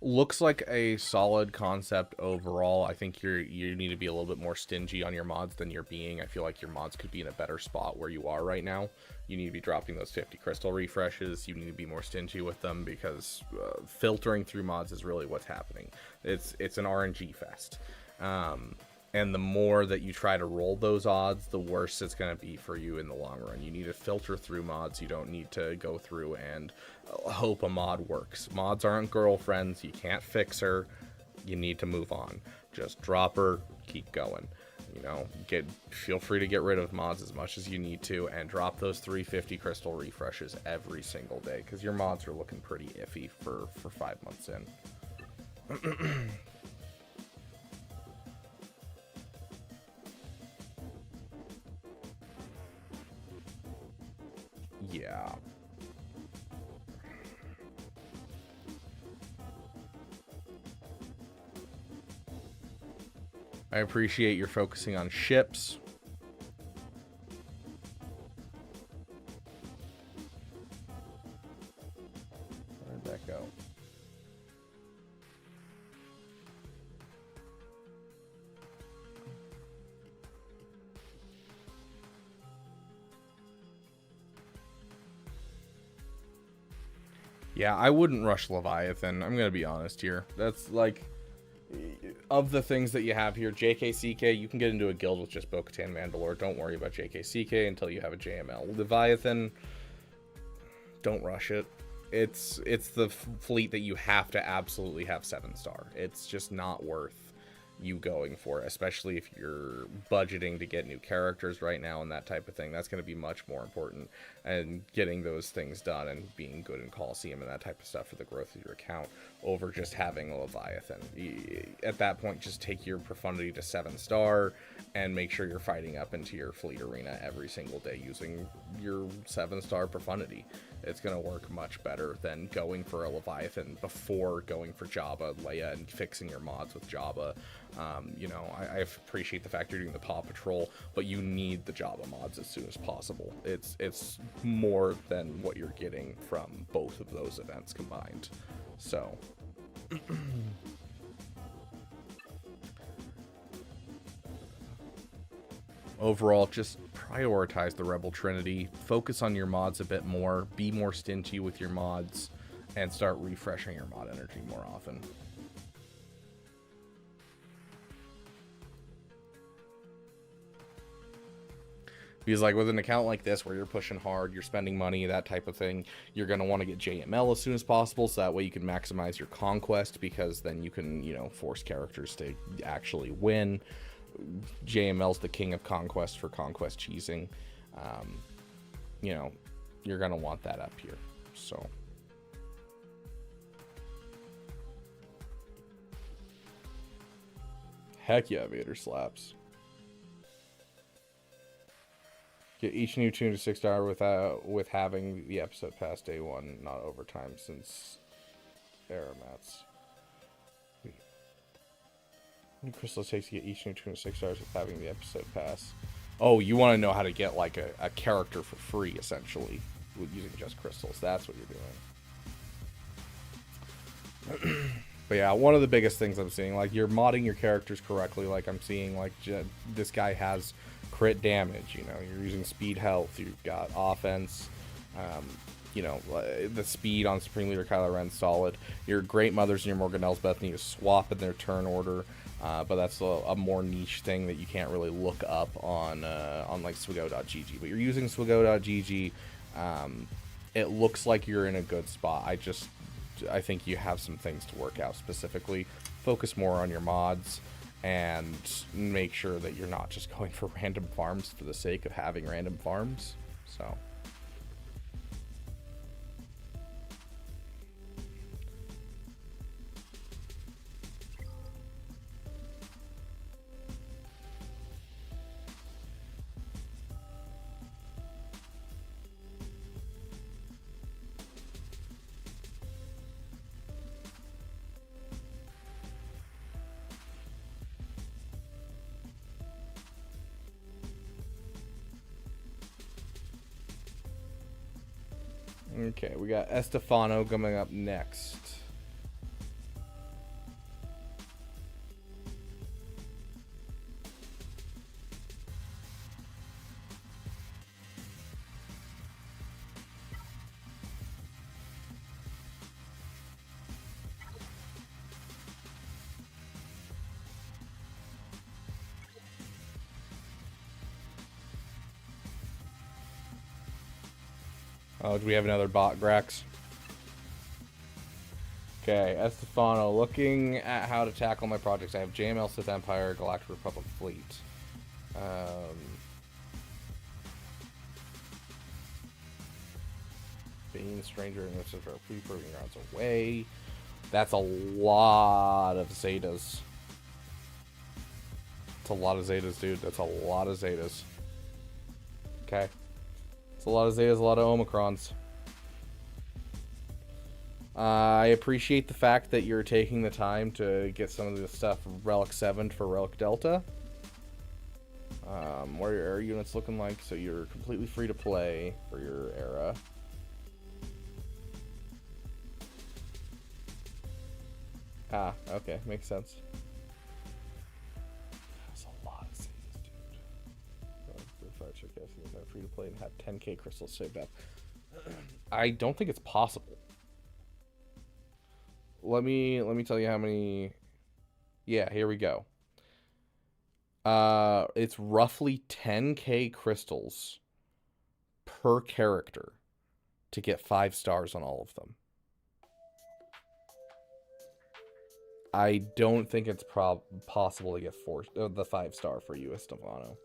Looks like a solid concept overall. I think you need to be a little bit more stingy on your mods than you're being. I feel like your mods could be in a better spot where you are right now. You need to be dropping those 50 crystal refreshes. You need to be more stingy with them, because filtering through mods is really what's happening. It's an RNG fest. And the more that you try to roll those odds, the worse it's going to be for you in the long run. You need to filter through mods. You don't need to go through and hope a mod works. Mods aren't girlfriends. You can't fix her. You need to move on. Just drop her, keep going. Feel free to get rid of mods as much as you need to, and drop those 350 crystal refreshes every single day, because your mods are looking pretty iffy for 5 months in. Yeah. I appreciate your focusing on ships. Where'd that go? Yeah, I wouldn't rush Leviathan. I'm gonna be honest here. That's like, of the things that you have here, JKCK, you can get into a guild with just Bo-Katan Mandalore. Don't worry about JKCK until you have a JML. Leviathan, don't rush it. It's the fleet that you have to absolutely have 7-star. It's just not worth you going for it, especially if you're budgeting to get new characters right now and that type of thing. That's going to be much more important, and getting those things done and being good in Coliseum and that type of stuff for the growth of your account over just having a Leviathan. At that point, just take your profundity to 7-star and make sure you're fighting up into your fleet arena every single day using your 7-star profundity. It's going to work much better than going for a Leviathan before going for Jabba, Leia, and fixing your mods with Jabba. You know, I appreciate the fact you're doing the Paw Patrol, but you need the Jabba mods as soon as possible. It's more than what you're getting from both of those events combined. So... overall, just prioritize the Rebel Trinity, focus on your mods a bit more, be more stingy with your mods, and start refreshing your mod energy more often. Because like with an account like this where you're pushing hard, you're spending money, that type of thing, you're going to want to get JML as soon as possible, so that way you can maximize your conquest, because then you can, you know, force characters to actually win. JML's the king of conquest for conquest cheesing. You know, you're going to want that up here. So heck yeah, Vader slaps. Get each new tune to 6-star with having the episode past day 1, not overtime, since era mats. How many crystals it takes to get each new tune to 6 stars with having the episode pass? Oh, you want to know how to get like a character for free, essentially, with using just crystals. That's what you're doing. But yeah, one of the biggest things I'm seeing, like, you're modding your characters correctly. Like I'm seeing, like, this guy has crit damage, you know, you're using speed health, you've got offense, you know, the speed on Supreme Leader Kylo Ren solid. Your Great Mothers and your Morgan Elsbeth need to swap in their turn order, but that's a more niche thing that you can't really look up on like Swigo.gg. But you're using Swigo.gg, it looks like you're in a good spot. I think you have some things to work out specifically. Focus more on your mods, and make sure that you're not just going for random farms for the sake of having random farms. So okay, we got Estefano coming up next. Oh, do we have another bot, Grax? Okay, Estefano, looking at how to tackle my projects. I have JML, Sith Empire, Galactic Republic Fleet. Being Stranger and this is our pre-proving grounds away. That's a lot of Zetas. That's a lot of Zetas, dude. That's a lot of Zetas. Okay. It's a lot of Zetas, a lot of Omicrons. I appreciate the fact that you're taking the time to get some of this stuff Relic 7 for Relic Delta. What are your era units looking like? So you're completely free to play for your era. Ah, okay, makes sense. That's a lot of Zetas, dude. Free to play and have 10k crystals saved up. I don't think it's possible. let me tell you how many. Yeah, here we go. It's roughly 10k crystals per character to get 5 stars on all of them. I don't think it's possible to get the 5-star for you, Estefano.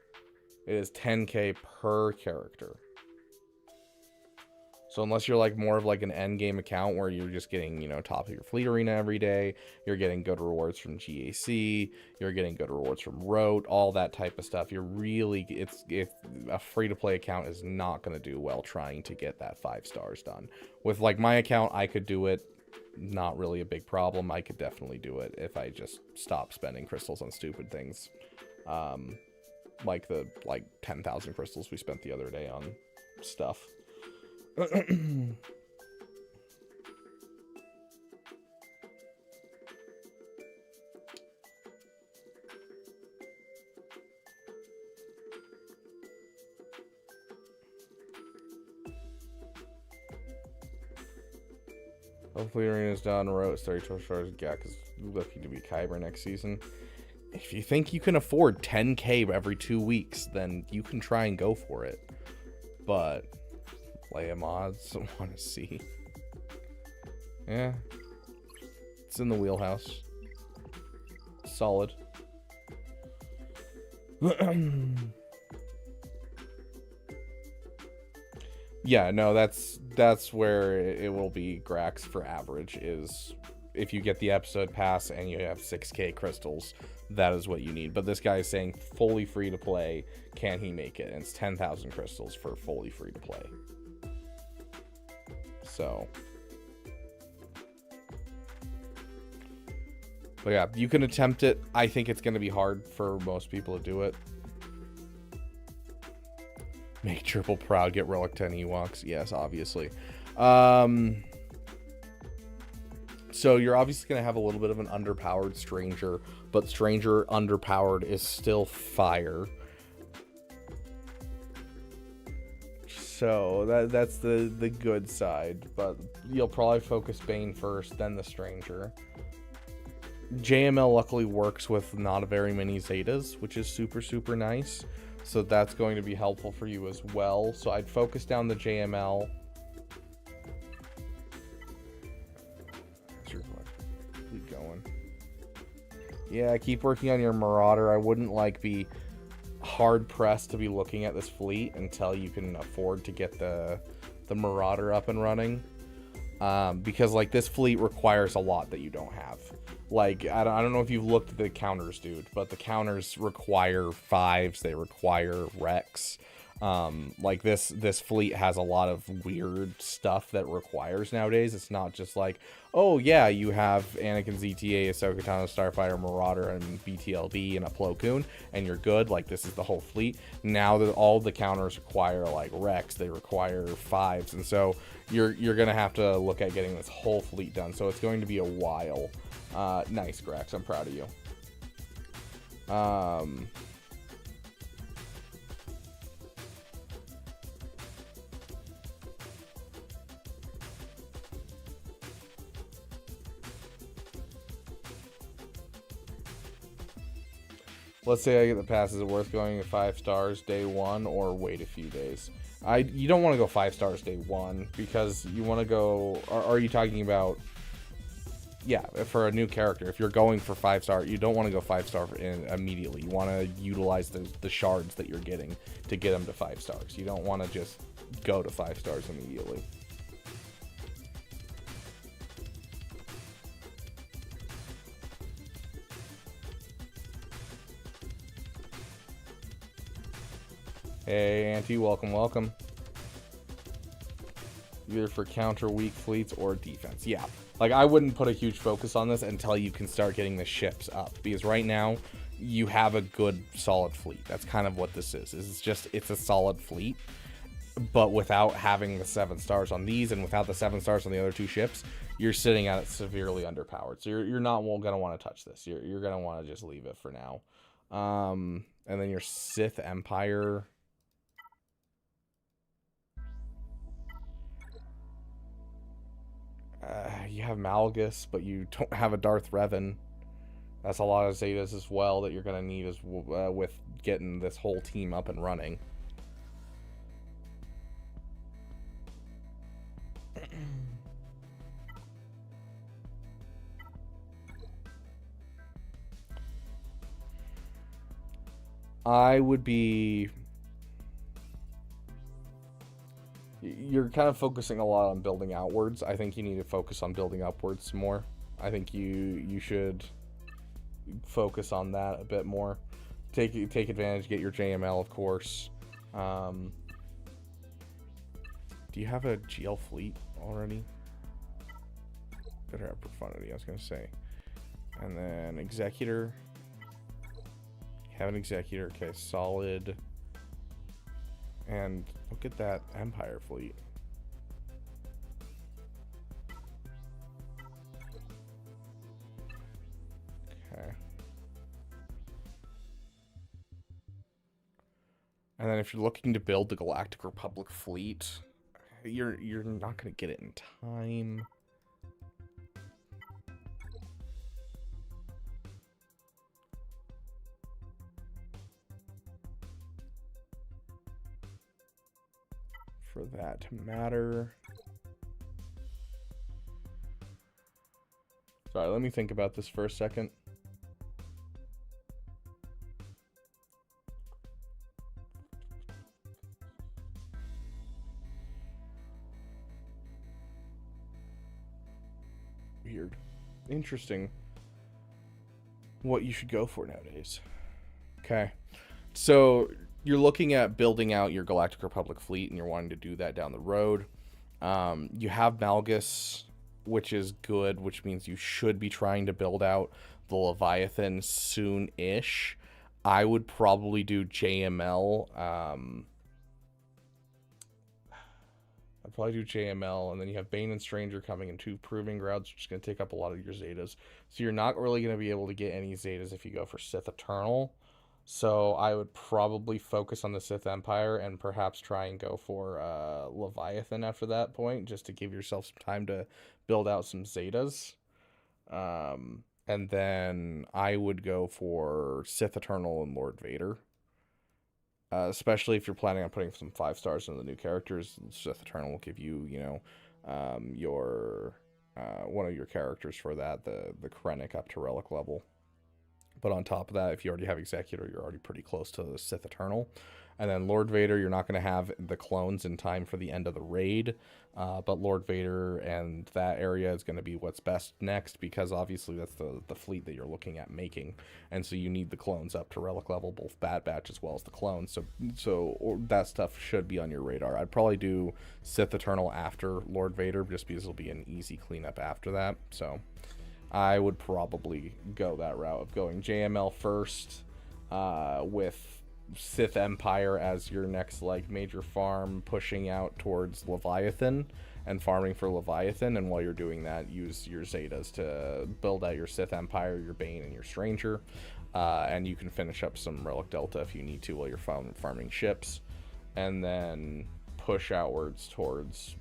It is 10k per character. So unless you're like more of like an end game account where you're just getting, you know, top of your fleet arena every day, you're getting good rewards from GAC, you're getting good rewards from Rote, all that type of stuff. You're really, it's a free to play account is not going to do well trying to get that 5 stars done. With like my account, I could do it. Not really a big problem. I could definitely do it if I just stopped spending crystals on stupid things. Like the 10,000 crystals we spent the other day on stuff. Hopefully Arena's done. Rote's 32 stars. Yeah, because looking to be Kyber next season. If you think you can afford 10k every 2 weeks, then you can try and go for it. But Leia mods, I want to see. Yeah, it's in the wheelhouse. Solid. Yeah, no, that's where it will be Grax for average, is if you get the episode pass and you have 6k crystals, that is what you need. But this guy is saying fully free to play, can he make it? And it's 10,000 crystals for fully free to play. So, but yeah, you can attempt it. I think it's going to be hard for most people to do it. Make Triple proud, get Relic 10 Ewoks. Yes, obviously. So you're obviously going to have a little bit of an underpowered Stranger, but Stranger underpowered is still fire. So that's the good side, but you'll probably focus Bane first, then the Stranger. JML luckily works with not very many Zetas, which is super, super nice. So that's going to be helpful for you as well. So I'd focus down the JML. Keep going. Yeah, keep working on your Marauder. I wouldn't be hard pressed to be looking at this fleet until you can afford to get the Marauder up and running. Because this fleet requires a lot that you don't have. I don't know if you've looked at the counters, dude, but the counters require 5s, they require Rex. This fleet has a lot of weird stuff that requires nowadays. It's not just oh yeah, you have Anakin ZTA, Ahsoka Tano, Starfighter, Marauder, and BTLB, and a Plo Koon, and you're good. This is the whole fleet. Now that all the counters require Rex, they require 5s, and so you're gonna have to look at getting this whole fleet done. So it's going to be a while. Nice, Grax. I'm proud of you. Let's say I get the pass. Is it worth going to 5 stars day 1 or wait a few days? You don't want to go 5 stars day 1 because you want to go. Are you talking about? Yeah, for a new character, if you're going for 5-star, you don't want to go 5-star immediately. You want to utilize the shards that you're getting to get them to 5 stars. You don't want to just go to 5 stars immediately. Hey, Auntie, welcome, welcome. Either for counter weak fleets or defense. Yeah. I wouldn't put a huge focus on this until you can start getting the ships up, because right now you have a good solid fleet. That's kind of what this is. It's a solid fleet, but without having the 7 stars on these and without the 7 stars on the other 2 ships, you're sitting at it severely underpowered. So you're not gonna want to touch this. You're gonna want to just leave it for now. And then your Sith Empire. You have Malgus, but you don't have a Darth Revan. That's a lot of Zetas as well that you're going to need with getting this whole team up and running. I would be... You're kind of focusing a lot on building outwards. I think you need to focus on building upwards more. I think you should focus on that a bit more. Take advantage, get your JML, of course. Do you have a GL fleet already? Better have profundity, I was going to say. And then Executor. Have an Executor. Okay, solid. And look at that Empire fleet. Okay. And then if you're looking to build the Galactic Republic fleet, you're not going to get it in time. For that to matter. Sorry, let me think about this for a second. Weird. Interesting. What you should go for nowadays. Okay. So you're looking at building out your Galactic Republic fleet, and you're wanting to do that down the road. You have Malgus, which is good, which means you should be trying to build out the Leviathan soon-ish. I would probably do JML. I'd probably do JML, and then you have Bane and Stranger coming in 2 Proving Grounds, which is going to take up a lot of your Zetas. So you're not really going to be able to get any Zetas if you go for Sith Eternal. So I would probably focus on the Sith Empire and perhaps try and go for Leviathan after that point, just to give yourself some time to build out some Zetas. And then I would go for Sith Eternal and Lord Vader. Especially if you're planning on putting some 5 stars into the new characters. Sith Eternal will give you, you know, your one of your characters for that, the Krennic up to relic level. But on top of that, if you already have Executor, you're already pretty close to the Sith Eternal. And then Lord Vader, you're not going to have the clones in time for the end of the raid. But Lord Vader and that area is going to be what's best next, because obviously that's the fleet that you're looking at making. And so you need the clones up to relic level, both Bad Batch as well as the clones. So that stuff should be on your radar. I'd probably do Sith Eternal after Lord Vader, just because it'll be an easy cleanup after that. So I would probably go that route of going JML first, with Sith Empire as your next like major farm, pushing out towards Leviathan and farming for Leviathan. And while you're doing that, use your Zetas to build out your Sith Empire, your Bane, and your Stranger. And you can finish up some Relic Delta if you need to while you're farming ships. And then push outwards towards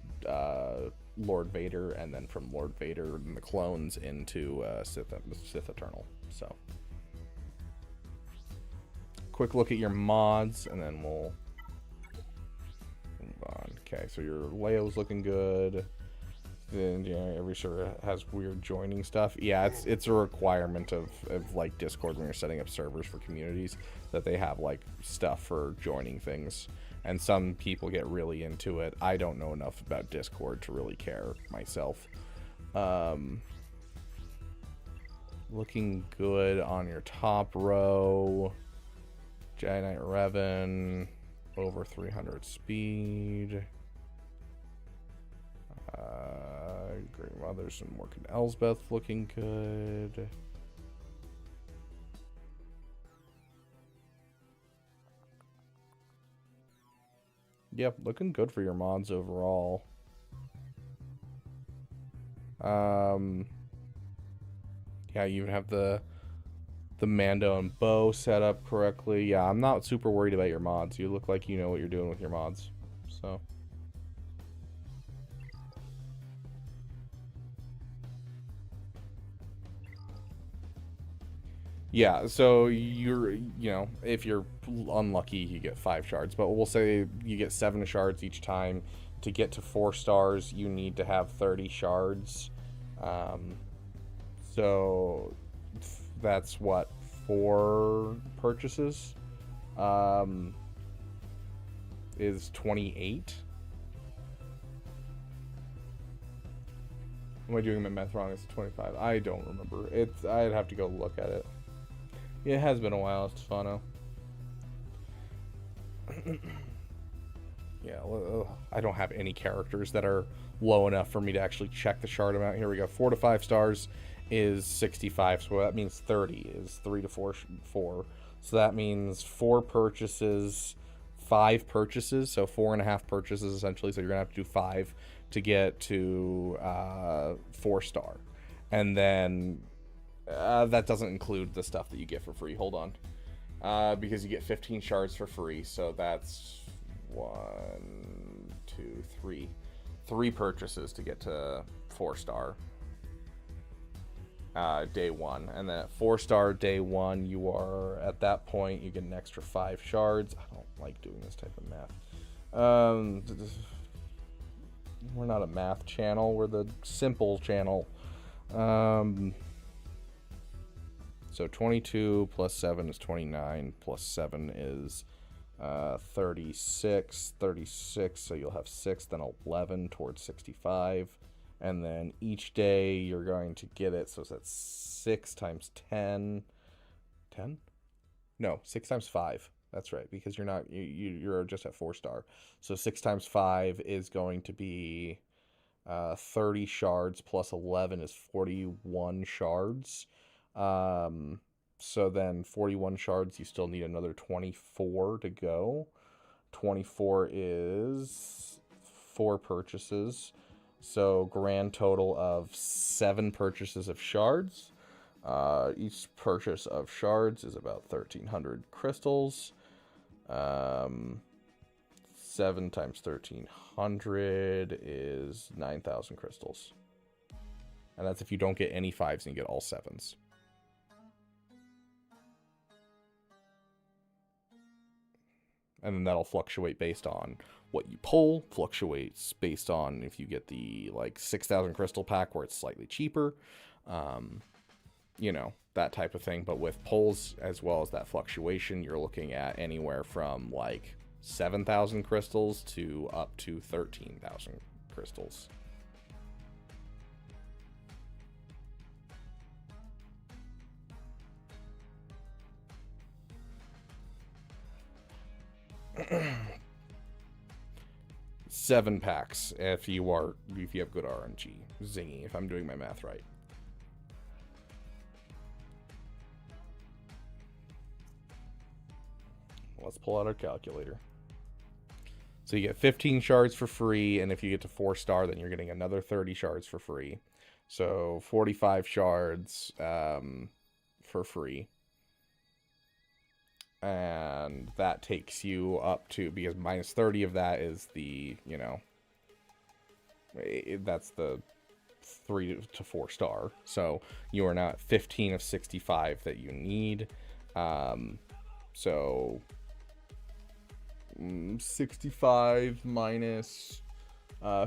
Lord Vader, and then from Lord Vader and the clones into Sith Eternal. So quick look at your mods, and then we'll move on. Okay, so your Leo's looking good. Then every server has weird joining stuff. Yeah, it's a requirement of like Discord when you're setting up servers for communities, that they have like stuff for joining things. And some people get really into it. I don't know enough about Discord to really care myself. Looking good on your top row. Jedi Knight Revan, over 300 speed. Great Mothers and Morgan Elsbeth looking good. Yep, looking good for your mods overall. Yeah, you even have the Mando and Bo set up correctly. Yeah, I'm not super worried about your mods. You look like you know what you're doing with your mods. So Yeah, so if you're unlucky, you get 5 shards. But we'll say you get 7 shards each time. To get to 4 stars, you need to have 30 shards. So that's what, 4 purchases? Is 28. Am I doing my math wrong? It's 25. I don't remember. I'd have to go look at it. It has been a while, Stefano. Yeah, I don't have any characters that are low enough for me to actually check the shard amount. Here we go. 4 to 5 stars is 65, so that means 30 is 3 to 4. So that means 4 purchases, 5 purchases, so 4.5 purchases essentially. So you're gonna have to do 5 to get to 4 star, and then that doesn't include the stuff that you get for free. Hold on, because you get 15 shards for free, so that's 3 purchases to get to 4 star day 1, and then at 4 star day 1, you are at that point you get an extra 5 shards. I don't like doing this type of math. We're not a math channel, we're the simple channel. So 22 plus 7 is 29, plus 7 is 36, so you'll have 6, then 11 towards 65, and then each day you're going to get it, so that's 6 times 10, 10? No, 6 times 5, that's right, because you're just at 4 star, so 6 times 5 is going to be 30 shards, plus 11 is 41 shards, so then 41 shards, you still need another 24 to go. 24 is 4 purchases. So grand total of 7 purchases of shards. Each purchase of shards is about 1,300 crystals. 7 times 1,300 is 9,000 crystals. And that's if you don't get any 5s and you get all 7s. And then that'll fluctuate based on what you pull, fluctuates based on if you get the, 6,000 crystal pack where it's slightly cheaper. That type of thing. But with pulls, as well as that fluctuation, you're looking at anywhere from, 7,000 crystals to up to 13,000 crystals. Seven packs if you have good RNG. Zingy, if I'm doing my math right. Let's pull out our calculator. So you get 15 shards for free, and if you get to 4 star, then you're getting another 30 shards for free. So 45 shards for free. And that takes you up to, because minus 30 of that is the, that's the 3 to 4 star. So you are now at 15 of 65 that you need. So 65 minus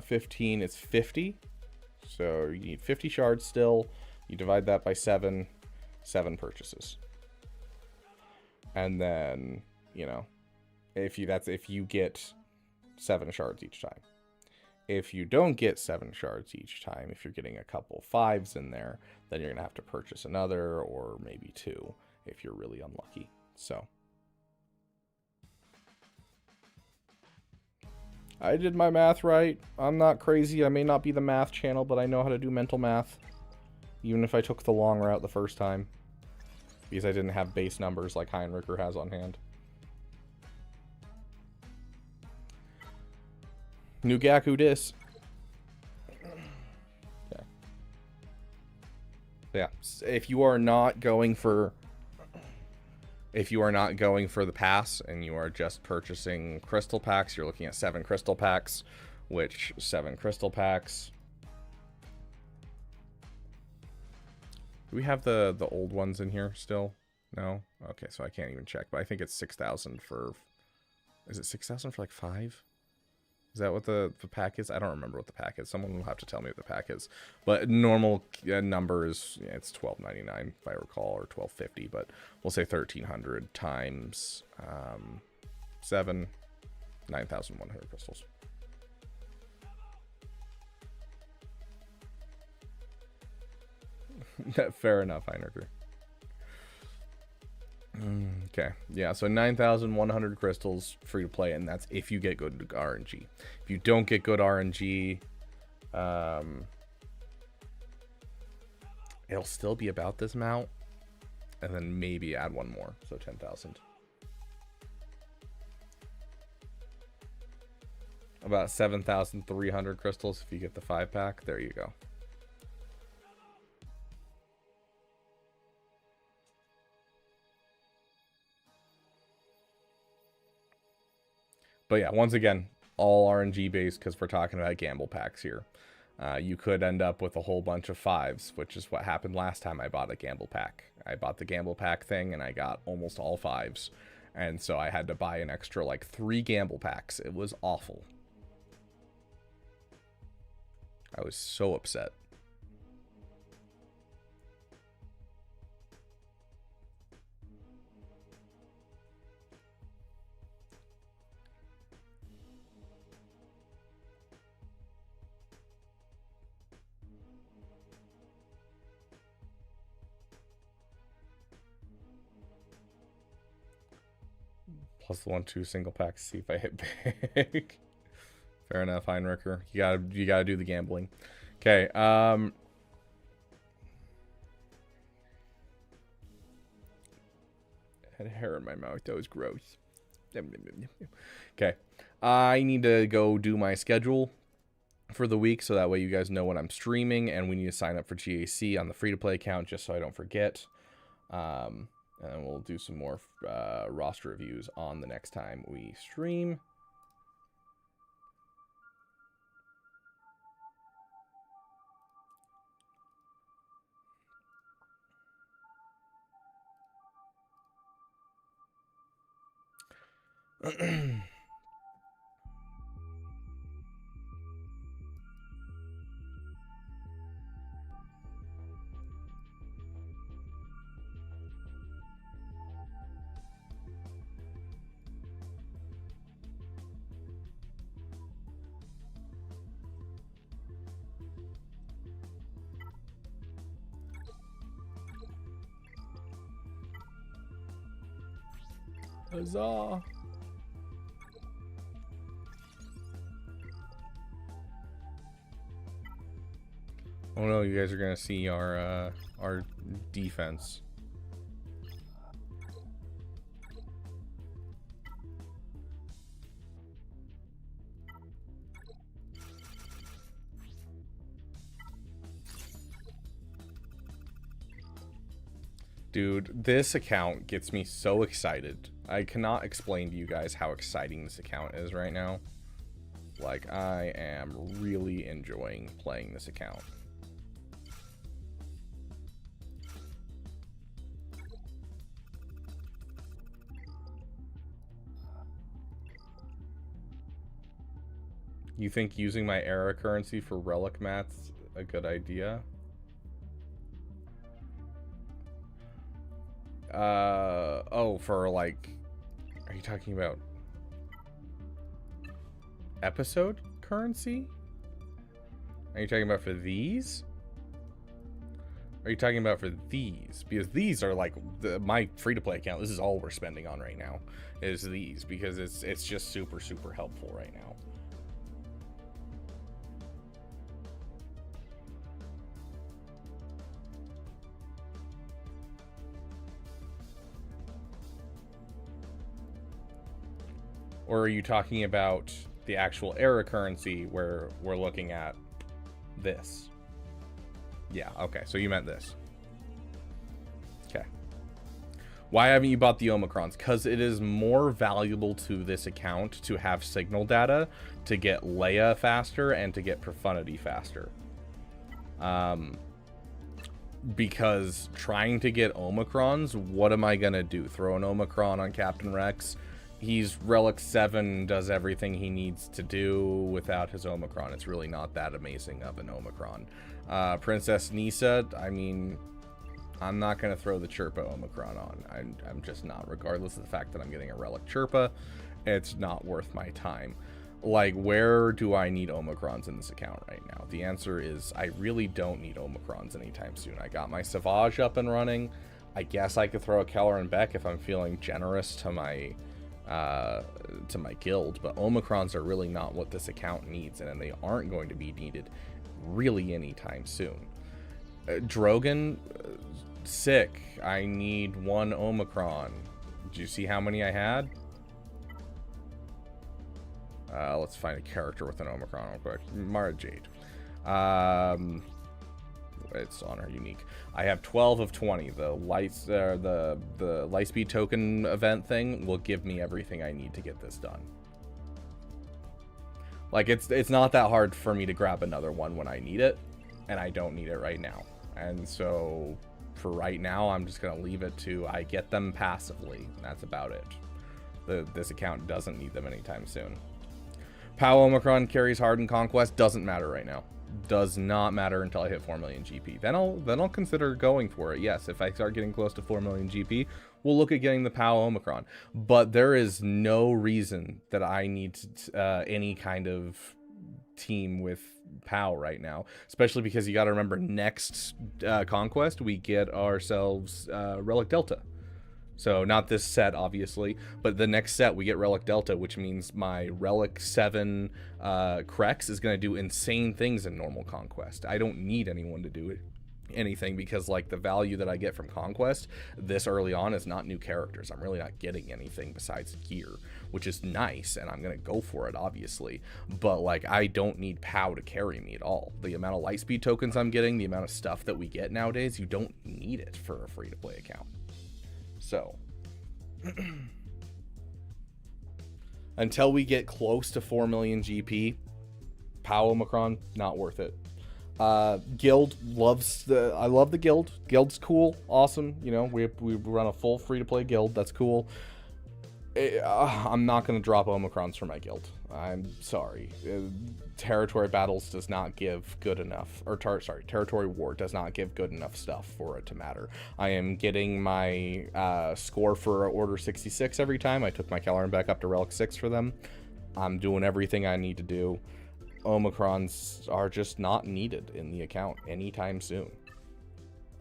15 is 50. So you need 50 shards still. You divide that by 7 purchases. And then, if you get 7 shards each time. If you don't get 7 shards each time, if you're getting a couple 5s in there, then you're going to have to purchase another, or maybe 2, if you're really unlucky. So, I did my math right. I'm not crazy. I may not be the math channel, but I know how to do mental math. Even if I took the long route the first time. Because I didn't have base numbers like Heinricher has on hand. Nugaku dis. Okay. Yeah. If you are not going for the pass and you are just purchasing crystal packs, you're looking at 7 crystal packs, which 7 crystal packs. Do we have the old ones in here still? No? Okay, so I can't even check, but I think it's 6,000 for... Is it 6,000 for like 5? Is that what the pack is? I don't remember what the pack is. Someone will have to tell me what the pack is. But normal number is, yeah, it's $12.99 if I recall, or $12.50, but we'll say 1,300 times 7, 9,100 crystals. Fair enough, Heinricher. Okay, yeah, so 9,100 crystals free to play, and that's if you get good RNG. If you don't get good RNG, it'll still be about this amount, and then maybe add one more, so 10,000. About 7,300 crystals if you get the 5-pack. There you go. But yeah, once again, all RNG based because we're talking about gamble packs here. You could end up with a whole bunch of 5s, which is what happened last time I bought a gamble pack. I bought the gamble pack thing and I got almost all 5s. And so I had to buy an extra like 3 gamble packs. It was awful. I was so upset. Plus the 1-2 single packs, see if I hit big. Fair enough, Heinricher. You gotta do the gambling. Okay, had hair in my mouth. That was gross. Okay, I need to go do my schedule for the week so that way you guys know when I'm streaming, and we need to sign up for GAC on the free-to-play account just so I don't forget. And we'll do some more roster reviews on the next time we stream. Huzzah! Oh no, you guys are gonna see our defense. Dude, this account gets me so excited. I cannot explain to you guys how exciting this account is right now. Like, I am really enjoying playing this account. You think using my era currency for relic mats a good idea? Oh, for like, are you talking about episode currency? Are you talking about for these? Are you talking about for these? Because these are like my free-to-play account. This is all we're spending on right now, is these, because it's just super helpful right now. Or are you talking about the actual era currency where we're looking at this? Yeah, okay, so you meant this. Okay. Why haven't you bought the Omicrons? Because it is more valuable to this account to have signal data to get Leia faster and to get Profundity faster. because trying to get Omicrons, what am I gonna do? Throw an Omicron on Captain Rex? He's Relic 7, does everything he needs to do without his Omicron. It's really not that amazing of an Omicron. Princess Nisa, I mean, I'm not going to throw the Chirpa Omicron on. I'm just not, regardless of the fact that I'm getting a Relic Chirpa. It's not worth my time. Like, where do I need Omicrons in this account right now? The answer is I really don't need Omicrons anytime soon. I got my Savage up and running. I guess I could throw a Keller and Beck if I'm feeling generous to my guild, but Omicrons are really not what this account needs, and they aren't going to be needed really anytime soon. Drogon, sick. I need 1 Omicron. Did you see how many I had? Let's find a character with an Omicron real quick. Mara Jade. It's on her unique. I have 12 of 20. The Lightspeed token event thing will give me everything I need to get this done. Like, it's not that hard for me to grab another one when I need it, and I don't need it right now. And so for right now, I'm just gonna leave it to I get them passively. And that's about it. This account doesn't need them anytime soon. POW Omicron carries Hardened Conquest, doesn't matter right now. Does not matter until I hit 4 million GP. Then I'll consider going for it. Yes, if I start getting close to 4 million GP, we'll look at getting the POW Omicron. But there is no reason that I need any kind of team with POW right now, especially because you got to remember next Conquest we get ourselves Relic Delta. So not this set, obviously, but the next set we get Relic Delta, which means my Relic 7 Krex is going to do insane things in normal Conquest. I don't need anyone to do anything because, like, the value that I get from Conquest this early on is not new characters. I'm really not getting anything besides gear, which is nice, and I'm going to go for it, obviously. But, like, I don't need POW to carry me at all. The amount of Lightspeed tokens I'm getting, the amount of stuff that we get nowadays, you don't need it for a free-to-play account. So, until we get close to 4 million GP, POW Omicron, not worth it. Guild I love the guild. Guild's cool, awesome. You know, we run a full free-to-play guild. That's cool. I'm not going to drop Omicrons for my guild. I'm sorry. Territory battles does not give good enough, or territory war does not give good enough stuff for it to matter. I am getting my score for Order 66 every time. I took my Kelleran back up to Relic 6 for them. I'm doing everything I need to do. Omicrons are just not needed in the account anytime soon.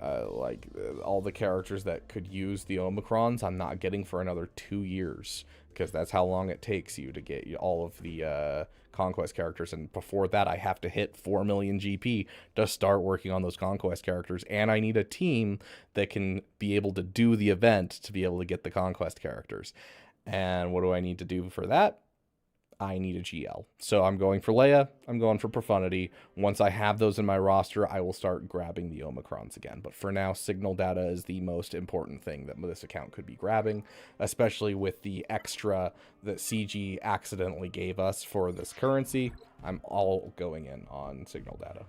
All the characters that could use the Omicrons, I'm not getting for another 2 years, because that's how long it takes you to get all of the Conquest characters, and before that I have to hit 4 million GP to start working on those Conquest characters, and I need a team that can be able to do the event to be able to get the Conquest characters. And what do I need to do for that? I need a GL. So I'm going for Leia, I'm going for Profundity. Once I have those in my roster, I will start grabbing the Omicrons again. But for now, signal data is the most important thing that this account could be grabbing, especially with the extra that CG accidentally gave us for this currency. I'm all going in on signal data.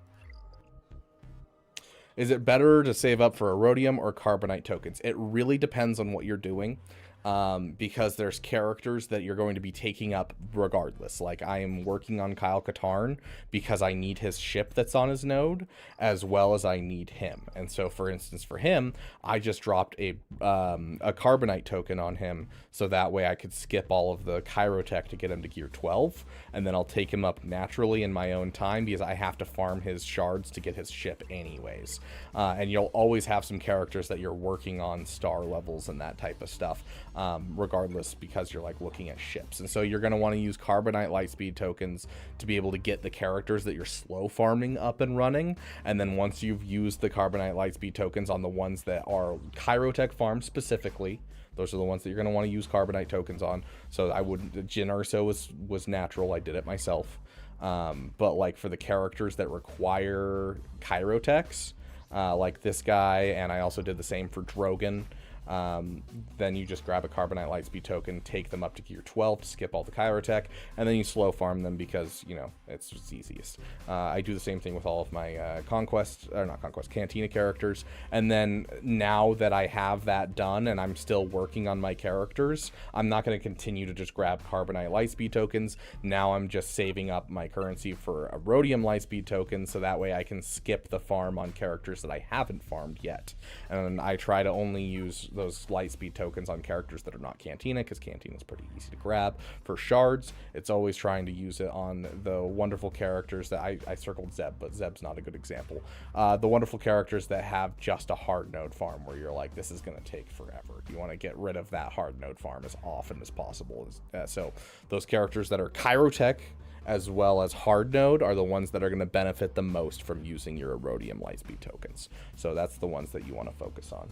Is it better to save up for a Rhodium or Carbonite tokens? It really depends on what you're doing. Because there's characters that you're going to be taking up regardless. Like, I am working on Kyle Katarn because I need his ship that's on his node, as well as I need him. And so, for instance, for him, I just dropped a Carbonite token on him, so that way I could skip all of the Chirotech to get him to gear 12, and then I'll take him up naturally in my own time, because I have to farm his shards to get his ship anyways. And you'll always have some characters that you're working on star levels and that type of stuff. Regardless, because you're like looking at ships, and so you're going to want to use Carbonite Lightspeed tokens to be able to get the characters that you're slow farming up and running. And then once you've used the Carbonite Lightspeed tokens on the ones that are Chirotech farms specifically, those are the ones that you're going to want to use Carbonite tokens on. So I wouldn't, Jyn Erso was natural, I did it myself, but like for the characters that require Chirotechs, like this guy, and I also did the same for Drogon. then you just grab a Carbonite Lightspeed token, take them up to gear 12 to skip all the Kyrotech, and then you slow farm them because, you know, it's just easiest. I do the same thing with all of my Cantina characters, and then now that I have that done and I'm still working on my characters, I'm not going to continue to just grab Carbonite Lightspeed tokens. Now I'm just saving up my currency for a Rhodium Lightspeed token, so that way I can skip the farm on characters that I haven't farmed yet. And I try to only use those Lightspeed tokens on characters that are not Cantina, because Cantina is pretty easy to grab. For shards, it's always trying to use it on the wonderful characters that I circled Zeb, but Zeb's not a good example. The wonderful characters that have just a hard node farm where you're like, this is going to take forever. You want to get rid of that hard node farm as often as possible. So those characters that are Kyrotech as well as hard node are the ones that are going to benefit the most from using your Rhodium Lightspeed tokens. So that's the ones that you want to focus on.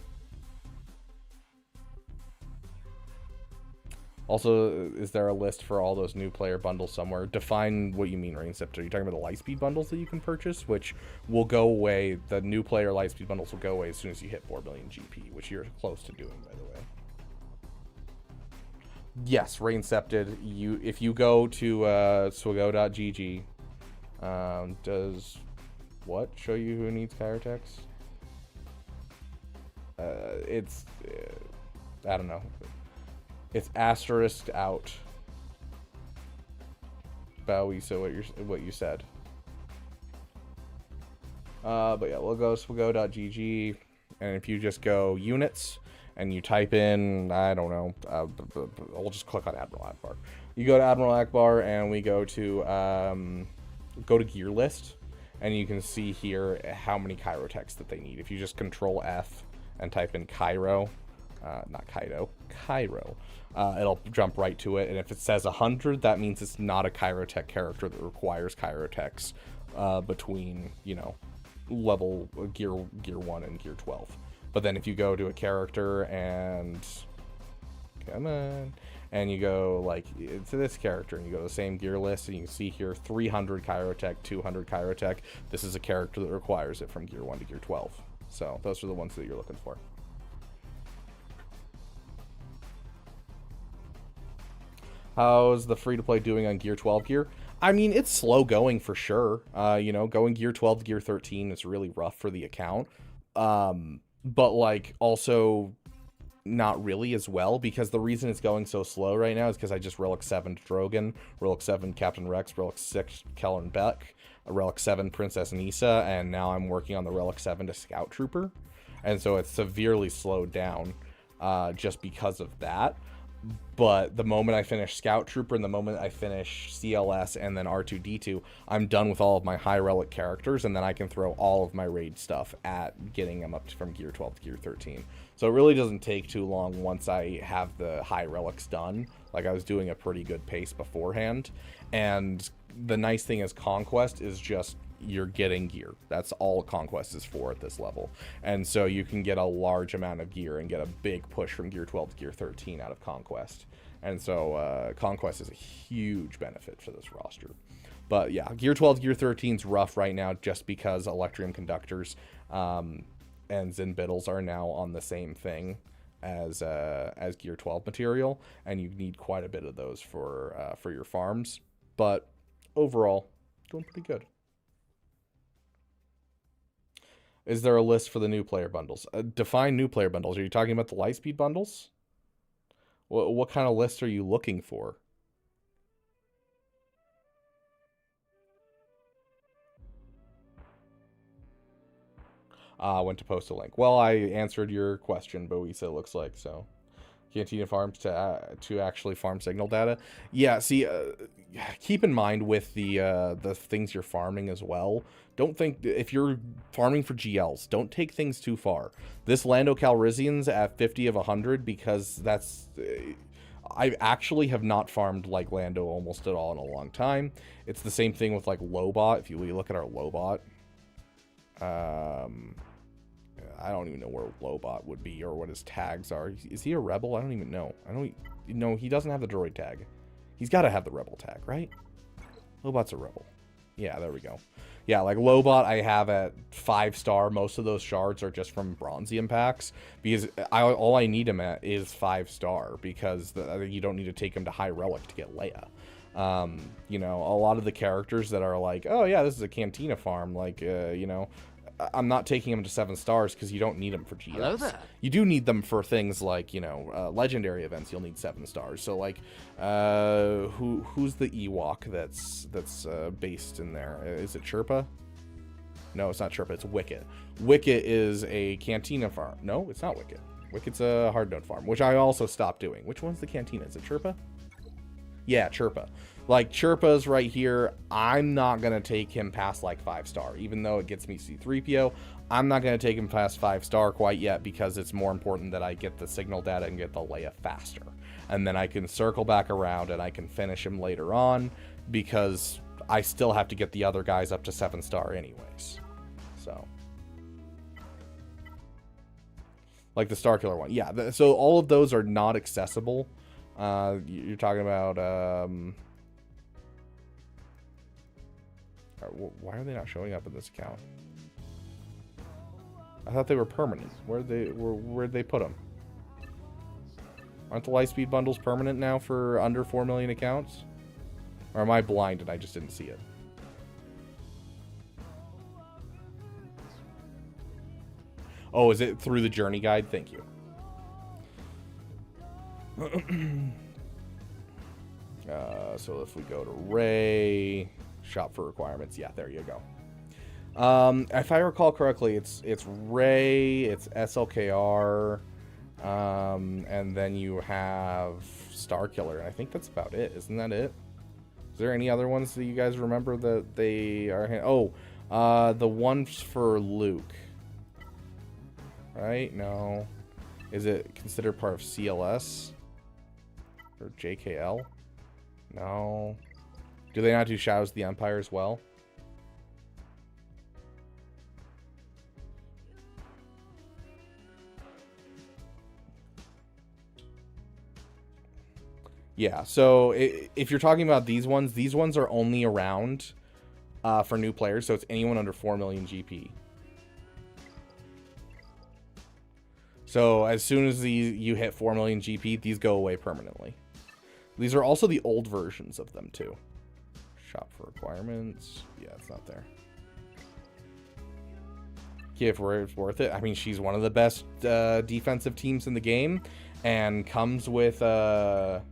Also, is there a list for all those new player bundles somewhere? Define what you mean, Rainceptor. Are you talking about the Lightspeed bundles that you can purchase, which will go away? The new player Lightspeed bundles will go away as soon as you hit 4 billion GP, which you're close to doing, by the way. Yes, Raincepted. If you go to swago.gg, does what show you who needs Kyrotechs? It's I don't know. It's asterisked out. Bowie, so what you said. But yeah, we'll go swago.gg, and if you just go units and you type in, I don't know, we'll just click on Admiral Akbar. You go to Admiral Akbar, and we go to gear list, and you can see here how many Kyrotechs that they need. If you just Control F and type in Cairo, not Kaido, Cairo, it'll jump right to it. And if it says 100, that means it's not a Kyrotech character that requires Kyrotechs between, you know, level gear 1 and gear 12. But then if you go to a character and come on, and you go like to this character and you go to the same gear list, and you can see here 300 Kyrotech, 200 Kyrotech. This is a character that requires it from gear 1 to gear 12. So those are the ones that you're looking for. How's the free-to-play doing on gear 12 gear? I mean, it's slow going for sure. You know, going gear 12 to gear 13 is really rough for the account. But like also not really as well, because the reason it's going so slow right now is because I just Relic 7 Drogon, Relic 7 Captain Rex, Relic 6 Kellen Beck, a Relic 7 Princess Nissa, and now I'm working on the Relic 7 to Scout Trooper. And so it's severely slowed down just because of that. But the moment I finish Scout Trooper and the moment I finish CLS and then R2-D2, I'm done with all of my high relic characters, and then I can throw all of my raid stuff at getting them up from gear 12 to gear 13. So it really doesn't take too long once I have the high relics done. Like, I was doing a pretty good pace beforehand. And the nice thing is Conquest is just you're getting gear. That's all Conquest is for at this level. And so you can get a large amount of gear and get a big push from gear 12 to gear 13 out of Conquest. And so Conquest is a huge benefit for this roster. But yeah, gear 12 to gear 13 is rough right now just because Electrium Conductors and Zinbiddles are now on the same thing as gear 12 material, and you need quite a bit of those for your farms. But overall, doing pretty good. Is there a list for the new player bundles? Define new player bundles. Are you talking about the Lightspeed bundles? What kind of list are you looking for? Went to post a link. Well, I answered your question, Boisa, it looks like, so. Cantina farms to actually farm signal data. Yeah, see, keep in mind with the things you're farming as well. Don't think, if you're farming for GLs, don't take things too far. This Lando Calrissian's at 50 of 100 because that's... I actually have not farmed like Lando almost at all in a long time. It's the same thing with like Lobot. If you look at our Lobot, I don't even know where Lobot would be or what his tags are. Is he a rebel? I don't even know. No, he doesn't have the droid tag. He's got to have the rebel tag, right? Lobot's a rebel. Yeah, there we go. Yeah, like Lobot I have at 5-star. Most of those shards are just from Bronzium packs, because all I need him at is 5-star, because you don't need to take him to High Relic to get Leia. You know, a lot of the characters that are like, oh yeah, this is a Cantina farm, like, you know, I'm not taking them to 7 stars because you don't need them for GS. Hello there. You do need them for things like, you know, legendary events. You'll need 7 stars. So like, who's the Ewok that's based in there? Is it Chirpa? No, it's not Chirpa. It's Wicket. Wicket is a Cantina farm. No, it's not Wicket. Wicket's a hard node farm, which I also stopped doing. Which one's the Cantina? Is it Chirpa? Yeah, Chirpa. Like, Chirpa's right here. I'm not going to take him past, like, 5-star. Even though it gets me C-3PO, I'm not going to take him past 5-star quite yet, because it's more important that I get the signal data and get the Leia faster. And then I can circle back around and I can finish him later on, because I still have to get the other guys up to 7-star anyways. So. Like the Starkiller one. Yeah, so all of those are not accessible. You're talking about... why are they not showing up in this account? I thought they were permanent. Where'd they put them? Aren't the Lightspeed bundles permanent now for under 4 million accounts? Or am I blind and I just didn't see it? Oh, is it through the journey guide? Thank you. So if we go to Ray, shop for requirements, yeah, there you go. If I recall correctly, it's Ray, it's SLKR, and then you have Starkiller, and I think that's about it. Isn't that it? Is there any other ones that you guys remember that they are? Oh, the ones for Luke, right? No, is it considered part of CLS or JKL? No. Do they not do Shadows of the Empire as well? Yeah, so if you're talking about these ones are only around for new players, so it's anyone under 4 million GP. So as soon as you hit 4 million GP, these go away permanently. These are also the old versions of them too. Shop for requirements. Yeah, it's not there. Yeah, if it's worth it. I mean, she's one of the best defensive teams in the game, and comes with the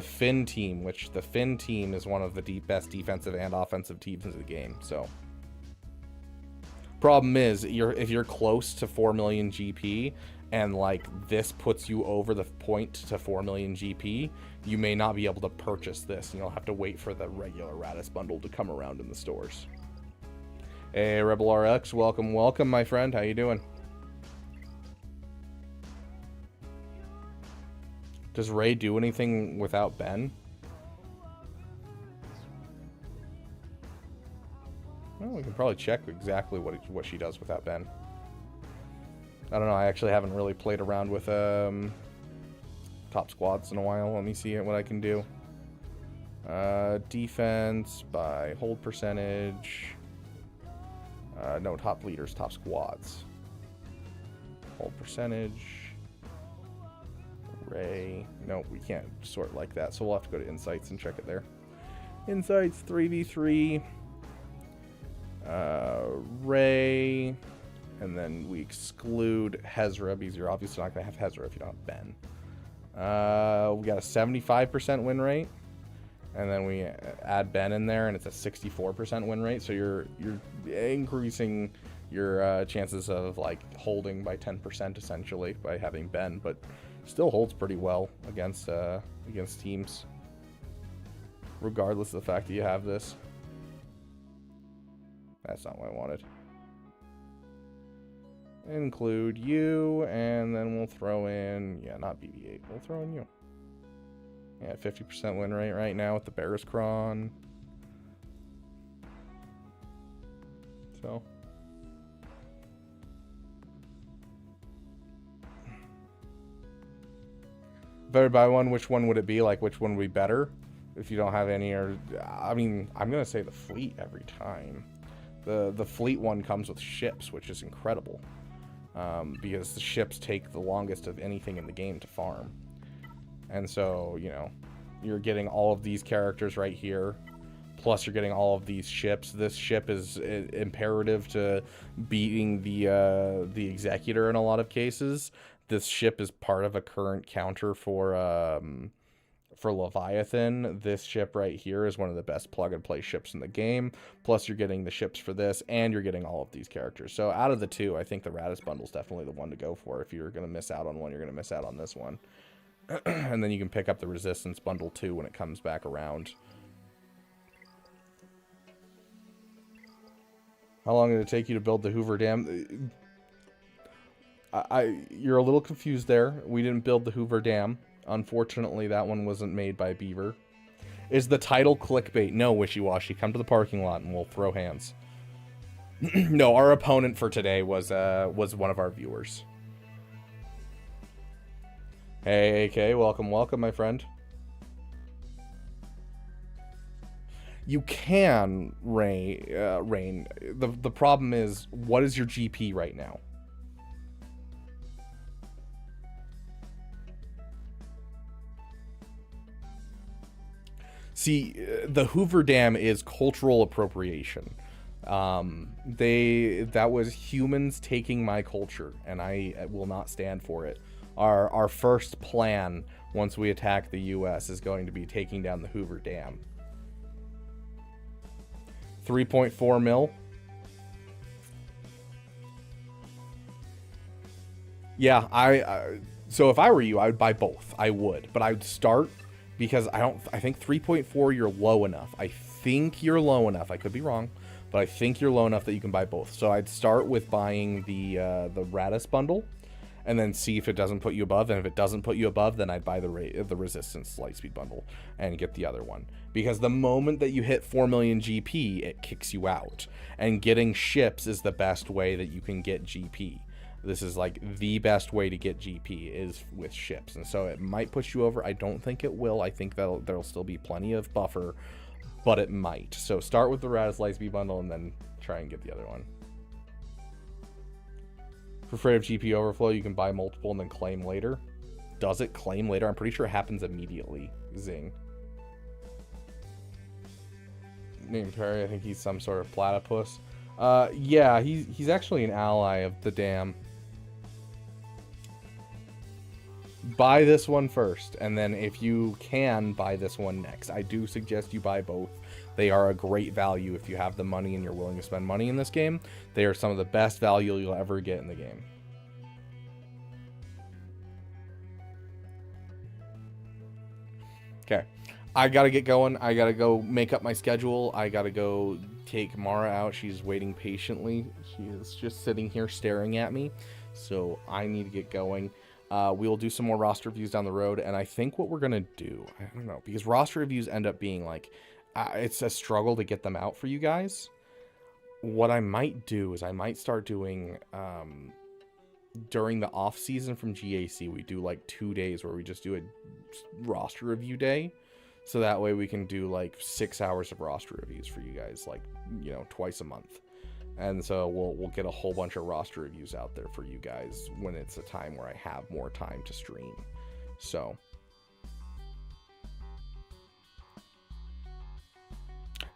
Finn team, which the Finn team is one of the best defensive and offensive teams in the game. So, problem is, if you're close to 4 million GP, and like this puts you over the point to 4 million GP, you may not be able to purchase this, and you'll have to wait for the regular Radis bundle to come around in the stores. Hey, Rebel RX, welcome, my friend. How you doing? Does Ray do anything without Ben? Well, we can probably check exactly what she does without Ben. I don't know. I actually haven't really played around with top squads in a while. Let me see what I can do. Defense by hold percentage. No, top leaders, top squads. Hold percentage. Ray. No, we can't sort like that, so we'll have to go to Insights and check it there. Insights 3v3. Ray. And then we exclude Hezra, because you're obviously not going to have Hezra if you don't have Ben. We got a 75% win rate. And then we add Ben in there, and it's a 64% win rate. So you're increasing your chances of like holding by 10% essentially by having Ben, but still holds pretty well against teams, regardless of the fact that you have this. That's not what I wanted. Include you, and then we'll throw in, yeah, not BB-8, we'll throw in you. Yeah, 50% win rate right now with the Barriskron. So. If I were to buy one, which one would it be? Like, which one would be better? If you don't have any, or, I mean, I'm going to say the fleet every time. The fleet one comes with ships, which is incredible. Because the ships take the longest of anything in the game to farm. And so, you know, you're getting all of these characters right here. Plus you're getting all of these ships. This ship is imperative to beating the Executor in a lot of cases. This ship is part of a current counter for Leviathan. This ship right here is one of the best plug-and-play ships in the game. Plus, you're getting the ships for this, and you're getting all of these characters. So, out of the two, I think the Radis bundle is definitely the one to go for. If you're going to miss out on one, you're going to miss out on this one. And then you can pick up the Resistance bundle, too, when it comes back around. How long did it take you to build the Hoover Dam? You're a little confused there. We didn't build the Hoover Dam. Unfortunately, that one wasn't made by Beaver. Is the title clickbait? No, Wishy-Washy. Come to the parking lot and we'll throw hands. No, our opponent for today was one of our viewers. Hey, AK, welcome, my friend. You can, Rain. The problem is, what is your GP right now? See, the Hoover Dam is cultural appropriation. That was humans taking my culture, and I will not stand for it. Our first plan, once we attack the US, is going to be taking down the Hoover Dam. 3.4 mil. Yeah, so if I were you, I would buy both. I would, but I would start. Because I think 3.4 you're low enough. I think you're low enough. I could be wrong, but I think you're low enough that you can buy both. So I'd start with buying the Radis bundle, and then see if it doesn't put you above. And if it doesn't put you above, then I'd buy the Resistance Lightspeed bundle and get the other one. Because the moment that you hit 4 million GP, it kicks you out. And getting ships is the best way that you can get GP. This is like the best way to get GP is with ships. And so it might push you over. I don't think it will. I think there'll still be plenty of buffer, but it might. So start with the Radis Lightspeed bundle and then try and get the other one. For afraid of GP overflow, you can buy multiple and then claim later. Does it claim later? I'm pretty sure it happens immediately. Zing. Name Perry, I think he's some sort of platypus. Yeah, he's actually an ally of the dam. Buy this one first, and then if you can, buy this one next. I do suggest you buy both. They are a great value if you have the money and you're willing to spend money in this game. They are some of the best value you'll ever get in the game. Okay, I gotta get going. I gotta go make up my schedule. I gotta go take Mara out. She's waiting patiently. She is just sitting here staring at me. So I need to get going. We will do some more roster reviews down the road, and I think what we're gonna do, I don't know, because roster reviews end up being like, it's a struggle to get them out for you guys. What I might do is I might start doing, during the off season from GAC, we do like 2 days where we just do a roster review day. So that way we can do like 6 hours of roster reviews for you guys, like, you know, twice a month. And so we'll get a whole bunch of roster reviews out there for you guys when it's a time where I have more time to stream. So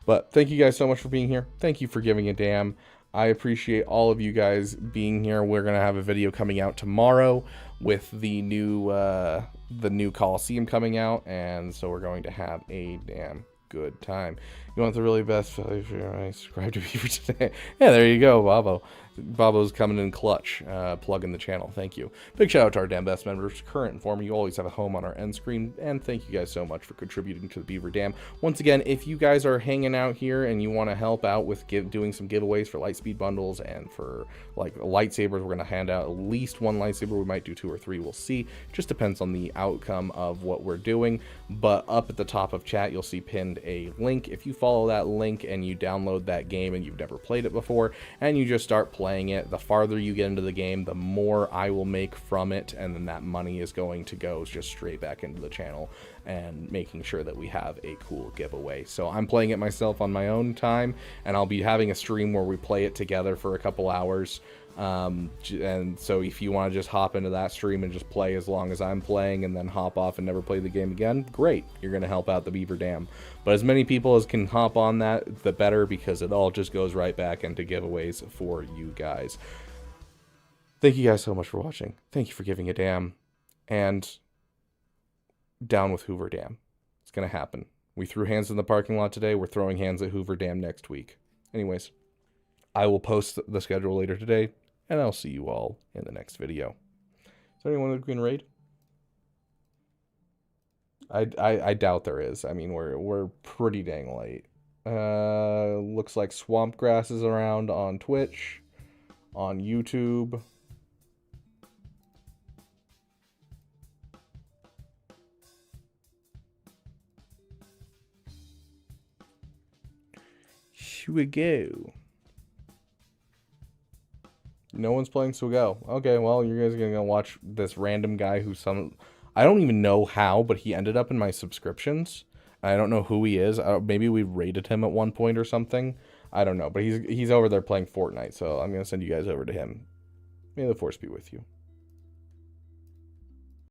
but thank you guys so much for being here. Thank you for giving a damn. I appreciate all of you guys being here. We're gonna have a video coming out tomorrow with the new Coliseum coming out, and so we're going to have a damn good time. You want the really best value for your subscribe to Beaver today? Yeah, there you go, Bobo. Bobo's coming in clutch, plugging the channel. Thank you. Big shout out to our damn best members, current and former. You always have a home on our end screen, and thank you guys so much for contributing to the Beaver Dam. Once again, if you guys are hanging out here and you want to help out with doing some giveaways for Lightspeed bundles and for like lightsabers, we're going to hand out at least one lightsaber. We might do 2 or 3. We'll see. Just depends on the outcome of what we're doing. But up at the top of chat, you'll see pinned send a link. If you follow that link and you download that game and you've never played it before, and you just start playing it, the farther you get into the game, the more I will make from it, and then that money is going to go just straight back into the channel and making sure that we have a cool giveaway. So I'm playing it myself on my own time, and I'll be having a stream where we play it together for a couple hours. And so if you want to just hop into that stream and just play as long as I'm playing and then hop off and never play the game again, great, you're going to help out the Beaver Dam. But as many people as can hop on that, the better, because it all just goes right back into giveaways for you guys. Thank you guys so much for watching. Thank you for giving a damn. And down with Hoover Dam. It's going to happen. We threw hands in the parking lot today. We're throwing hands at Hoover Dam next week. Anyways, I will post the schedule later today, and I'll see you all in the next video. Is there anyone that can raid? I doubt there is. I mean, we're pretty dang late. Looks like Swamp Grass is around on Twitch, on YouTube. Here we go. No one's playing Swiggo. Okay, well, you guys are gonna watch this random guy who I don't even know how, but he ended up in my subscriptions. I don't know who he is. Maybe we rated him at one point or something. I don't know, but he's over there playing Fortnite, so I'm gonna send you guys over to him. May the force be with you.